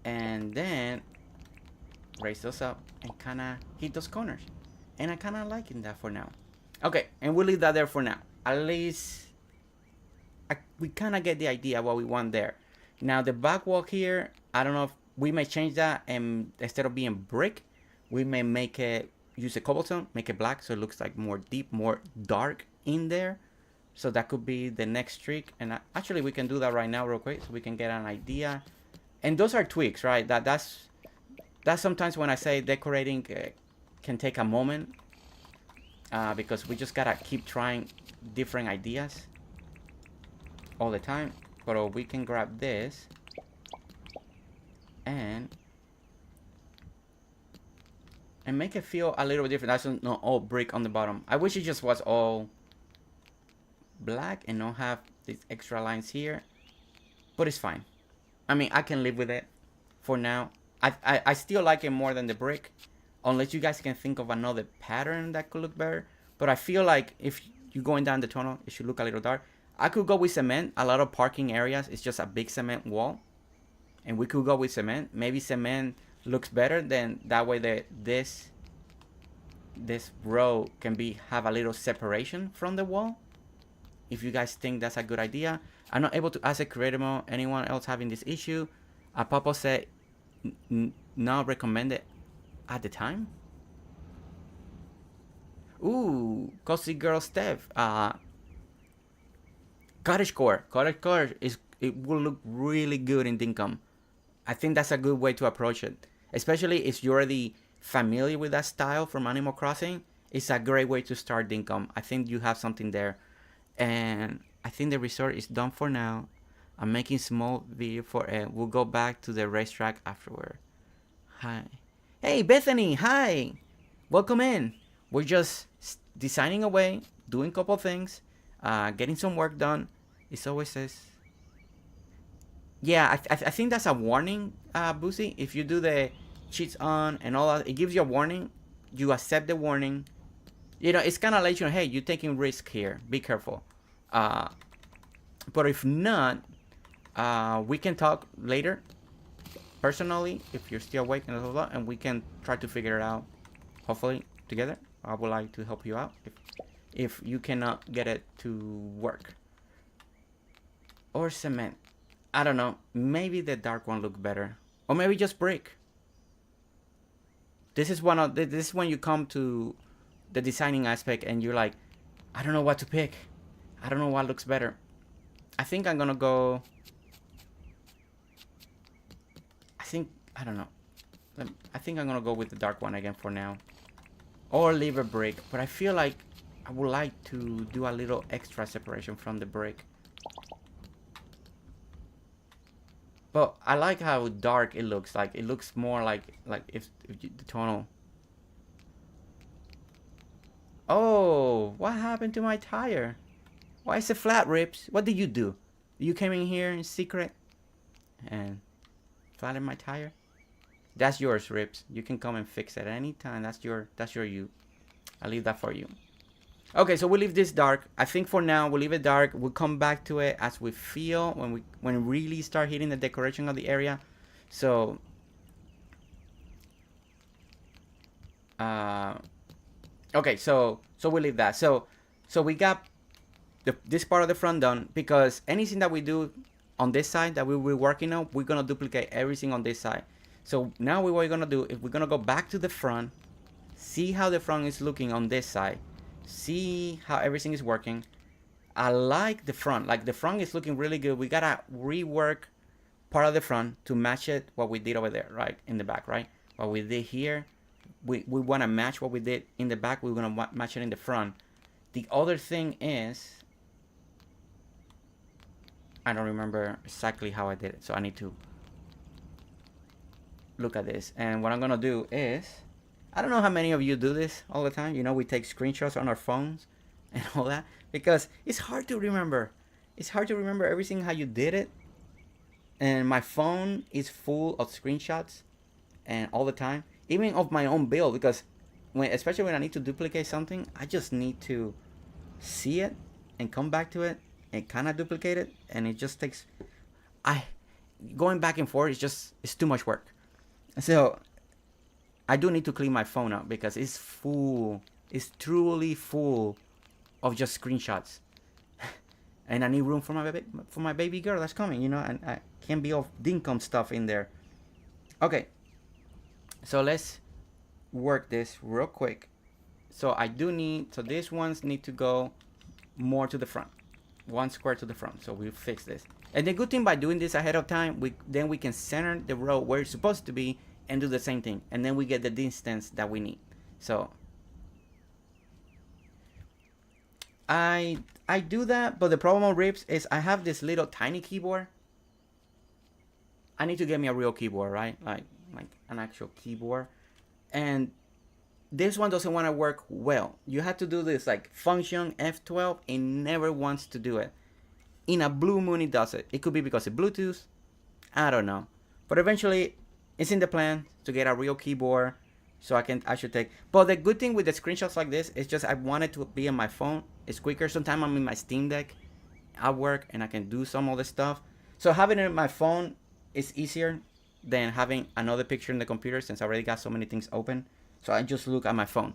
and then raise those up and kind of hit those corners, and I kind of liking that for now. Okay, and we'll leave that there for now. At least we kind of get the idea what we want there. Now the back wall here, I don't know if we may change that, and instead of being brick, we may make it, use a cobblestone, make it black, so it looks like more deep, more dark in there. So that could be the next trick, and actually we can do that right now real quick, so we can get an idea. And those are tweaks, right? That's sometimes when I say decorating can take a moment. Because we just gotta keep trying different ideas all the time. But we can grab this and make it feel a little bit different. That's not all brick on the bottom. I wish it just was all black and not have these extra lines here, but it's fine. I mean, I can live with it for now. I still like it more than the brick. Unless you guys can think of another pattern that could look better. But I feel like if you're going down the tunnel, it should look a little dark. I could go with cement. A lot of parking areas, it's just a big cement wall. And we could go with cement. Maybe cement looks better, than that way that this row can have a little separation from the wall. If you guys think that's a good idea. I'm not able to ask a creative mode. Anyone else having this issue? Papa said not recommended at the time. Ooh, cozy girl Steph. Cottagecore. Cottagecore it will look really good in Dinkum. I think that's a good way to approach it, especially if you're already familiar with that style from Animal Crossing. It's a great way to start Dinkum. I think you have something there, and I think the resort is done for now. I'm making small video for it. We'll go back to the racetrack afterward. Hi. Hey, Bethany, hi. Welcome in. We're just designing away, doing a couple things, getting some work done. It always says... Yeah, I think that's a warning, Boosie. If you do the cheats on and all that, it gives you a warning. You accept the warning. You know, it's kind of like, you know, hey, you're taking risk here. Be careful. But if not, we can talk later. Personally, if you're still awake and blah, blah, blah, and we can try to figure it out, hopefully together. I would like to help you out if you cannot get it to work. Or cement. I don't know. Maybe the dark one look better, or maybe just brick. This is when you come to the designing aspect and you're like, I don't know what to pick. I don't know what looks better. I think I'm gonna go. I don't know. I think I'm gonna go with the dark one again for now, or leave a brick. But I feel like I would like to do a little extra separation from the brick. But I like how dark it looks. Like it looks more like if the tonal. Oh, what happened to my tire? Why is it flat, Rips? What did you do? You came in here in secret and flattened my tire? That's yours, Rips. You can come and fix it anytime. That's your you. I'll leave that for you. Okay, so we'll leave this dark. I think for now we'll leave it dark. We'll come back to it as we feel when we really start hitting the decoration of the area. So okay, so we'll leave that. So we got this part of the front done, because anything that we do on this side that we will be working on, we're gonna duplicate everything on this side. So now what we're gonna do is we're gonna go back to the front, see how the front is looking on this side, see how everything is working. I like the front. Like, the front is looking really good. We gotta rework part of the front to match it what we did over there, right, in the back, right? What we did here, we want to match what we did in the back. We're gonna match it in the front. The other thing is, I don't remember exactly how I did it, so I need to look at this. And what I'm gonna do is, I don't know how many of you do this all the time. You know, we take screenshots on our phones and all that, because it's hard to remember. It's hard to remember everything how you did it. And my phone is full of screenshots and all the time, even of my own build, because especially when I need to duplicate something, I just need to see it and come back to it and kind of duplicate it, and it just takes, going back and forth, it's too much work. So I do need to clean my phone up, because it's full, it's truly full of just screenshots. And I need room for my baby girl that's coming, you know, and I can't be of Dinkum stuff in there. Okay, so let's work this real quick. So these ones need to go more to the front, 1 square to the front. So we fix this. And the good thing by doing this ahead of time, then we can center the row where it's supposed to be and do the same thing, and then we get the distance that we need. So I do that, but the problem on Rips is I have this little tiny keyboard. I need to get me a real keyboard, right? Like an actual keyboard. And this one doesn't want to work well. You have to do this like function F12. It never wants to do it. In a blue moon it does it. It could be because of Bluetooth. I don't know. But eventually it's in the plan to get a real keyboard, so I should take. But the good thing with the screenshots like this is just I want it to be on my phone. It's quicker. Sometimes I'm in my Steam Deck at work and I can do some of the stuff. So having it in my phone is easier than having another picture in the computer, since I already got so many things open. So I just look at my phone.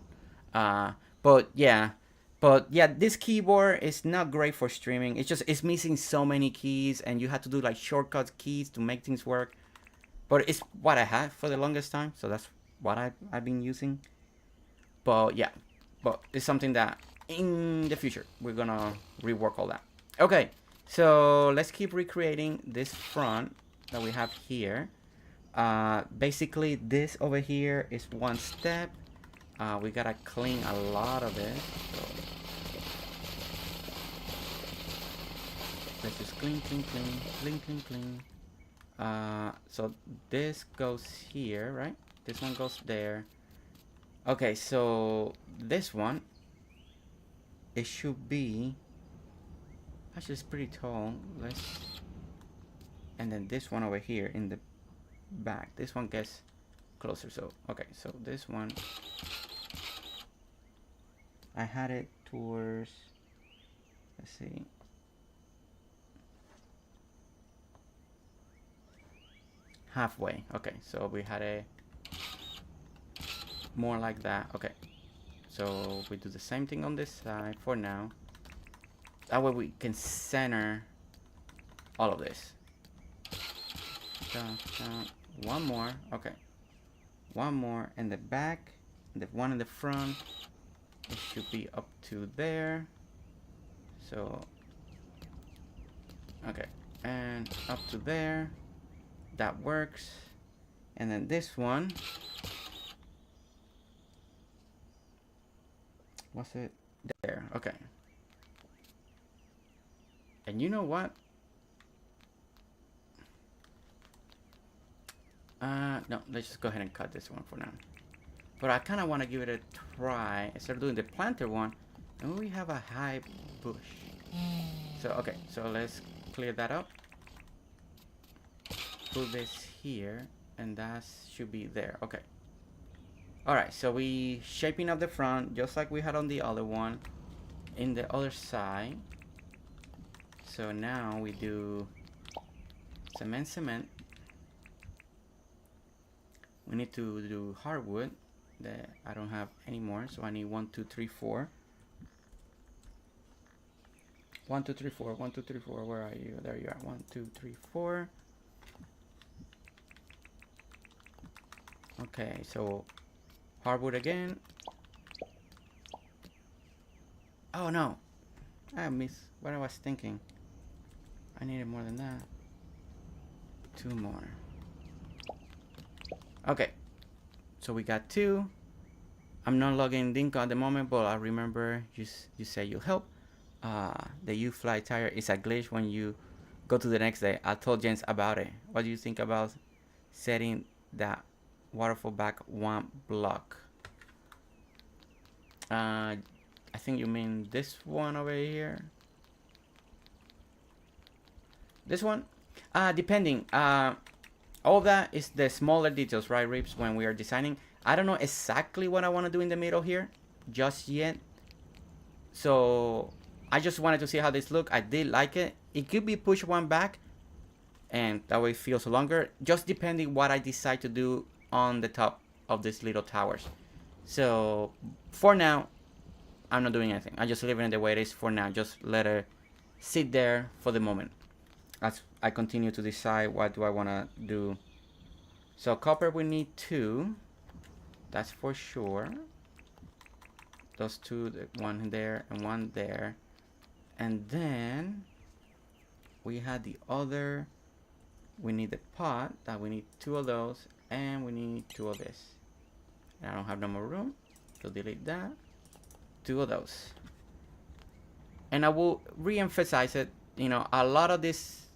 But yeah, this keyboard is not great for streaming. It's missing so many keys, and you have to do like shortcut keys to make things work. But it's what I had for the longest time, so that's what I've been using. But yeah, it's something that in the future we're gonna rework all that. Okay, so let's keep recreating this front that we have here. Basically this over here is one step. We gotta clean a lot of it, so let's just clean. So this goes here, right? This one goes there. Okay, so this one, it should be, actually it's pretty tall. And then this one over here in the back, this one gets closer. So okay, so this one, I had it towards, let's see, halfway. Okay, so we had a more like that. Okay, so we do the same thing on this side for now. That way we can center all of this. One more. Okay, one more in the back, the one in the front, it should be up to there. So okay, and up to there. That works. And then this one, what's it there? Okay. And you know what, no, let's just go ahead and cut this one for now. But I kind of want to give it a try. Instead of doing the planter one, and we have a high bush. So okay, so let's clear that up. Put this here, and that should be there. Okay. Alright, so we shaping up the front just like we had on the other one in the other side. So now we do cement. We need to do hardwood that I don't have anymore, so I need 1, 2, 3, 4. 1, 2, 3, 4. 1, 2, 3, 4. Where are you? There you are. 1, 2, 3, 4. Okay, so hardwood again. Oh no, I missed what I was thinking. I needed more than that. 2 more. Okay, so we got 2. I'm not logging Dinkum at the moment, but I remember you say you help. The U fly tire is a glitch when you go to the next day. I told James about it. What do you think about setting that waterfall back 1 block? I think you mean this one over here. This one? Depending. All that is the smaller details, right, Rips, when we are designing. I don't know exactly what I want to do in the middle here just yet. So I just wanted to see how this look. I did like it. It could be push 1 back, and that way it feels longer, just depending what I decide to do on the top of these little towers. So for now, I'm not doing anything. I just leave it the way it is for now. Just let it sit there for the moment as I continue to decide what do I want to do. So copper we need 2. That's for sure. Those 2, 1 there and 1 there. And then we had the other. We need the pot. That we need 2 of those. And we need 2 of this. And I don't have no more room. So delete that. 2 of those. And I will re-emphasize it. You know, a lot of these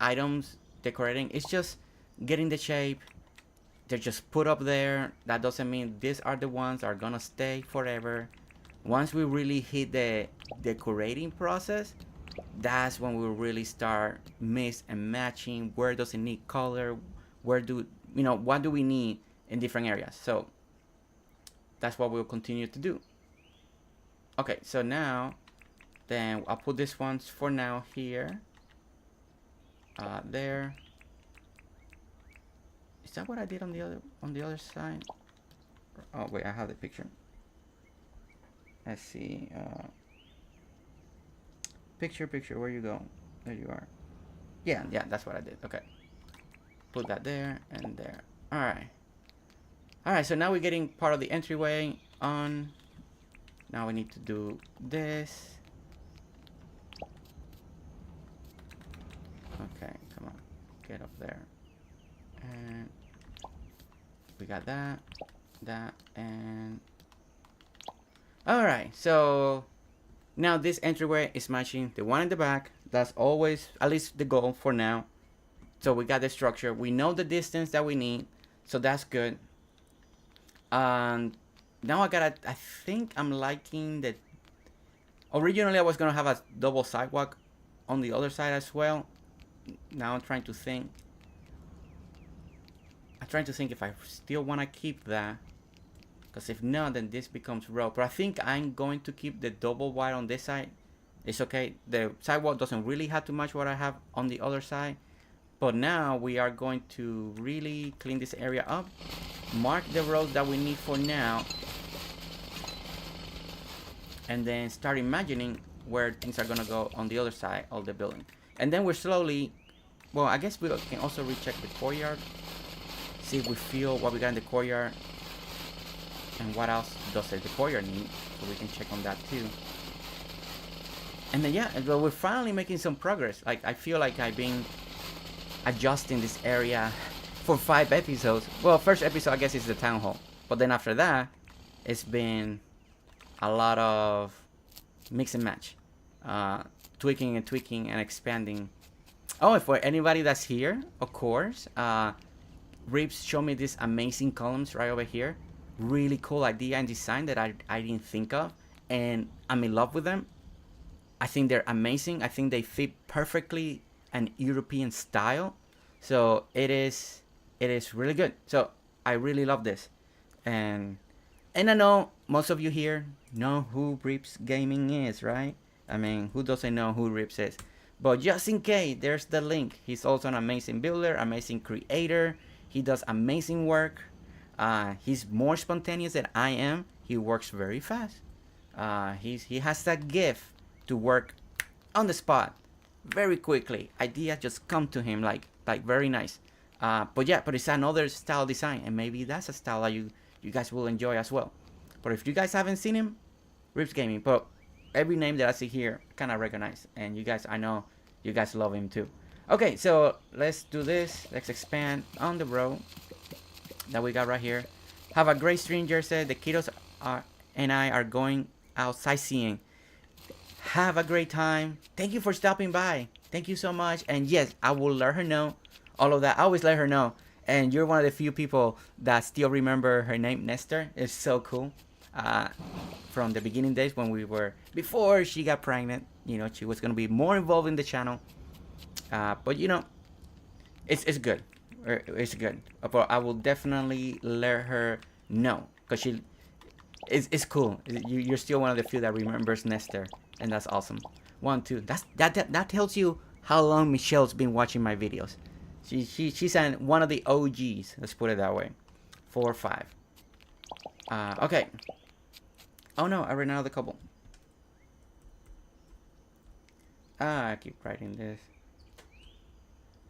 items decorating, it's just getting the shape. They're just put up there. That doesn't mean these are the ones that are gonna stay forever. Once we really hit the decorating process, that's when we'll really start mix and matching. Where does it need color? Where do, you know, what do we need in different areas? So that's what we'll continue to do. Okay, so now then I'll put these ones for now here. There. Is that what I did on the other side? Oh wait, I have the picture. Let's see. Picture, where you go? There you are. Yeah, that's what I did. Okay. Put that there and there. Alright. Alright, so now we're getting part of the entryway on. Now we need to do this. Okay, come on. Get up there. And we got that, and alright, so now this entryway is matching the one in the back. That's always at least the goal for now. So we got the structure, we know the distance that we need, so that's good. And now I think I'm liking that. Originally I was gonna have a double sidewalk on the other side as well. Now I'm trying to think if I still want to keep that, because if not, then this becomes rough. But I think I'm going to keep the double wide on this side. It's okay. The sidewalk doesn't really have too much what I have on the other side. But now we are going to really clean this area up, mark the roads that we need for now, and then start imagining where things are gonna go on the other side of the building. And then we're slowly, well, I guess we can also recheck the courtyard, see if we feel what we got in the courtyard and what else does the courtyard need, so we can check on that too. And then yeah, well, we're finally making some progress. Like, I feel like I've been adjusting this area for 5 episodes. Well, first episode I guess is the town hall, but then after that it's been a lot of mix and match, tweaking and expanding. Oh, and for anybody that's here, of course, Rips showed me these amazing columns right over here. Really cool idea and design that I didn't think of, and I'm in love with them. I think they're amazing. I think they fit perfectly an European style, so it is really good. So I really love this, and I know most of you here know who Rips Gaming is, right? I mean, who doesn't know who Rips is? But just in case, there's the link. He's also an amazing builder, amazing creator. He does amazing work. He's more spontaneous than I am. He works very fast. He has that gift to work on the spot, very quickly. Ideas just come to him like very nice. But yeah, but it's another style design, and maybe that's a style that you guys will enjoy as well. But if you guys haven't seen him, Rips Gaming. But every name that I see here, kind of recognize, and you guys, I know you guys love him too. Okay, so let's do this. Let's expand on the row that we got right here. Have a great stream, Jersey. The kiddos and I are going out sightseeing. Have a great time. Thank you for stopping by. Thank you so much. And yes, I will let her know all of that. I always let her know. And you're one of the few people that still remember her name, Nestor. It's so cool. From the beginning days when we were, before she got pregnant, you know, she was going to be more involved in the channel. But you know, it's good. It's good. But I will definitely let her know, because it's cool. You're still one of the few that remembers Nestor, and that's awesome. 1, 2. That tells you how long Michelle's been watching my videos. She's one of the OGs. Let's put it that way. 4, 5. Okay. Oh no, I ran out of the cobble. I keep writing this.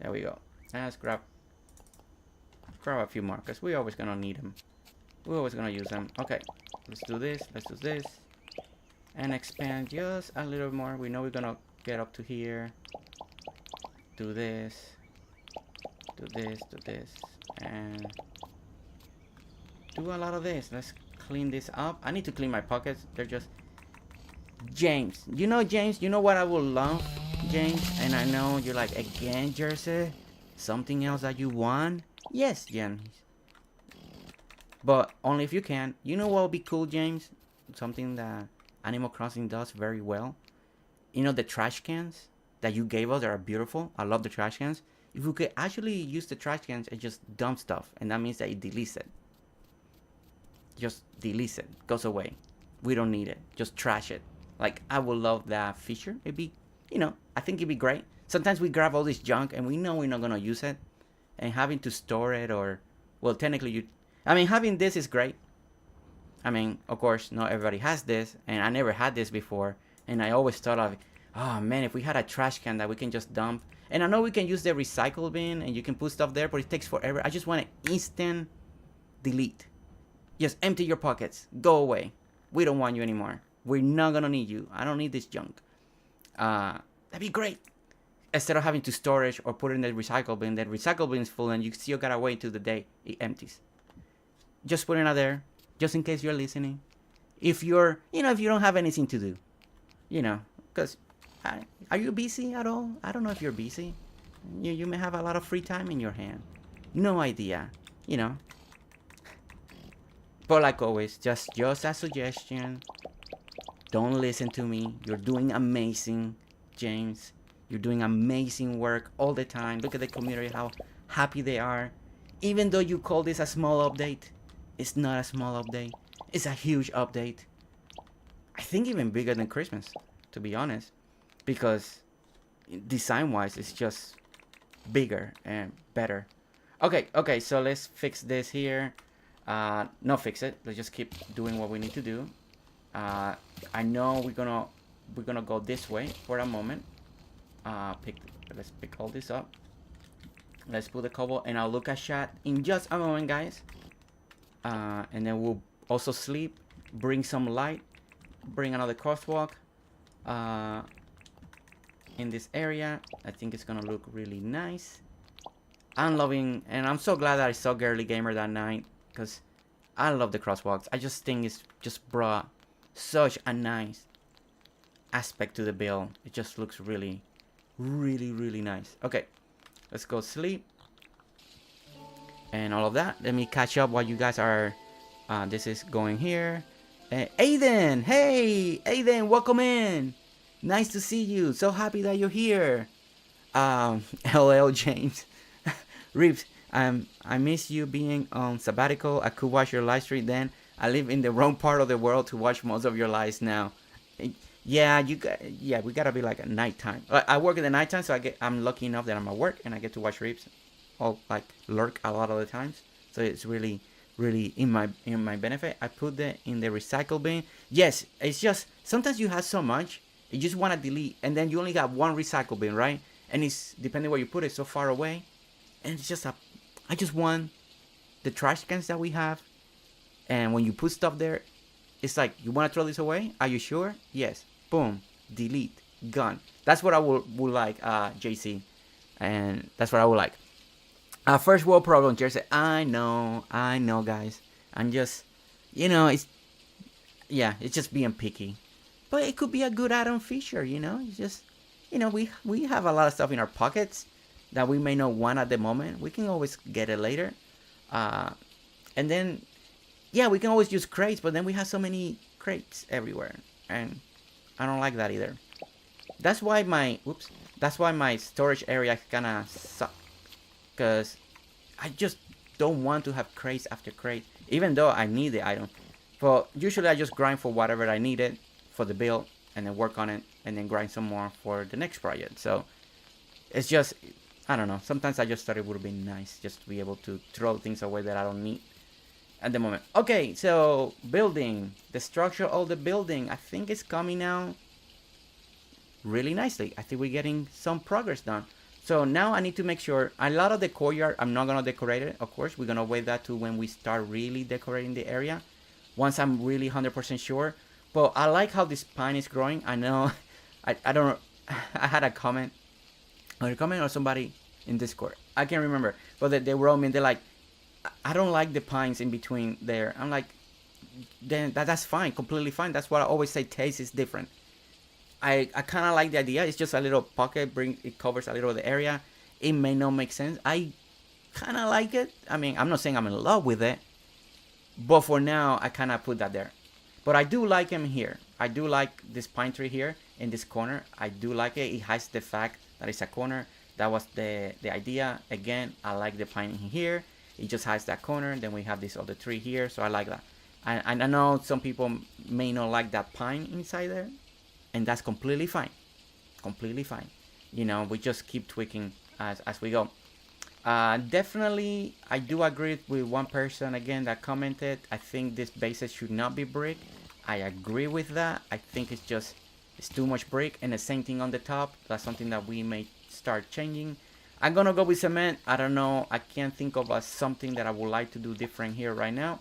There we go. Let's grab a few more, because we're always gonna need them. We're always gonna use them. Okay, let's do this. Let's do this. And expand just a little more. We know we're gonna get up to here. Do this. Do this. Do this. And do a lot of this. Let's clean this up. I need to clean my pockets. They're just... James. You know, James, you know what I would love, James? And I know you're like, again, Jersey? Something else that you want? Yes, James. But only if you can. You know what would be cool, James? Something that Animal Crossing does very well. You know the trash cans that you gave us that are beautiful? I love the trash cans. If we could actually use the trash cans and just dump stuff, and that means that it deletes it. Just deletes it. Goes away. We don't need it. Just trash it. Like, I would love that feature. It'd be, you know, I think it'd be great. Sometimes we grab all this junk and we know we're not going to use it. And having to store it, or, well, technically having this is great. I mean, of course, not everybody has this. And I never had this before. And I always thought of, oh man, if we had a trash can that we can just dump. And I know we can use the recycle bin and you can put stuff there, but it takes forever. I just want an instant delete. Just empty your pockets. Go away. We don't want you anymore. We're not gonna need you. I don't need this junk. That'd be great. Instead of having to storage or put it in the recycle bin, that recycle bin is full and you still gotta wait till the day it empties. Just put it out there, just in case you're listening. If you're, if you don't have anything to do, because are you busy at all? I don't know if you're busy. You may have a lot of free time in your hand. No idea, But like always, just a suggestion. Don't listen to me. You're doing amazing, James. You're doing amazing work all the time. Look at the community, how happy they are. Even though you call this a small update, it's not a small update. It's a huge update. I think even bigger than Christmas, to be honest. Because design-wise, it's just bigger and better. Okay, so let's fix this here. No, fix it. Let's just keep doing what we need to do. I know we're gonna go this way for a moment. Let's pick all this up. Let's put the cobble, and I'll look at chat in just a moment, guys. And then we'll also sleep, bring some light, bring another crosswalk in this area. I think it's gonna look really nice. I'm loving, and I'm so glad that I saw Girly Gamer that night, because I love the crosswalks. I just think it's just brought such a nice aspect to the build. It just looks really, really, really nice. Okay, let's go sleep and all of that. Let me catch up while you guys are this is going here. Aiden, hey Aiden, welcome in. Nice to see you. So happy that you're here. LL James. Reeves, I miss you being on sabbatical. I could watch your live stream then. I live in the wrong part of the world to watch most of your lives now. Yeah, we gotta be like at nighttime. I work in the nighttime, so I'm lucky enough that I'm at work and I get to watch Reeves, or like lurk a lot of the times. So it's really, really in my benefit. I put that in the recycle bin. Yes, it's just sometimes you have so much You just want to delete, and then you only got one recycle bin, right? And it's depending where you put it, so far away, and it's just I just want the trash cans that we have, and when you put stuff there, it's like, you want to throw this away? Are you sure? Yes. Boom. Delete. Gone. That's what I would like, JC, and that's what I would like. First world problem, Jersey. I know, guys. I'm just, it's just being picky. But it could be a good add-on feature, It's just, we have a lot of stuff in our pockets that we may not want at the moment. We can always get it later. And then, we can always use crates, but then we have so many crates everywhere. And I don't like that either. That's why my storage area kind of sucks. Because I just don't want to have crates after crate, even though I need the item. But usually I just grind for whatever I needed for the build, and then work on it, and then grind some more for the next project. So it's just, I don't know. Sometimes I just thought it would have been nice just to be able to throw things away that I don't need at the moment. Okay, so building. The structure of the building, I think it's coming out really nicely. I think we're getting some progress done. So now I need to make sure, a lot of the courtyard, I'm not going to decorate it, of course. We're going to wait that to when we start really decorating the area, once I'm really 100% sure. But I like how this pine is growing. I know, I don't, I had a comment or somebody in Discord. I can't remember. But they wrote me, they're like, I don't like the pines in between there. I'm like, then that's fine, completely fine. That's what I always say, taste is different. I kind of like the idea. It's just a little pocket, it covers a little of the area. It may not make sense. I kind of like it. I mean, I'm not saying I'm in love with it, but for now, I kind of put that there. But I do like him here. I do like this pine tree here in this corner. I do like it. It hides the fact that it's a corner. That was the idea. Again, I like the pine in here. It just hides that corner. Then we have this other tree here. So I like that. And I know some people may not like that pine inside there. And that's completely fine. Completely fine. We just keep tweaking as we go. Definitely, I do agree with one person again that commented. I think this bases should not be brick. I agree with that. I think it's too much brick. And the same thing on the top. That's something that we may start changing. I'm gonna go with cement. I don't know. I can't think of something that I would like to do different here right now.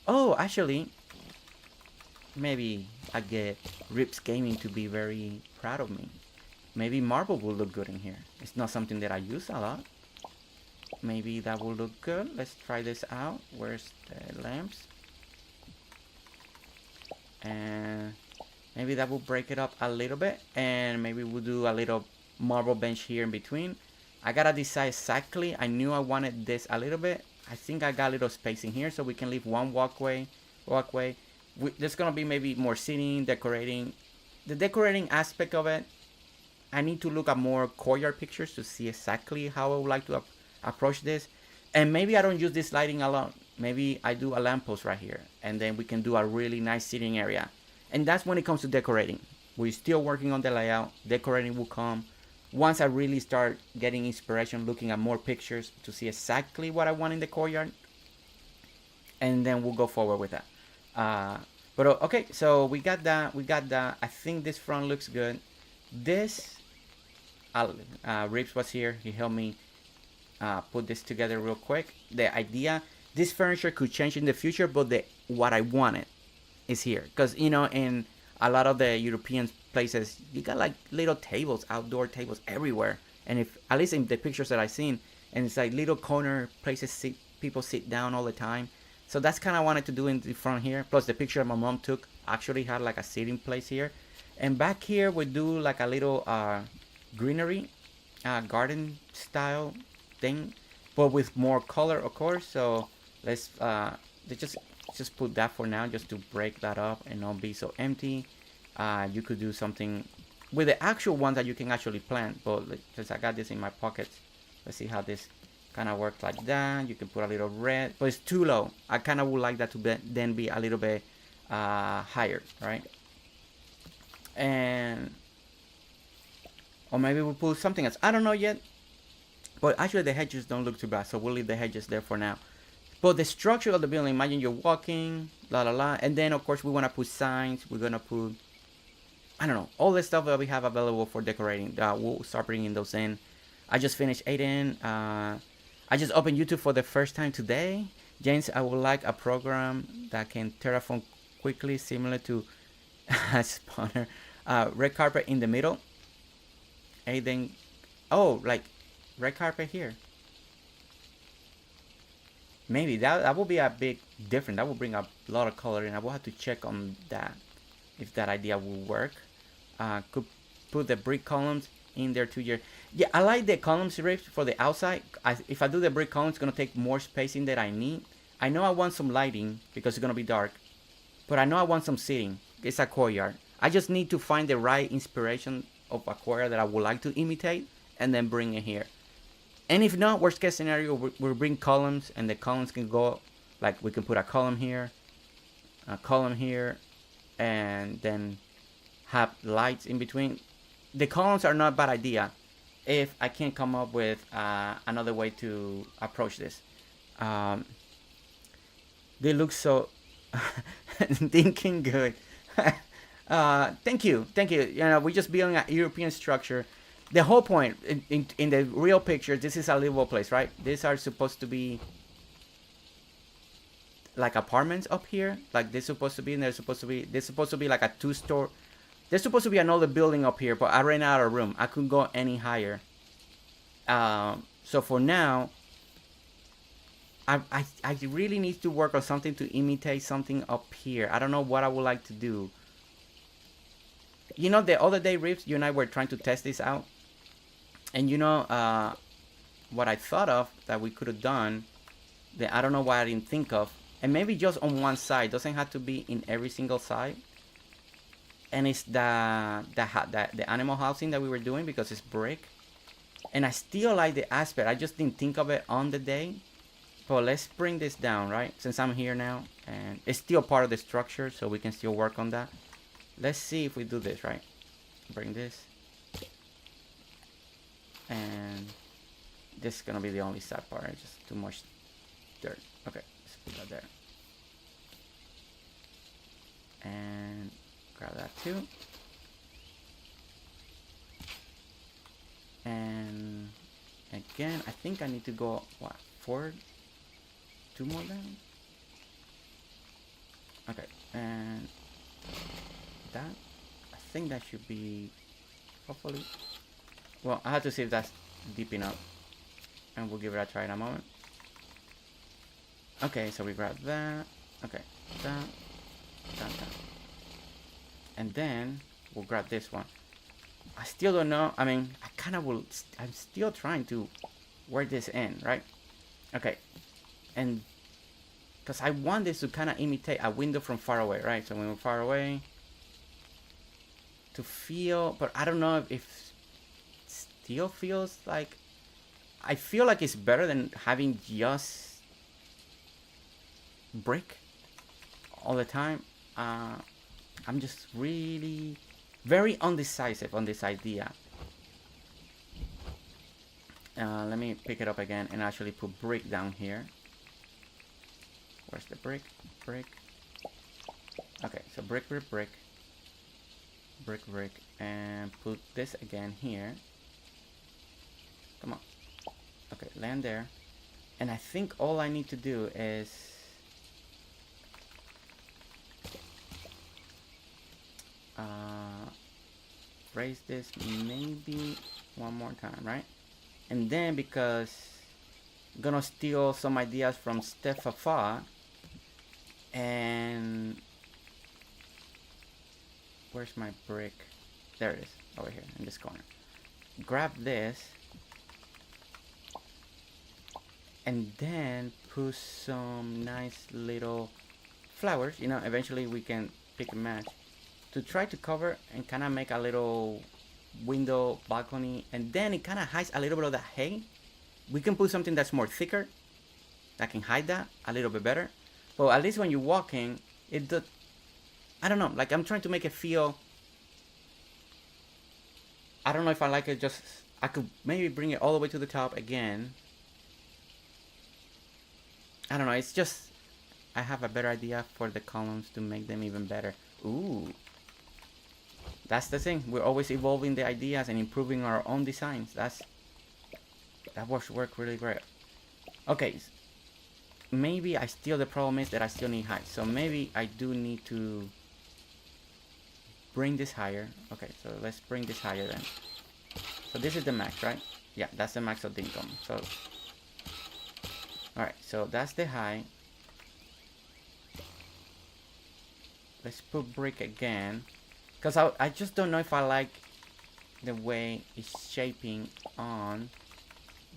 Oh, actually, maybe I get Rips Gaming to be very proud of me. Maybe marble will look good in here. It's not something that I use a lot. Maybe that will look good. Let's try this out. Where's the lamps? And maybe that will break it up a little bit. And maybe we'll do a little marble bench here in between. I gotta decide exactly. I knew I wanted this a little bit. I think I got a little space in here, so we can leave one walkway. There's gonna be maybe more seating, decorating. The decorating aspect of it, I need to look at more courtyard pictures to see exactly how I would like to approach this. And maybe I don't use this lighting alone. Maybe I do a lamppost right here, and then we can do a really nice seating area. And that's when it comes to decorating. We're still working on the layout. Decorating will come once I really start getting inspiration, looking at more pictures to see exactly what I want in the courtyard. And then we'll go forward with that. But okay, so we got that. I think this front looks good. This, Rips was here. He helped me put this together real quick. The idea, this furniture could change in the future, but what I wanted is here. Because, in a lot of the European places, you got like little tables, outdoor tables everywhere. And if, at least in the pictures that I've seen, and it's like little corner places people sit down all the time. So that's kind of wanted to do in the front here. Plus the picture my mom took actually had like a sitting place here. And back here we do like a little greenery, garden style thing, but with more color, of course. So let's just put that for now, just to break that up and not be so empty. You could do something with the actual ones that you can actually plant, but since I got this in my pockets, let's see how this kind of works like that. You can put a little red, but it's too low. I kind of would like that to then be a little bit higher, right? And or maybe we'll put something else. I don't know yet, but actually the hedges don't look too bad, so we'll leave the hedges there for now. But the structure of the building, imagine you're walking, la la la, and then of course we want to put signs. We're gonna put I don't know, all the stuff that we have available for decorating. We'll start bringing those in. I just finished Aiden. I just opened YouTube for the first time today. James, I would like a program that can terraform quickly, similar to Spawner. Red carpet in the middle. Aiden, oh, like red carpet here. Maybe that will be a big difference. That will bring a lot of color, and I will have to check on that if that idea will work. Could put the brick columns in there too. Yeah, I like the columns ripped for the outside. If I do the brick columns, it's gonna take more spacing that I need. I know I want some lighting because it's gonna be dark, but I know I want some seating. It's a courtyard. I just need to find the right inspiration of a courtyard that I would like to imitate, and then bring it here. And if not, worst case scenario, we'll bring columns, and the columns can go, like we can put a column here, and then have lights in between. The columns are not a bad idea if I can't come up with another way to approach this. They look so thinking good. Thank you. You know, we're just building a European structure. The whole point in the real picture, this is a livable place, right? These are supposed to be like apartments up here. Like they're supposed to be, and they're supposed to be like a 2-store. There's supposed to be another building up here, but I ran out of room. I couldn't go any higher. So for now, I really need to work on something to imitate something up here. I don't know what I would like to do. You know, the other day, Rips, you and I were trying to test this out. And you know, what I thought of that we could have done, that I don't know why I didn't think of. And maybe just on one side. Doesn't have to be in every single side. And it's the animal housing that we were doing because it's brick. And I still like the aspect. I just didn't think of it on the day. But let's bring this down, right? Since I'm here now. And it's still part of the structure, so we can still work on that. Let's see if we do this, right? Bring this. And this is gonna be the only side part, right? Just too much dirt. Okay, let's put that there. And grab that too. And again, I think I need to go, what, forward? 2 more down? Okay, and that, I think that should be, hopefully. Well, I have to see if that's deep enough. And we'll give it a try in a moment. Okay, so we grab that. Okay, that. And then we'll grab this one. I still don't know. I mean, I kind of will. I'm still trying to work this in, right? Okay. And because I want this to kind of imitate a window from far away, right? So when we're far away, to feel, but I don't know if it still feels like, I feel like it's better than having just brick all the time. I'm just really very undecisive on this idea. Let me pick it up again and actually put brick down here. Where's the brick? Brick. Okay, so brick, and put this again here. Come on. Okay, land there. And I think all I need to do is raise this maybe one more time, right? And then, because I'm gonna steal some ideas from Ep.5, and where's my brick? There it is, over here in this corner. Grab this and then put some nice little flowers. You know, eventually we can pick and match to try to cover and kind of make a little window balcony, and then it kind of hides a little bit of that hay. We can put something that's more thicker that can hide that a little bit better. But at least when you're walking, it does, I don't know, like I'm trying to make it feel, I don't know if I like it. Just, I could maybe bring it all the way to the top again. I don't know, it's just, I have a better idea for the columns to make them even better. Ooh, that's the thing. We're always evolving the ideas and improving our own designs. That works really great. Okay, maybe the problem is that I still need height. So maybe I do need to bring this higher. Okay, so let's bring this higher then. So this is the max, right? Yeah, that's the max of Dinkum. So, alright, so that's the high. Let's put brick again. Because I just don't know if I like the way it's shaping on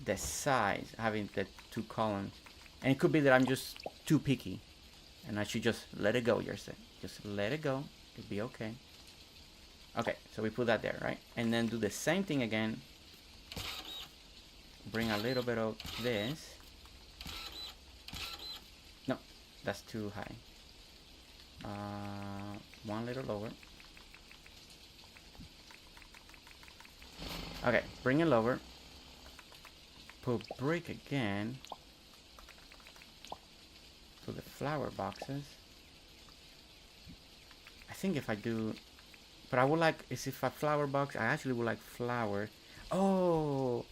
the sides, having the 2 columns. And it could be that I'm just too picky. And I should just let it go, Jersey. Just let it go. It'll be okay. Okay, so we put that there, right? And then do the same thing again. Bring a little bit of this. No, that's too high. One little lower. Okay, bring it lower. Put brick again. Put the flower boxes. I think if I do, but I would like, is if a flower box, I actually would like flower. Oh,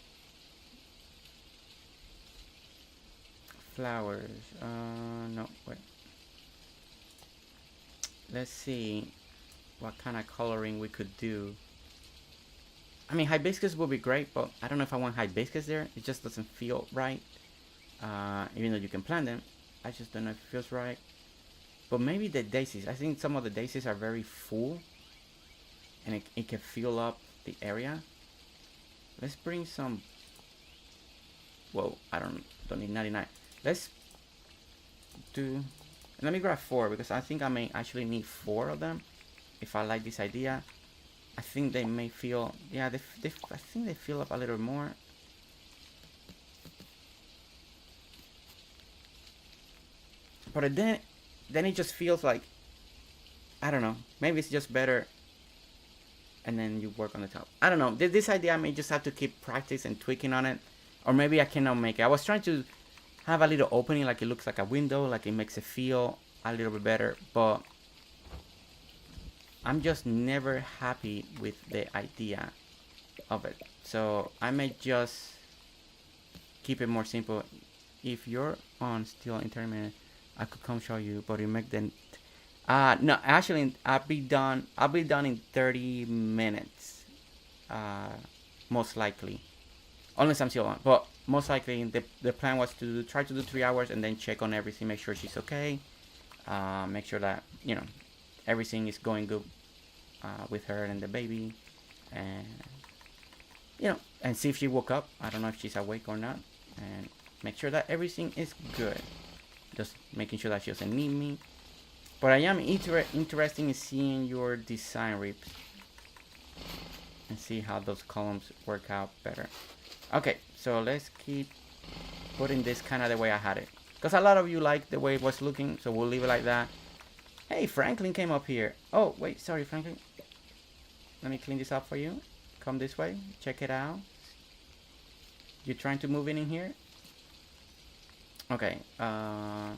flowers. No, wait. Let's see what kind of coloring we could do. I mean, hibiscus would be great, but I don't know if I want hibiscus there. It just doesn't feel right. Even though you can plant them, I just don't know if it feels right. But maybe the daisies. I think some of the daisies are very full, and it can fill up the area. Let's bring some. Whoa, I don't need 99. Let's do. Let me grab 4 because I think I may actually need 4 of them if I like this idea. I think they may feel, yeah, I think they fill up a little more. But then it just feels like, I don't know, maybe it's just better. And then you work on the top. I don't know. This idea I may just have to keep practice and tweaking on it, or maybe I cannot make it. I was trying to have a little opening, like it looks like a window, like it makes it feel a little bit better, but I'm just never happy with the idea of it. So I may just keep it more simple. If you're on still intermittent, I could come show you, but you make the no, actually I'll be done in 30 minutes, most likely, unless I'm still on. But most likely the plan was to try to do 3 hours and then check on everything, make sure she's okay, make sure that, you know, everything is going good with her and the baby, and, you know, and see if she woke up. I don't know if she's awake or not, and make sure that everything is good. Just making sure that she doesn't need me. But I am interested in seeing your design rips and see how those columns work out better. Okay, so let's keep putting this kind of the way I had it, because a lot of you like the way it was looking, so we'll leave it like that. Hey, Franklin came up here. Oh, wait, sorry, Franklin. Let me clean this up for you. Come this way. Check it out. You trying to move in here? Okay. I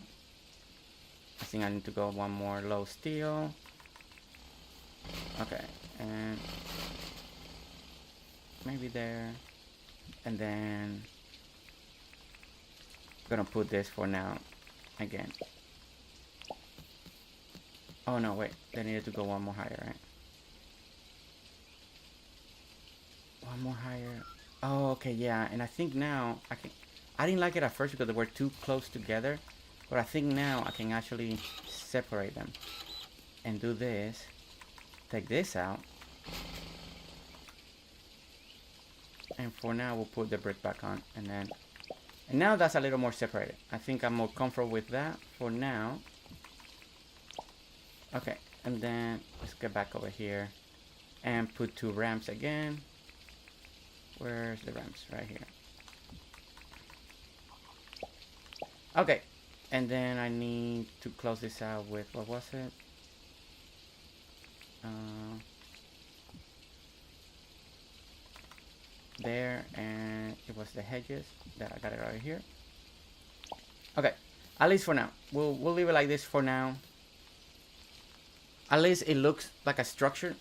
think I need to go one more low steel. Okay, and maybe there. And then I'm gonna put this for now again. Oh no, wait, they needed to go one more higher, right? One more higher. Oh, okay, yeah, and I think now I didn't like it at first because they were too close together, but I think now I can actually separate them and do this. Take this out. And for now, we'll put the brick back on, and now that's a little more separated. I think I'm more comfortable with that for now. Okay, and then let's get back over here and put 2 ramps again. Where's the ramps? Right here. Okay, and then I need to close this out with, what was it? There, and it was the hedges that I got it right here. Okay, at least for now. We'll leave it like this for now. At least it looks like a structure.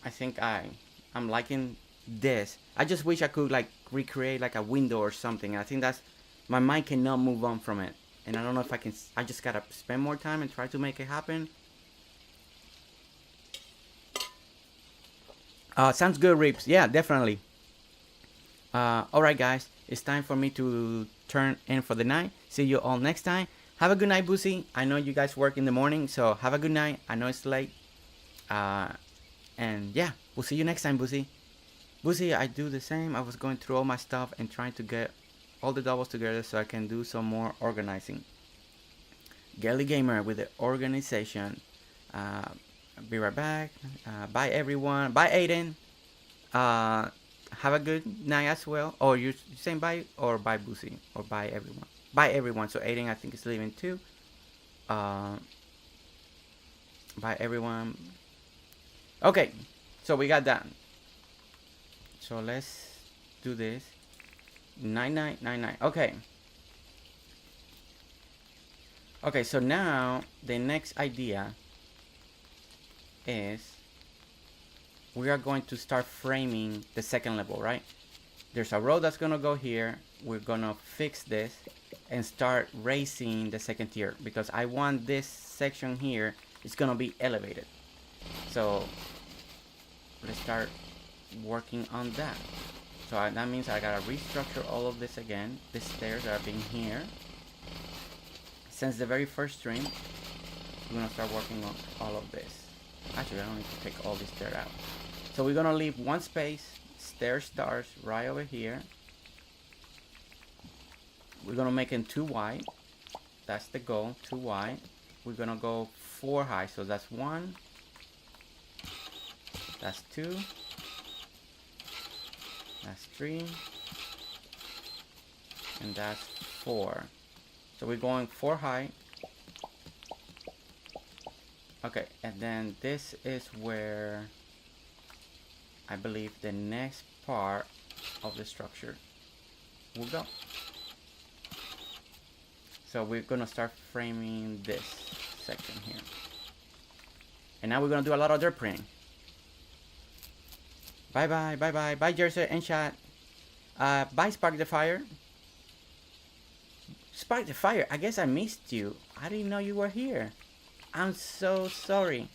I think I'm liking this. I just wish I could like recreate like a window or something. I think that's my mind cannot move on from it, and I don't know if I can. I just gotta spend more time and try to make it happen. Sounds good, Rips. Yeah, definitely. Alright, guys. It's time for me to turn in for the night. See you all next time. Have a good night, Boosie. I know you guys work in the morning, so have a good night. I know it's late. And yeah, we'll see you next time, Boosie. Boosie, I do the same. I was going through all my stuff and trying to get all the doubles together so I can do some more organizing. Gelly Gamer with the organization. Be right back. Bye, everyone. Bye, Aiden. Have a good night as well. Or you saying bye or bye, Boosie, or bye, everyone. Bye, everyone. So Aiden, I think, is leaving too. Bye, everyone. Okay, so we got that. So let's do this. 9999. Okay. Okay, so now the next idea is we are going to start framing the second level, right? There's a road that's gonna go here. We're gonna fix this and start raising the second tier because I want this section here is gonna be elevated. So let's start working on that. So that means I gotta restructure all of this again. The stairs that have been here since the very first stream. We're gonna start working on all of this. Actually, I don't need to take all this dirt out. So we're gonna leave one space. Stair starts right over here. We're gonna make it 2 wide. That's the goal, 2 wide. We're gonna go 4 high. So that's 1. That's 2. That's 3. And that's 4. So we're going 4 high. Okay, and then this is where I believe the next part of the structure will go. So we're gonna start framing this section here. And now we're gonna do a lot of dirt printing. Bye bye, bye bye, bye Jersey and chat. Bye Spark the Fire. Spark the Fire, I guess I missed you. I didn't know you were here. I'm so sorry.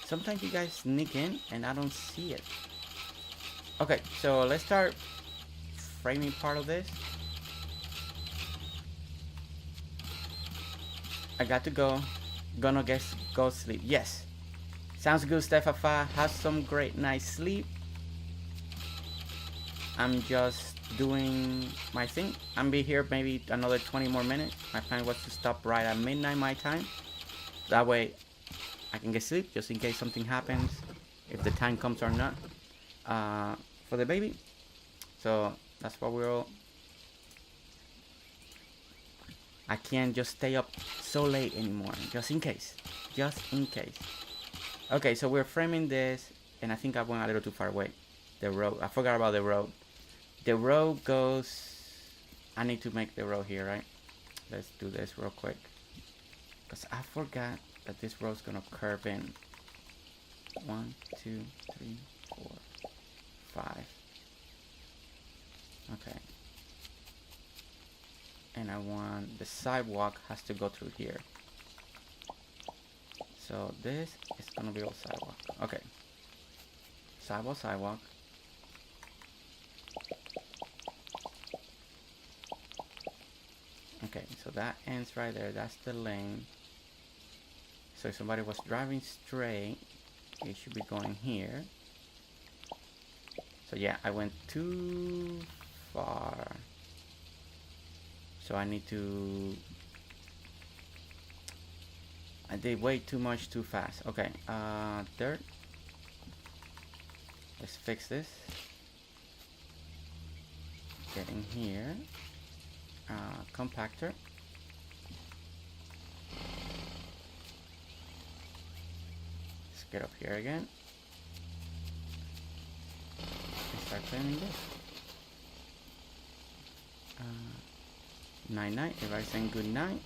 Sometimes you guys sneak in and I don't see it. Okay, so let's start framing part of this. I got to go. Gonna go sleep. Yes. Sounds good, Stefafa. Have some great night's sleep. I'm just doing my thing. I'm be here maybe another 20 more minutes. My plan was to stop right at midnight my time. That way I can get sleep just in case something happens, if the time comes or not, for the baby. So that's what we're all. I can't just stay up so late anymore, just in case. Just in case. Okay, so we're framing this, and I think I went a little too far away. The road, I forgot about the road. The road goes, I need to make the road here, right? Let's do this real quick. Because I forgot that this road's gonna curve in. 1, 2, 3, 4, 5. Okay. And I want the sidewalk has to go through here. So this is gonna be all sidewalk. Okay. Sidewalk, sidewalk. Okay, so that ends right there. That's the lane. So if somebody was driving straight, it should be going here. So yeah, I went too far. So I need to... I did way too much too fast. Okay, dirt. Let's fix this. Get in here. Compactor. Let's get up here again. And start cleaning this. Night night. Everybody's saying good night.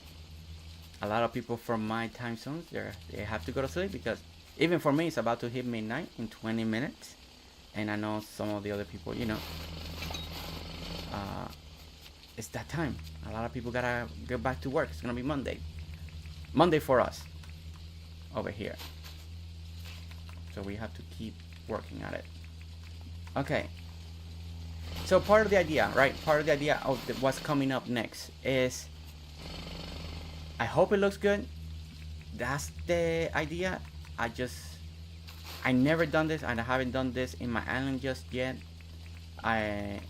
A lot of people from my time zones, they have to go to sleep because Even for me, it's about to hit midnight in 20 minutes. And I know some of the other people, you know, it's that time. A lot of people gotta get back to work. It's gonna be Monday. Monday for us over here. So we have to keep working at it. Okay. So part of the idea, right? Part of the idea of what's coming up next is, I hope it looks good. That's the idea. I never done this, and I haven't done this in my island just yet. I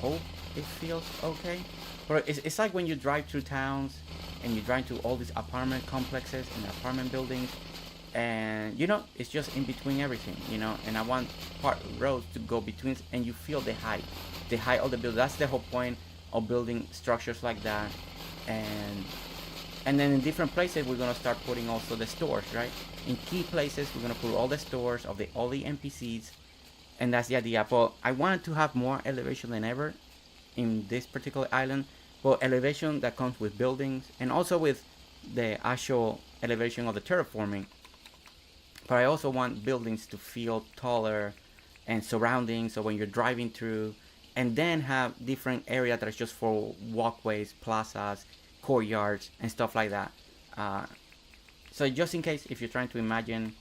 hope it feels okay. But it's like when you drive through towns and you drive to all these apartment complexes and apartment buildings, and you know, it's just in between everything, you know. And I want roads to go between, and you feel the height of the building. That's the whole point of building structures like that. And then in different places, we're gonna start putting also the stores, right? In key places, we're gonna put all the stores of all the NPCs, and that's the idea. But I wanted to have more elevation than ever in this particular island. Well, elevation that comes with buildings and also with the actual elevation of the terraforming. But I also want buildings to feel taller and surrounding, so when you're driving through, and then have different areas that are just for walkways, plazas, courtyards, and stuff like that. So just in case, if you're trying to imagine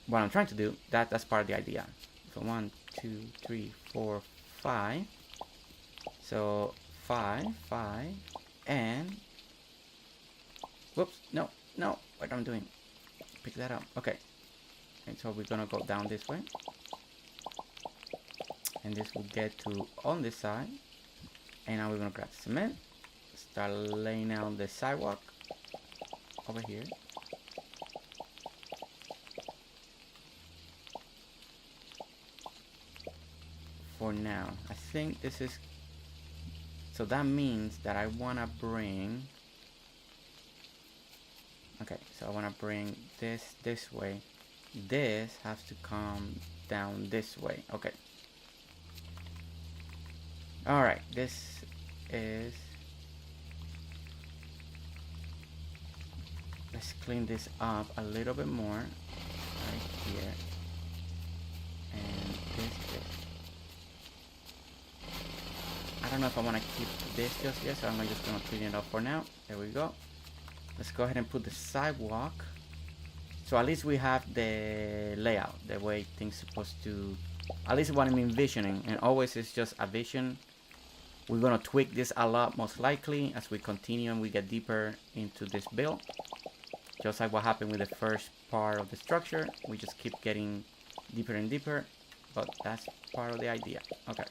what I'm trying to do, that's part of the idea. So 1, 2, 3, 4, 5. So 5, and whoops, no, what I'm doing. Pick that up. Okay. And so we're gonna go down this way. And this will get to on this side. And now we're gonna grab cement. Start laying out the sidewalk over here. For now, I think this is, so that means that I wanna bring, okay, so I wanna bring this way. This has to come down this way. Okay. All right, this is, let's clean this up a little bit more right here, and this. I don't know if I want to keep this just yet, so I'm just gonna clean it up for now. There we go. Let's go ahead and put the sidewalk, so at least we have the layout, the way things supposed to, at least what I'm envisioning. And always it's just a vision. We're gonna tweak this a lot, most likely, as we continue and we get deeper into this build. Just like what happened with the first part of the structure, we just keep getting deeper and deeper, but that's part of the idea. Okay,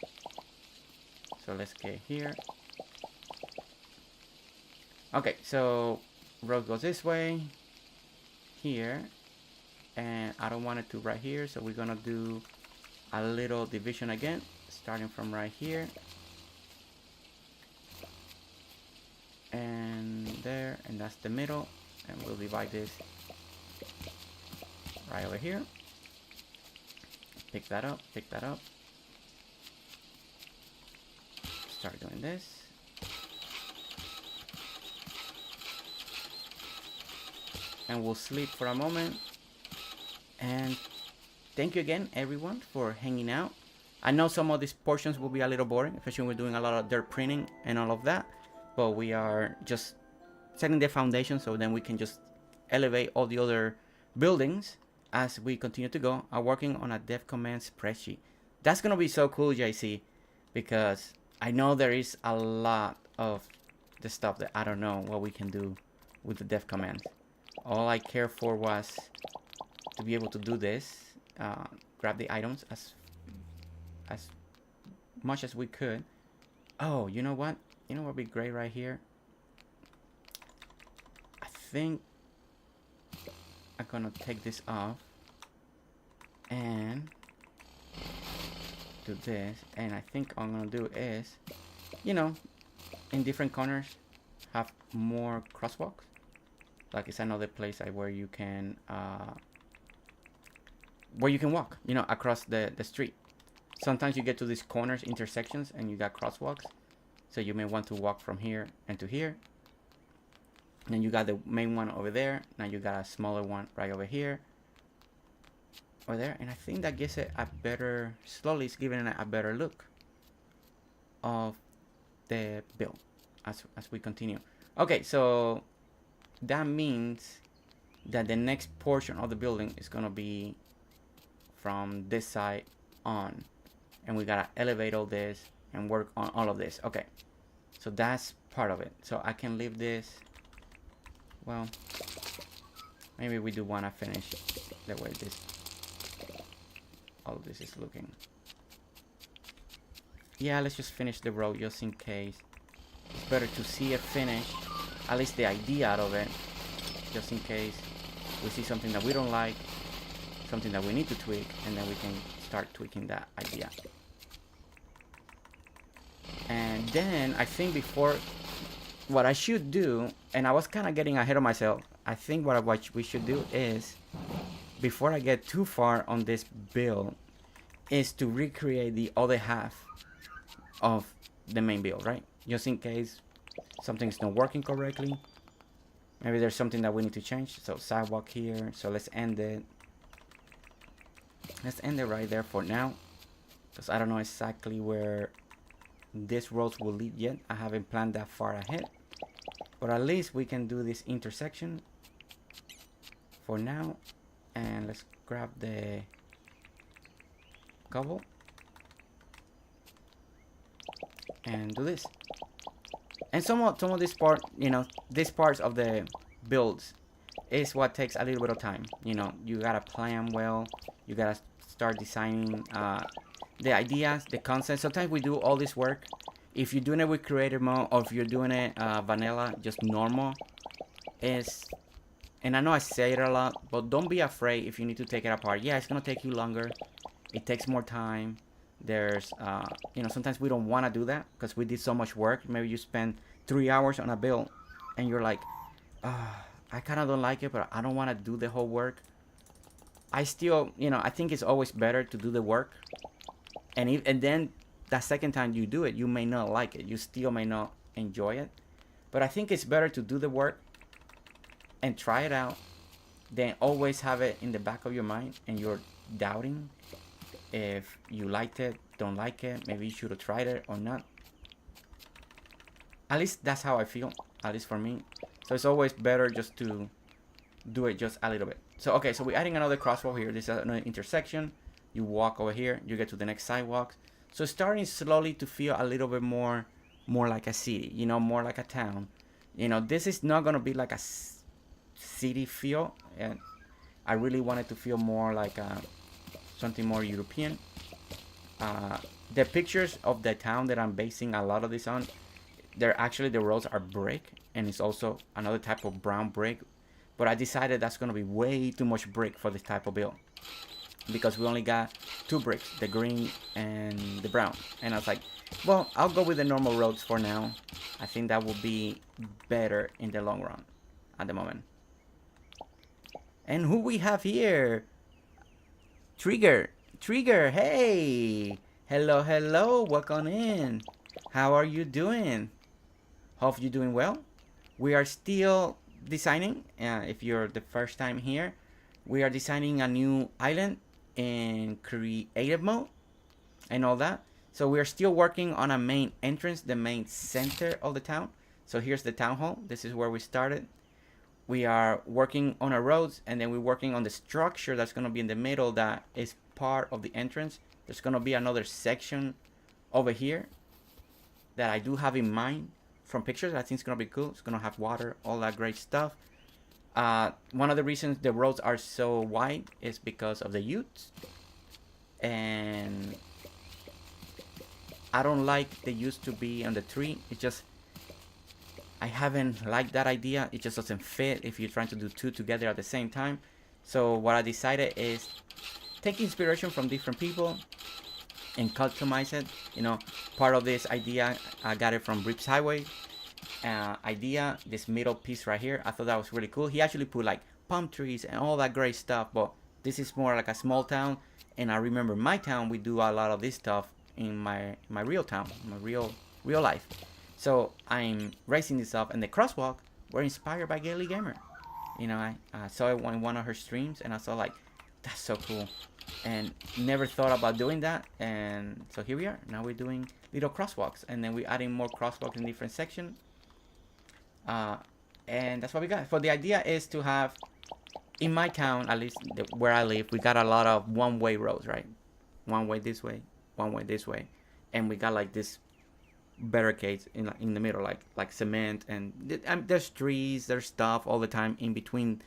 so let's get here. Okay, so road goes this way, here, and I don't want it to right here, so we're gonna do a little division again, starting from right here. And there, and that's the middle, and we'll divide this right over here. Pick that up, start doing this, and we'll sleep for a moment. And thank you again, everyone, for hanging out. I know some of these portions will be a little boring, especially when we're doing a lot of dirt printing and all of that, but we are just setting the foundation, so then we can just elevate all the other buildings as we continue to go. I'm working on a dev command spreadsheet. That's gonna be so cool, JC, because I know there is a lot of the stuff that I don't know what we can do with the dev commands. All I care for was to be able to do this, grab the items as much as we could. Oh, you know what? You know what would be great right here? I think I'm gonna take this off and do this. And I think what I'm gonna do is, you know, in different corners have more crosswalks. Like it's another place where you can walk, you know, across the street. Sometimes you get to these corners, intersections, and you got crosswalks. So you may want to walk from here and to here. And you got the main one over there. Now you got a smaller one right over here. Over there. And I think that gives it a better, slowly it's giving it a better look of the build as we continue. Okay, so that means that the next portion of the building is gonna be from this side on. And we gotta elevate all this and work on all of this. Okay, so that's part of it. So I can leave this. Well, maybe we do want to finish the way this, all of this is looking. Yeah, let's just finish the road just in case. It's better to see it finished, at least the idea out of it, just in case we see something that we don't like, something that we need to tweak, and then we can start tweaking that idea. And then I think before, what I should do, and I was kind of getting ahead of myself, I think what we should do is, before I get too far on this build, is to recreate the other half of the main build, right? Just in case something's not working correctly. Maybe there's something that we need to change. So sidewalk here. So let's end it. Let's end it right there for now, because I don't know exactly where this roads will lead yet. I haven't planned that far ahead, but at least we can do this intersection for now. And let's grab the cobble and do this. And some of this part, you know, these parts of the builds is what takes a little bit of time. You know, you gotta plan well, you gotta start designing the ideas, the concepts. Sometimes we do all this work. If you're doing it with creative mode, or if you're doing it vanilla, just normal, is, and I know I say it a lot, but don't be afraid if you need to take it apart. Yeah, it's gonna take you longer. It takes more time. There's, you know, sometimes we don't want to do that because we did so much work. Maybe you spend 3 hours on a build and you're like, I kind of don't like it, but I don't want to do the whole work. I still, you know, I think it's always better to do the work. And then that second time you do it, you may not like it. You still may not enjoy it. But I think it's better to do the work and try it out than always have it in the back of your mind and you're doubting if you liked it, don't like it, maybe you should have tried it or not. At least that's how I feel, at least for me. So it's always better just to do it just a little bit. So okay, so we're adding another crosswalk here. This is another intersection. You walk over here, you get to the next sidewalk. So starting slowly to feel a little bit more like a city, you know, more like a town. You know, this is not gonna be like a city feel, and I really wanted to feel more like a something more European. The pictures of the town that I'm basing a lot of this on, they're actually, the roads are brick, and it's also another type of brown brick, but I decided that's going to be way too much brick for this type of build because we only got 2 bricks, the green and the brown. And I was like, well, I'll go with the normal roads for now. I think that will be better in the long run at the moment. And who we have here? Trigger, hey, hello, welcome in. How are you doing? Hope you're doing well. We are still designing, if you're the first time here, we are designing a new island in creative mode and all that. So we are still working on a main entrance, the main center of the town. So here's the town hall. This is where we started. We are working on our roads, and then we're working on the structure that's going to be in the middle that is part of the entrance. There's going to be another section over here that I do have in mind from pictures. I think it's going to be cool. It's going to have water, all that great stuff. One of the reasons the roads are so wide is because of the utes. And I don't like the utes to be on the tree. It's just, I haven't liked that idea. It just doesn't fit if you're trying to do 2 together at the same time. So what I decided is take inspiration from different people and customize it. You know, part of this idea, I got it from Rip's Highway idea, this middle piece right here. I thought that was really cool. He actually put like palm trees and all that great stuff, but this is more like a small town. And I remember my town, we do a lot of this stuff in my real town, my real life. So I'm raising this up, and the crosswalk were inspired by Gaily Gamer. You know, I saw it on one of her streams, and I saw like, that's so cool, and never thought about doing that. And so here we are. Now we're doing little crosswalks, and then we're adding more crosswalks in different sections. And that's what we got. So the idea is to have, in my town, at least where I live, we got a lot of one-way roads, right? One way this way, one way this way, and we got like this barricades in the middle, like cement, and there's trees, there's stuff all the time in between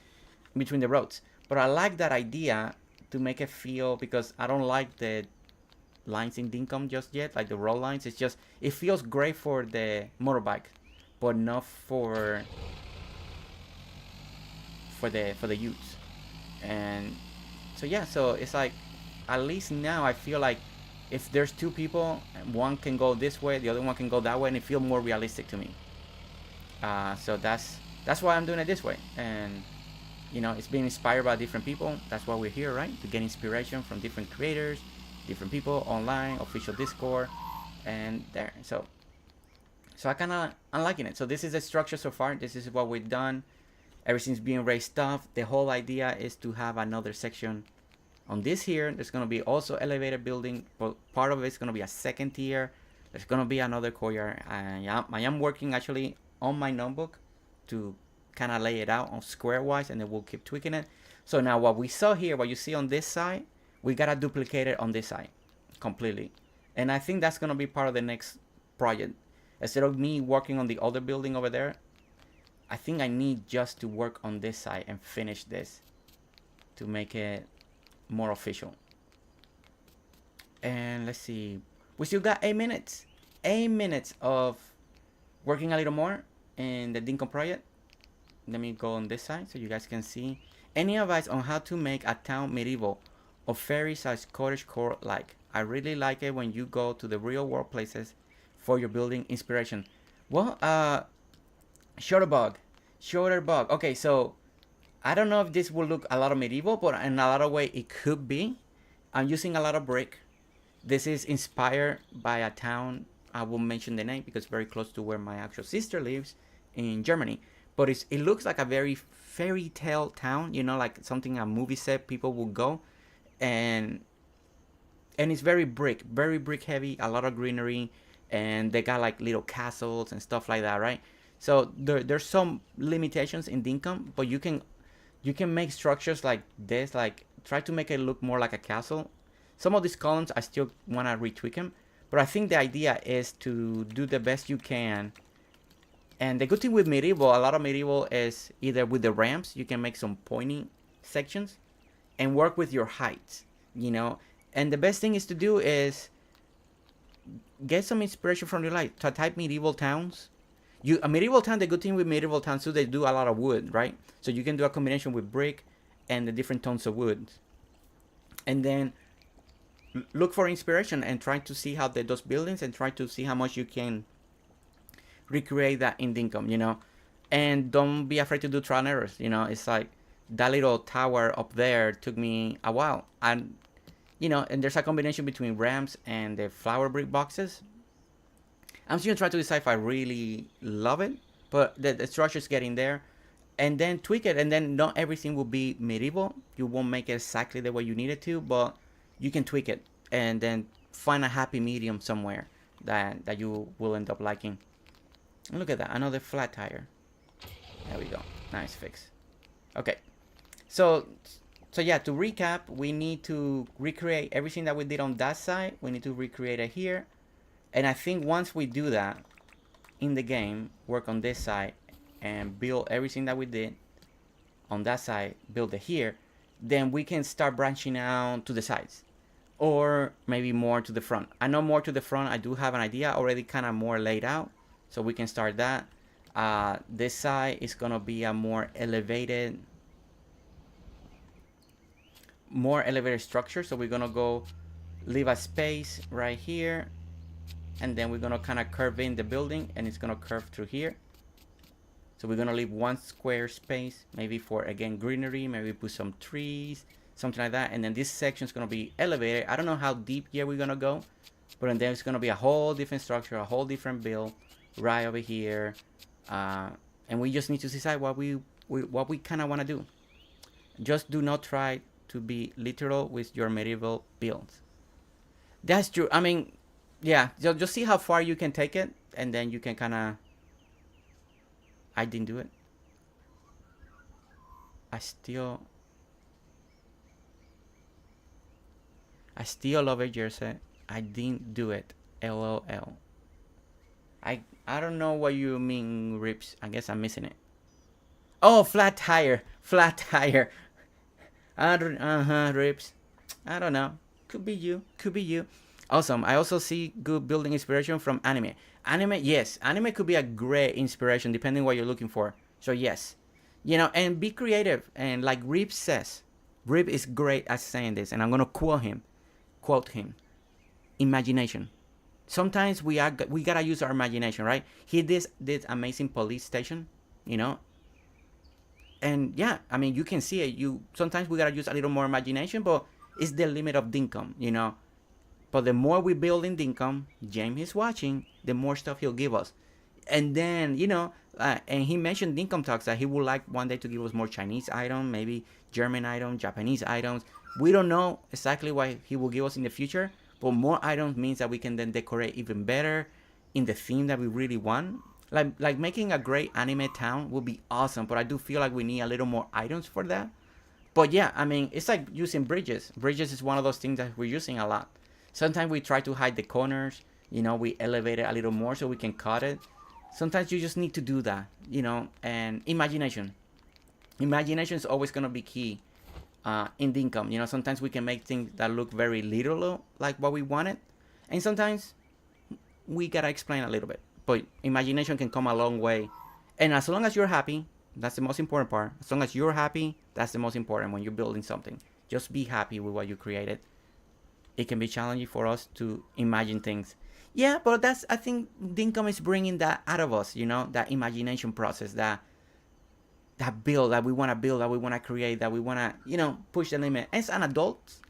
the roads. But I like that idea to make it feel, because I don't like the lines in Dinkum just yet, like the road lines. It's just, it feels great for the motorbike, but not for the youths. And so yeah, so it's like, at least now I feel like if there's two people, one can go this way, the other one can go that way, and it feels more realistic to me. So that's why I'm doing it this way. And you know, it's being inspired by different people. That's why we're here, right? To get inspiration from different creators, different people online, official Discord, and there. So I'm liking it. So this is the structure so far. This is what we've done. Everything's being raised up. The whole idea is to have another section on this here. There's going to be also elevated building, but part of it's going to be a second tier. There's going to be another courtyard. I am working actually on my notebook to kind of lay it out on square wise, and then we'll keep tweaking it. So now what we saw here, what you see on this side, we got to duplicate it on this side completely. And I think that's going to be part of the next project. Instead of me working on the other building over there, I think I need just to work on this side and finish this to make it more official. And let's see, we still got 8 minutes. 8 minutes of working a little more in the Dinkum project. Let me go on this side so you guys can see. Any advice on how to make a town medieval or fairy-sized cottage core like? I really like it when you go to the real world places for your building inspiration. Well, Shutterbug. Okay, so I don't know if this will look a lot of medieval, but in a lot of way it could be. I'm using a lot of brick. This is inspired by a town. I won't mention the name because it's very close to where my actual sister lives in Germany. But it looks like a very fairy tale town, you know, like something a movie set people will go. And it's very brick heavy, a lot of greenery, and they got like little castles and stuff like that, right? So there's some limitations in Dinkum, but you can make structures like this, like try to make it look more like a castle. Some of these columns I still want to retweak them, but I think the idea is to do the best you can. And the good thing with medieval, a lot of medieval is either with the ramps, you can make some pointy sections and work with your heights, you know. And the best thing is to do is get some inspiration from your life. To type medieval towns. A medieval town, the good thing with medieval towns too, they do a lot of wood, right? So you can do a combination with brick and the different tones of wood. And then look for inspiration and try to see how those buildings, and try to see how much you can recreate that in Dinkum, you know. And don't be afraid to do trial and errors, you know. It's like that little tower up there took me a while, and you know, and there's a combination between ramps and the flower brick boxes. I'm just gonna try to decide if I really love it, but the structure's getting there, and then tweak it. And then not everything will be medieval. You won't make it exactly the way you need it to, but you can tweak it and then find a happy medium somewhere that you will end up liking. And look at that, another flat tire. There we go, nice fix. Okay, so yeah, to recap, we need to recreate everything that we did on that side. We need to recreate it here. And I think once we do that in the game, work on this side and build everything that we did on that side, build it here, then we can start branching out to the sides, or maybe more to the front. I know more to the front, I do have an idea already kind of more laid out, so we can start that. This side is gonna be a more elevated structure, so we're gonna go leave a space right here, and then we're gonna kind of curve in the building, and it's gonna curve through here. So we're gonna leave one square space, maybe for, again, greenery, maybe put some trees, something like that. And then this section is gonna be elevated. I don't know how deep here we're gonna go, but then it's gonna be a whole different structure, a whole different build right over here. And and we just need to decide what we kind of want to do. Just do not try to be literal with your medieval builds. That's true. I mean, yeah, just see how far you can take it, and then you can kind of. I didn't do it. I still love it, Jersey. I didn't do it. LOL. I don't know what you mean, Rips. I guess I'm missing it. Oh, flat tire. Flat tire. Rips. I don't know. Could be you. Could be you. Awesome. I also see good building inspiration from anime. Anime, yes. Anime could be a great inspiration depending what you're looking for. So yes. And be creative. And like Rip says, Rip is great at saying this, and I'm gonna quote him. Imagination. Sometimes we gotta use our imagination, right? He did this amazing police station, and yeah, I mean, you can see it. Sometimes we gotta use a little more imagination, but it's the limit of Dinkum. But the more we build in Dinkum, James is watching, the more stuff he'll give us. And then, and he mentioned Dinkum Talks that he would like one day to give us more Chinese items, maybe German items, Japanese items. We don't know exactly what he will give us in the future, but more items means that we can then decorate even better in the theme that we really want. Like making a great anime town would be awesome, but I do feel like we need a little more items for that. But yeah, I mean, it's like using bridges. Bridges is one of those things that we're using a lot. Sometimes we try to hide the corners, we elevate it a little more so we can cut it. Sometimes you just need to do that, and imagination. Imagination is always going to be key in Dinkum. Sometimes we can make things that look very literal, like what we wanted. And sometimes we got to explain a little bit. But imagination can come a long way. And as long as you're happy, that's the most important part. As long as you're happy, that's the most important when you're building something. Just be happy with what you created. It can be challenging for us to imagine things. Yeah, but I think Dinkum is bringing that out of us, that imagination process, that build that we want to build, that we want to create, that we want to, push the limit. As an adult,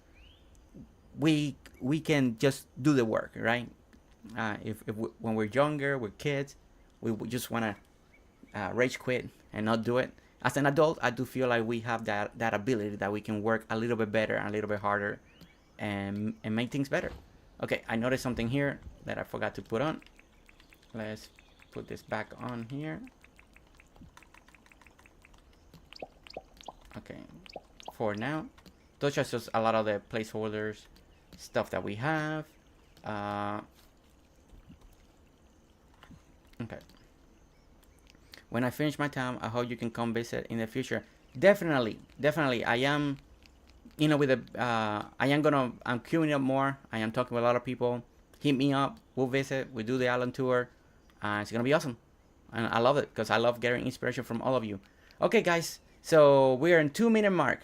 we can just do the work, right? When we're younger, we're kids, we just want to rage quit and not do it. As an adult, I do feel like we have that ability that we can work a little bit better, a little bit harder, and make things better. Okay, I noticed something here that I forgot to put on. Let's put this back on here. Okay, for now, those are just a lot of the placeholders, stuff that we have. Okay. When I finish my town, I hope you can come visit in the future. Definitely. I am, I'm queuing up more. I am talking with a lot of people. Hit me up. We'll visit. We'll do the island tour. It's gonna be awesome, and I love it because I love getting inspiration from all of you. Okay, guys. So we're in 2-minute mark.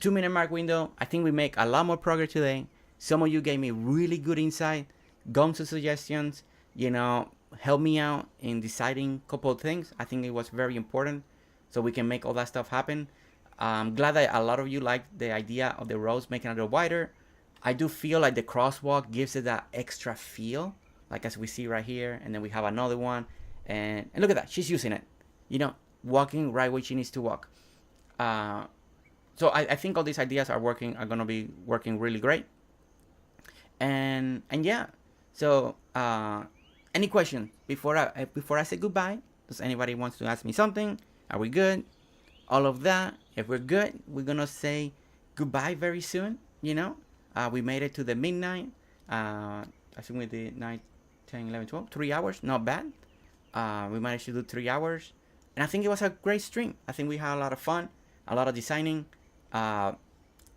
2-minute mark window. I think we make a lot more progress today. Some of you gave me really good insight, gone to suggestions. Help me out in deciding a couple of things. I think it was very important, so we can make all that stuff happen. I'm glad that a lot of you liked the idea of the roads making it a little wider. I do feel like the crosswalk gives it that extra feel, like as we see right here, and then we have another one, and look at that, she's using it, walking right where she needs to walk. So I think all these ideas are gonna be working really great, and yeah. So any question before I say goodbye? Does anybody wants to ask me something? Are we good? All of that. If we're good, we're gonna say goodbye very soon. We made it to the midnight. I think we did 9, 10, 11, 12, 3 hours. Not bad. We managed to do 3 hours, and I think it was a great stream. I think we had a lot of fun, a lot of designing.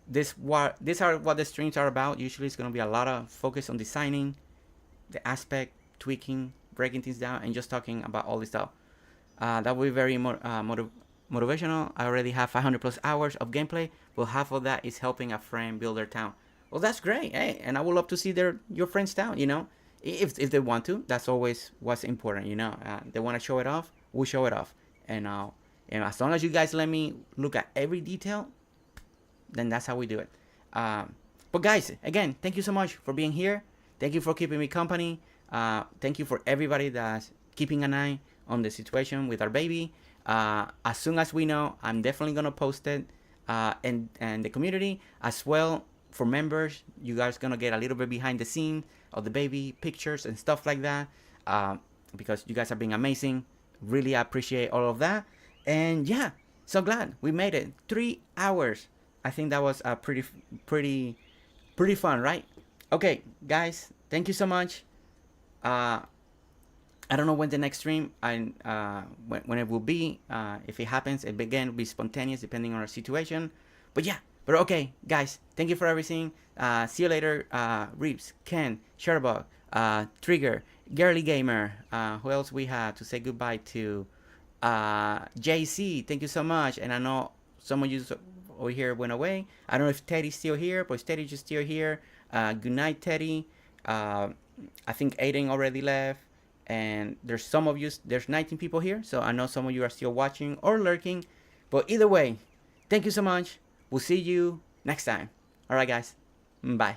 These are what the streams are about. Usually, it's gonna be a lot of focus on designing, the aspect, tweaking, breaking things down, and just talking about all this stuff. That will be very motivational. I already have 500 plus hours of gameplay, but half of that is helping a friend build their town. Well, that's great. Hey, and I would love to see your friend's town. If they want to. That's always what's important. They want to show it off. We'll show it off, and as long as you guys let me look at every detail, then that's how we do it. But guys, again, thank you so much for being here. Thank you for keeping me company. Thank you for everybody that's keeping an eye on the situation with our baby. As soon as we know, I'm definitely gonna post it, and the community as well. For members, you guys gonna get a little bit behind the scenes of the baby pictures and stuff like that, because you guys have been amazing. Really appreciate all of that. And yeah, so glad we made it. 3 hours. I think that was pretty fun, right? Okay, guys, thank you so much. I don't know when the next stream when it will be. If it happens, it again will be spontaneous depending on our situation. But yeah, but okay, guys, thank you for everything. See you later, Reeves, Ken, Sherbug, Trigger, Girly Gamer. Who else we have to say goodbye to? JC, thank you so much. And I know some of you over here went away. I don't know if Teddy's still here, but Teddy's just still here. Good night, Teddy. I think Aiden already left. And there's some of you, there's 19 people here. So I know some of you are still watching or lurking. But either way, thank you so much. We'll see you next time. All right, guys. Bye.